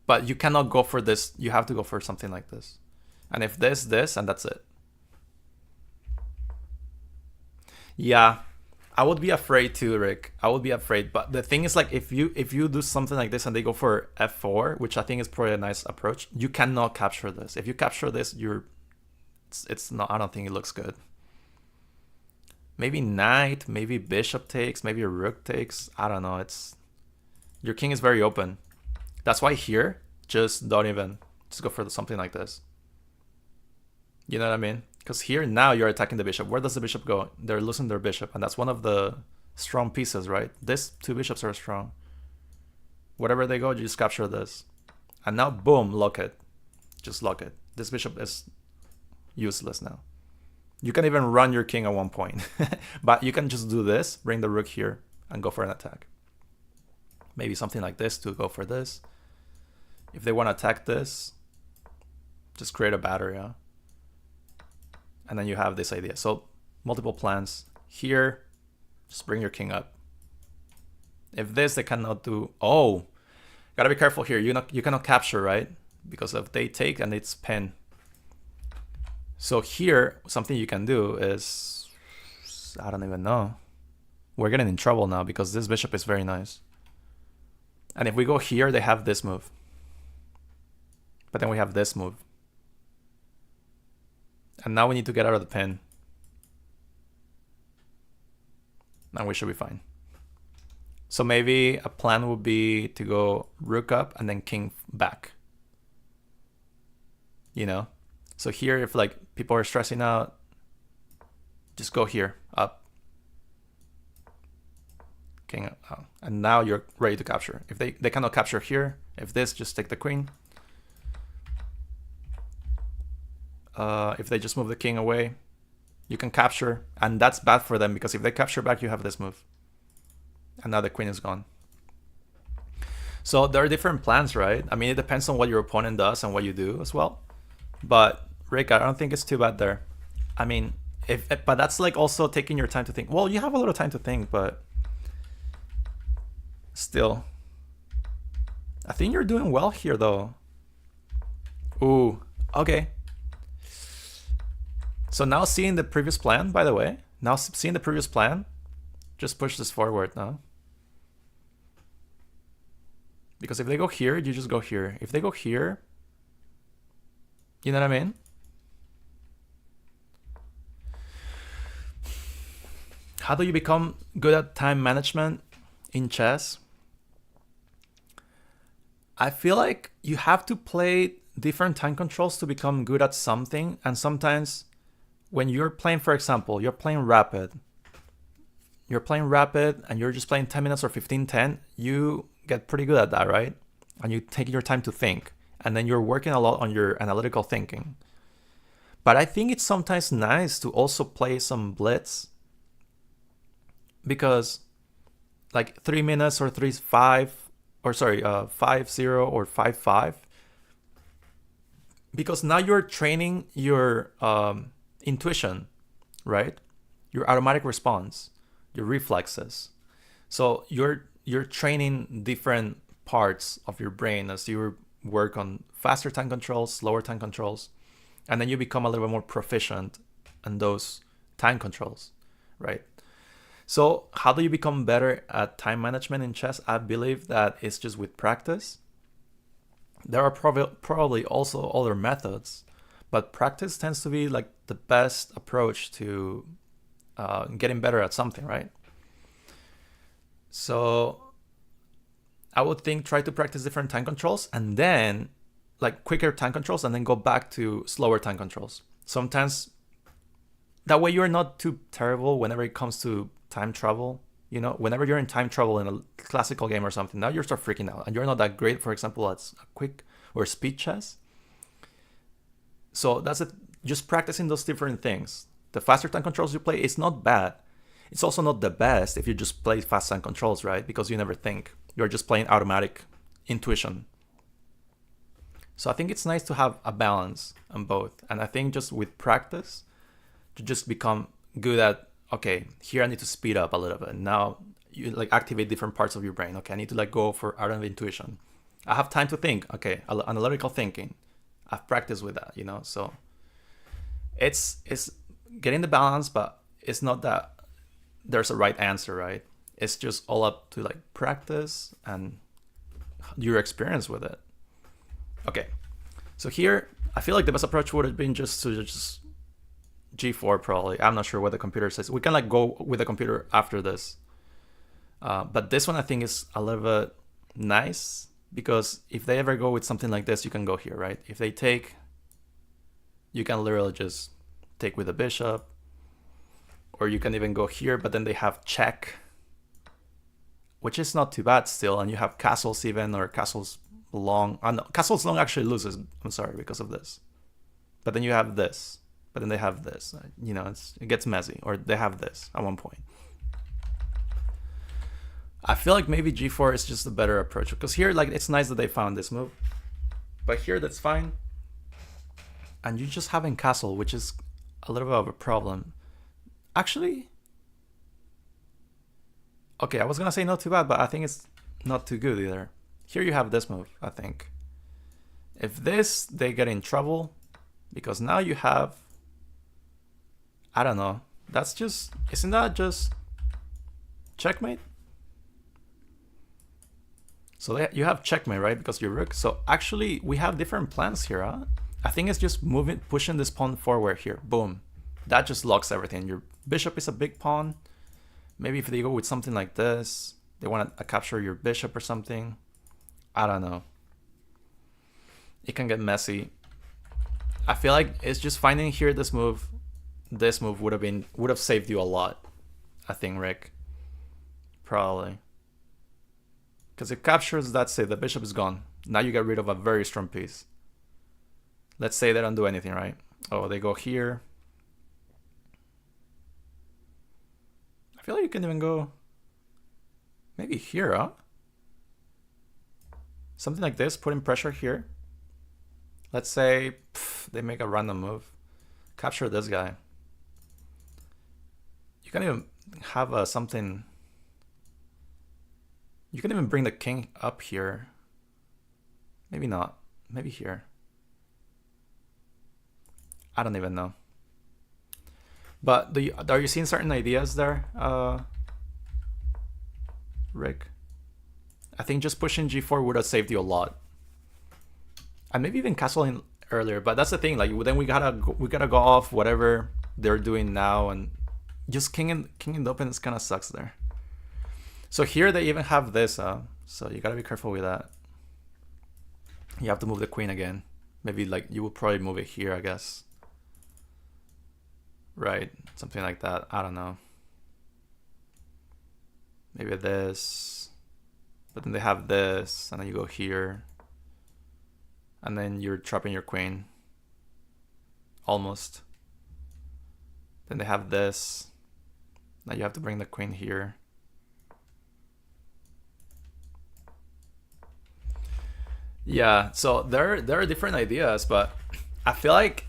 But you cannot go for this. You have to go for something like this. And if this, and that's it. Yeah, I would be afraid too, Rick. I would be afraid. But the thing is, like, if you do something like this and they go for f4, which I think is probably a nice approach, you cannot capture this. If you capture this, it's not. I don't think it looks good. Maybe knight, maybe bishop takes, maybe a rook takes. I don't know. It's your king is very open. That's why here, just don't even, just go for something like this. You know what I mean? Because here now you're attacking the bishop. Where does the bishop go? They're losing their bishop, and that's one of the strong pieces, right? These two bishops are strong. Wherever they go, you just capture this. And now, boom, lock it. Just lock it. This bishop is useless now. You can even run your king at one point. But you can just do this, bring the rook here, and go for an attack. Maybe something like this to go for this. If they want to attack this, just create a battery, yeah? And then you have this idea. So multiple plans. Here, just bring your king up. If this, they cannot do. Oh, gotta be careful here. You cannot capture, right? Because if they take and it's pin. So here, something you can do is, I don't even know. We're getting in trouble now because this bishop is very nice. And if we go here, they have this move. But then we have this move. And now we need to get out of the pin. And we should be fine. So maybe a plan would be to go rook up and then king back. You know? So here, if like people are stressing out, just go here, up. King up. And now you're ready to capture. If they cannot capture here, if this, just take the queen. If they just move the king away, you can capture, and that's bad for them because if they capture back, you have this move. And now the queen is gone. So there are different plans, right? I mean, it depends on what your opponent does and what you do as well. But Rick, I don't think it's too bad there. I mean, but that's like also taking your time to think. Well, you have a little time to think, but still. I think you're doing well here, though. Ooh, okay. So now seeing the previous plan, by the way, just push this forward now. Because if they go here, you just go here. If they go here, you know what I mean? How do you become good at time management in chess? I feel like you have to play different time controls to become good at something. And sometimes when you're playing, for example, you're playing rapid and you're just playing 10 minutes or 15-10, you get pretty good at that, right? And you take your time to think. And then you're working a lot on your analytical thinking. But I think it's sometimes nice to also play some blitz. Because like 3 minutes or 5-0 or 5-5. Because now you're training your intuition, right? Your automatic response, your reflexes. So you're training different parts of your brain as you work on faster time controls, slower time controls, and then you become a little bit more proficient in those time controls, right? So how do you become better at time management in chess? I believe that it's just with practice. There are probably also other methods, but practice tends to be like the best approach to getting better at something, right? So I would think try to practice different time controls and then like quicker time controls and then go back to slower time controls. Sometimes that way you're not too terrible whenever it comes to time travel. You know, whenever you're in time travel in a classical game or something, now you start freaking out and you're not that great, for example, at a quick or speed chess. So that's it. Just practicing those different things. The faster time controls you play, it's not bad. It's also not the best if you just play fast time controls, right? Because you never think. You're just playing automatic intuition. So I think it's nice to have a balance on both. And I think just with practice, to just become good at, okay, here I need to speed up a little bit. Now you like activate different parts of your brain. Okay, I need to like go for art of intuition. I have time to think. Okay, analytical thinking. I've practiced with that, you know. So it's getting the balance, but it's not that there's a right answer, right? It's just all up to like practice and your experience with it. Okay, so here I feel like the best approach would have been just to G4 probably. I'm not sure what the computer says. We can like go with the computer after this. But this one I think is a little bit nice because if they ever go with something like this, you can go here, right? If they take, you can literally just take with the bishop, or you can even go here, but then they have check, which is not too bad still. And you have castles even, or castles long. No, castles long actually loses, I'm sorry, because of this. But then you have this. But then they have this, you know, it gets messy, or they have this at one point. I feel like maybe G4 is just a better approach because here, like, it's nice that they found this move, but here that's fine. And you just having castle, which is a little bit of a problem. Actually, okay, I was gonna say not too bad, but I think it's not too good either. Here you have this move, I think. If this, they get in trouble because now you have, I don't know. That's just, isn't that just checkmate? So you have checkmate, right? Because you're rook. So actually, we have different plans here, huh? I think it's just moving, pushing this pawn forward here. Boom. That just locks everything. Your bishop is a big pawn. Maybe if they go with something like this, they want to capture your bishop or something. I don't know. It can get messy. I feel like it's just finding here this move. This move would have saved you a lot, I think, Rick. Probably. Because it captures, that's it, the bishop is gone. Now you get rid of a very strong piece. Let's say they don't do anything, right? Oh, they go here. I feel like you can even go maybe here, huh? Something like this, putting pressure here. Let's say they make a random move. Capture this guy. You can even have something. You can even bring the king up here. Maybe not. Maybe here. I don't even know. But are you seeing certain ideas there, Rick? I think just pushing g4 would have saved you a lot. And maybe even castling earlier, but that's the thing. Like then we gotta go off whatever they're doing now, and just king in the open kind of sucks there. So here they even have this, so you gotta be careful with that. You have to move the queen again. Maybe like you will probably move it here, I guess. Right, something like that. I don't know. Maybe this, but then they have this, and then you go here, and then you're trapping your queen. Almost. Then they have this. Now you have to bring the queen here. Yeah, so there are different ideas, but I feel like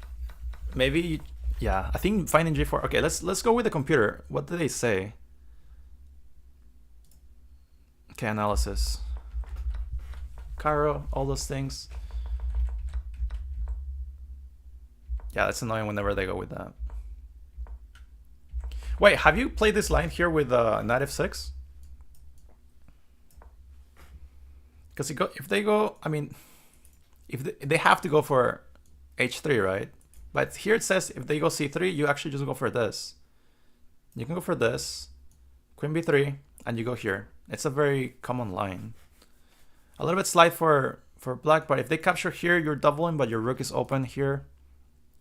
maybe, yeah, I think finding g4. Okay, let's go with the computer. What do they say? Okay, analysis. Cairo, all those things. Yeah, that's annoying whenever they go with that. Wait, have you played this line here with knight f6? Because if they go, I mean, if they have to go for h3, right? But here it says if they go c3, you actually just go for this. You can go for this, queen b3, and you go here. It's a very common line. A little bit slight for black, but if they capture here, you're doubling, but your rook is open here.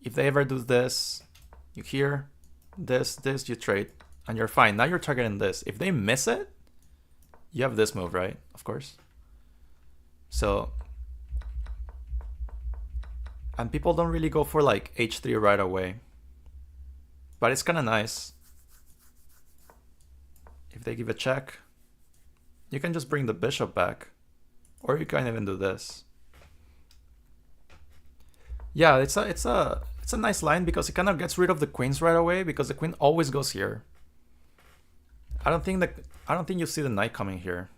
If they ever do this, you here, this, you trade, and you're fine. Now you're targeting this. If they miss it, you have this move, right? Of course. So, and people don't really go for like h3 right away, but it's kind of nice. If they give a check, you can just bring the bishop back, or you can even do this. Yeah, it's a nice line because it kind of gets rid of the queens right away, because the queen always goes here. I don't think you see the knight coming here.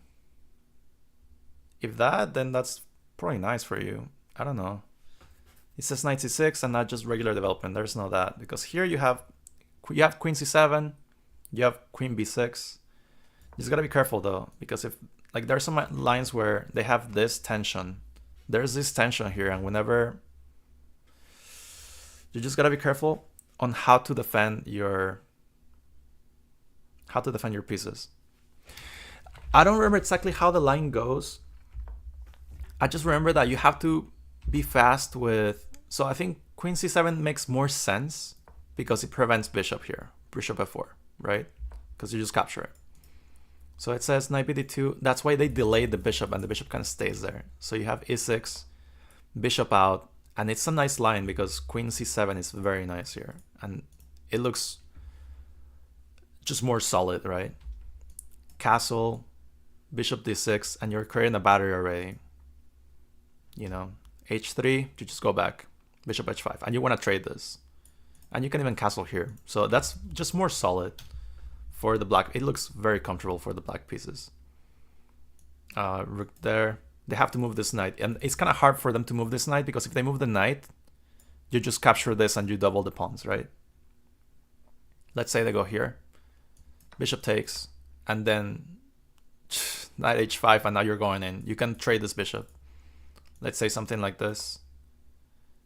If that, then that's probably nice for you. I don't know. It says knight c6 and not just regular development. There's no that, because here you have queen c7, you have queen b6. You just gotta be careful though, because if like there's some lines where they have this tension, there's this tension here, and whenever you just gotta be careful on how to defend your pieces. I don't remember exactly how the line goes. I just remember that you have to be fast with, so I think queen c7 makes more sense because it prevents bishop here, bishop f4, right? Because you just capture it. So it says knight bd2, that's why they delayed the bishop, and the bishop kind of stays there. So you have e6, bishop out, and it's a nice line because queen c7 is very nice here, and it looks just more solid, right? Castle, bishop d6, and you're creating a battery already. You know, h3, you just go back, bishop h5, and you want to trade this, and you can even castle here. So that's just more solid for the black. It looks very comfortable for the black pieces. Rook there. They have to move this knight, and it's kind of hard for them to move this knight, because if they move the knight, you just capture this and you double the pawns, right? Let's say they go here, bishop takes, and then knight h5, and now you're going in. You can trade this bishop. Let's say something like this.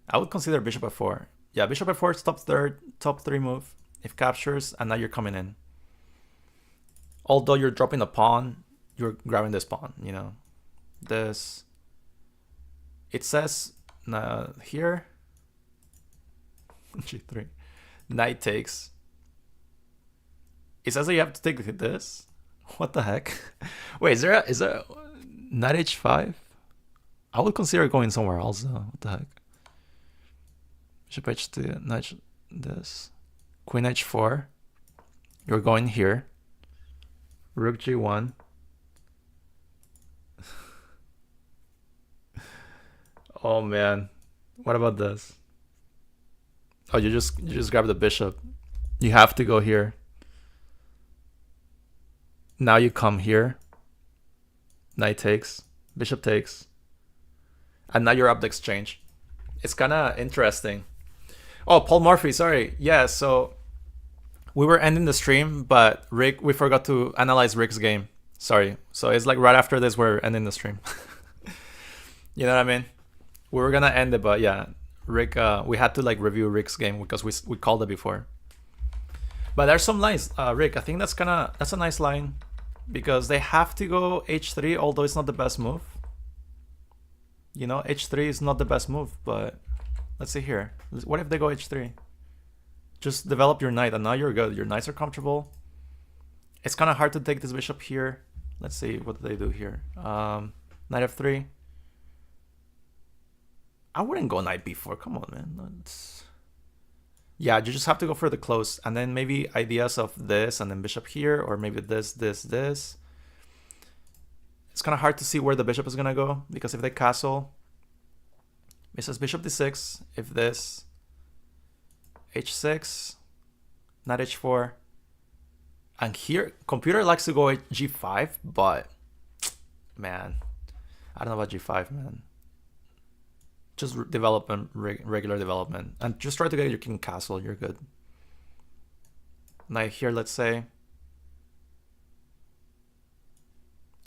I would consider bishop f4. Yeah, bishop f4 is top three move. If captures, and now you're coming in. Although you're dropping a pawn, you're grabbing this pawn, you know. This. It says here, g3, knight takes. It says that you have to take this. What the heck? Wait, is there knight h5? I would consider going somewhere else though. What the heck? Bishop h2, knight this, queen h4. You're going here. Rook g1. Oh man, What about this? Oh, you just grab the bishop. You have to go here. Now you come here. Knight takes. Bishop takes. And now you're up the exchange. It's kind of interesting. Oh, Paul Murphy, sorry. Yeah, so we were ending the stream, but Rick, we forgot to analyze Rick's game. Sorry. So it's like right after this, we're ending the stream. You know what I mean? We were gonna end it, but yeah, Rick, we had to like review Rick's game because we called it before. But there's some lines, Rick. I think that's a nice line because they have to go h3, although it's not the best move. You know, h3 is not the best move, but let's see here. What if they go h3? Just develop your knight, and now you're good. Your knights are comfortable. It's kind of hard to take this bishop here. Let's see what they do here. Knight f3. I wouldn't go knight b4. Come on, man. Yeah, you just have to go for the close, and then maybe ideas of this, and then bishop here, or maybe this. It's kind of hard to see where the bishop is gonna go because if they castle, it says bishop d6. If this h6, knight h4, and here computer likes to go g5, but man, I don't know about g5, man. Just development, regular development, and just try to get your king castle. You're good. Knight here, let's say.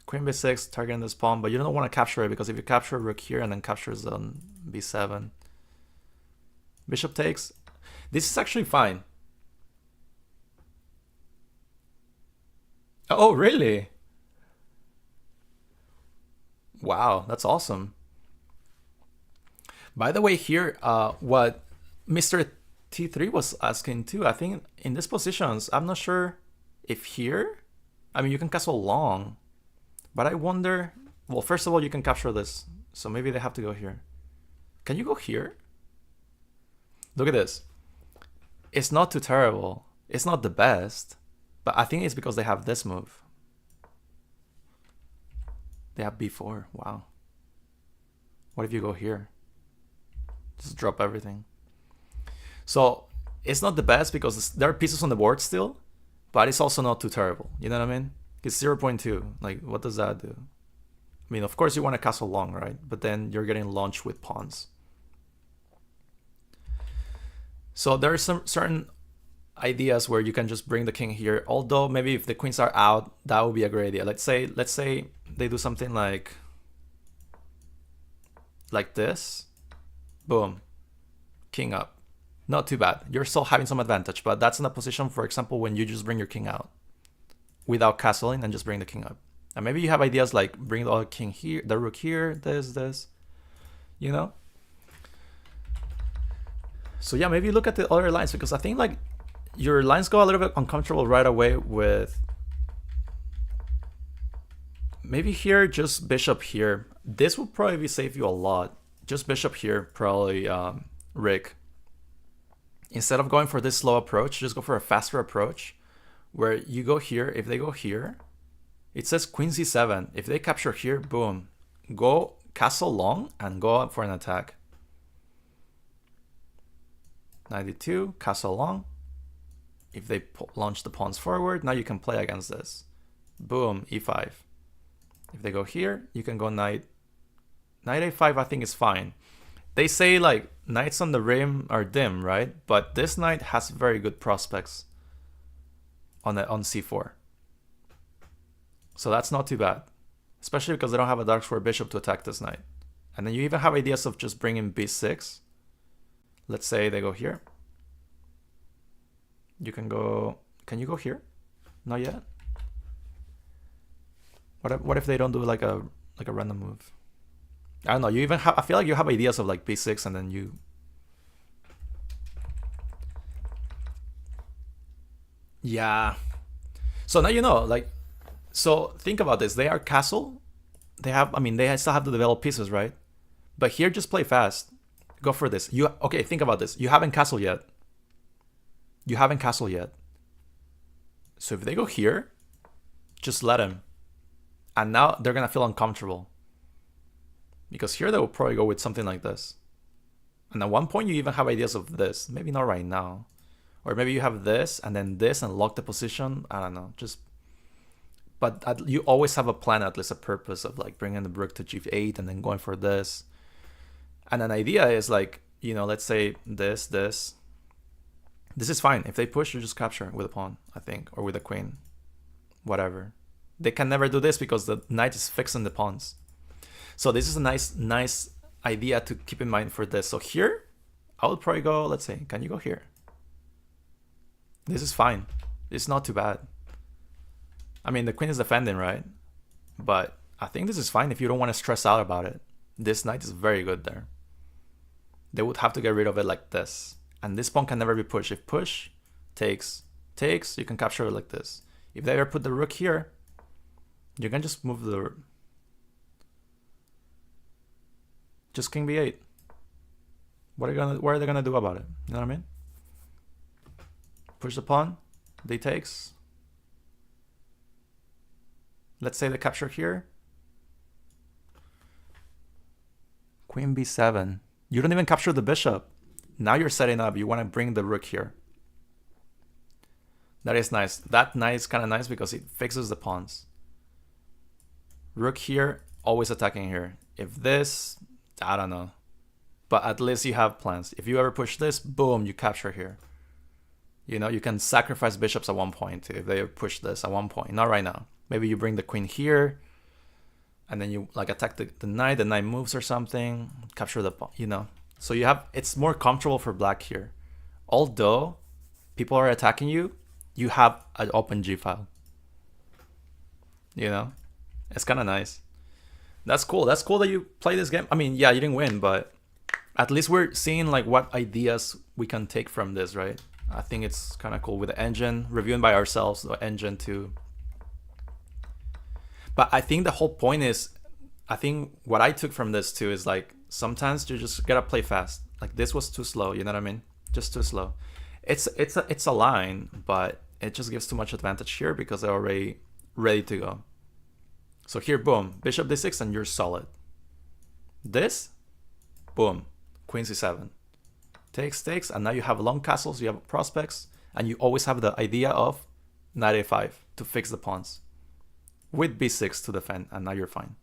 Queen b6, targeting this pawn, but you don't want to capture it because if you capture rook here and then captures on b7, bishop takes. This is actually fine. Oh, really? Wow, that's awesome. By the way, here, what Mr. T3 was asking too, I think in these positions, I'm not sure if here, I mean, you can castle long, but I wonder, well, first of all, you can capture this, so maybe they have to go here. Can you go here? Look at this. It's not too terrible. It's not the best, but I think it's because they have this move. They have b4, wow. What if you go here? Just drop everything. So it's not the best because there are pieces on the board still, but it's also not too terrible. You know what I mean? It's 0.2. Like, what does that do? I mean, of course you want to castle long, right? But then you're getting launched with pawns. So there are some certain ideas where you can just bring the king here. Although maybe if the queens are out, that would be a great idea. Let's say they do something like this. Boom, king up. Not too bad. You're still having some advantage, but that's in a position, for example, when you just bring your king out without castling and just bring the king up. And maybe you have ideas like bring the other king here, the rook here, this, you know? So yeah, maybe look at the other lines because I think like your lines go a little bit uncomfortable right away with maybe here, just bishop here. This will probably save you a lot. Just bishop here, probably, Rick. Instead of going for this slow approach, just go for a faster approach where you go here. If they go here, it says queen c7. If they capture here, boom, go castle long and go up for an attack. 92, castle long. If they launch the pawns forward, now you can play against this. Boom, e5. If they go here, you can go knight a5, I think is fine. They say like knights on the rim are dim, right? But this knight has very good prospects on c4. So that's not too bad. Especially because they don't have a dark square bishop to attack this knight. And then you even have ideas of just bringing b6. Let's say they go here. You can go... Can you go here? Not yet. What if they don't do like a random move? I don't know. You even have... I feel like you have ideas of like b6 and then you... Yeah. So now you know, like... So think about this. They are castle. They have... I mean, they still have to develop pieces, right? But here, just play fast. Go for this. Okay, think about this. You haven't castled yet. You haven't castled yet. So if they go here, just let them. And now they're going to feel uncomfortable. Because here they will probably go with something like this. And at one point you even have ideas of this. Maybe not right now. Or maybe you have this and then this and lock the position. I don't know. But you always have a plan, at least a purpose of like bringing the rook to g8 and then going for this. And an idea is like, you know, let's say this. This is fine. If they push, you just capture with a pawn, I think, or with a queen, whatever. They can never do this because the knight is fixing the pawns. So this is a nice idea to keep in mind for this. So here, I would probably go, let's say, can you go here? This is fine. It's not too bad. I mean, the queen is defending, right? But I think this is fine if you don't want to stress out about it. This knight is very good there. They would have to get rid of it like this. And this pawn can never be pushed. If push, takes, you can capture it like this. If they ever put the rook here, you can just move the... Just king b8. What are they gonna do about it? You know what I mean? Push the pawn, they takes. Let's say they capture here. Queen b7. You don't even capture the bishop. Now you're setting up. You want to bring the rook here. That is nice. That knight is kind of nice because it fixes the pawns. Rook here, always attacking here. If this, I don't know. But at least you have plans. If you ever push this, boom, you capture here. You know, you can sacrifice bishops at one point if they push this at one point. Not right now. Maybe you bring the queen here, and then you like attack the knight moves or something, capture the pawn, you know. So you have, it's more comfortable for black here. Although people are attacking you, you have an open G file. You know, it's kind of nice. That's cool. That's cool that you play this game. I mean, yeah, you didn't win, but at least we're seeing like what ideas we can take from this, right? I think it's kind of cool with the engine, reviewing by ourselves, the engine too. But I think the whole point is, I think what I took from this too is like, sometimes you just gotta play fast. Like this was too slow, you know what I mean? Just too slow. It's a line, but it just gives too much advantage here because they're already ready to go. So here, boom, bishop d6 and you're solid. This, boom, queen c7. Takes, and now you have long castles, you have prospects, and you always have the idea of knight a5 to fix the pawns. With b6 to defend, and now you're fine.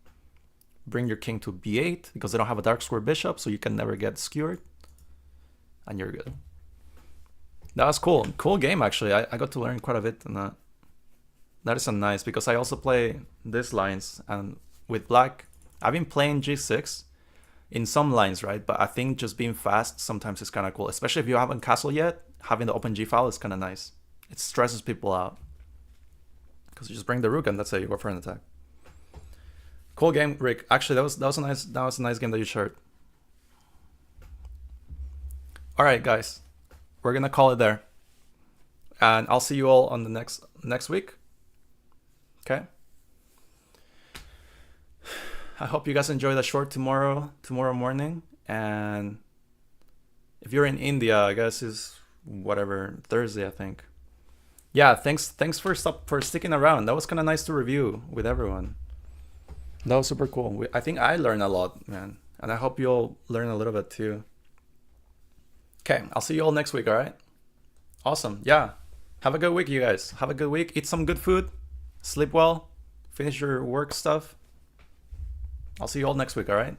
Bring your king to b8 because they don't have a dark square bishop, so you can never get skewered, and you're good. That was cool. Cool game, actually. I got to learn quite a bit, and that is a nice, because I also play these lines, and with black, I've been playing g6 in some lines, right? But I think just being fast sometimes is kind of cool, especially if you haven't castled yet. Having the open g file is kind of nice. It stresses people out because you just bring the rook and that's it. You go for an attack. Cool game, Rick. Actually, that was a nice game that you shared. All right, guys, we're gonna call it there, and I'll see you all on the next week. Okay. I hope you guys enjoy the short tomorrow morning, and if you're in India, I guess is whatever, Thursday, I think. Yeah, thanks for sticking around. That was kind of nice to review with everyone. That was super cool. I think I learned a lot, man, and I hope you'll learn a little bit too. Okay, I'll see you all next week, all right? Awesome. Yeah. Have a good week, you guys. Have a good week. Eat some good food. Sleep well. Finish your work stuff. I'll see you all next week, all right?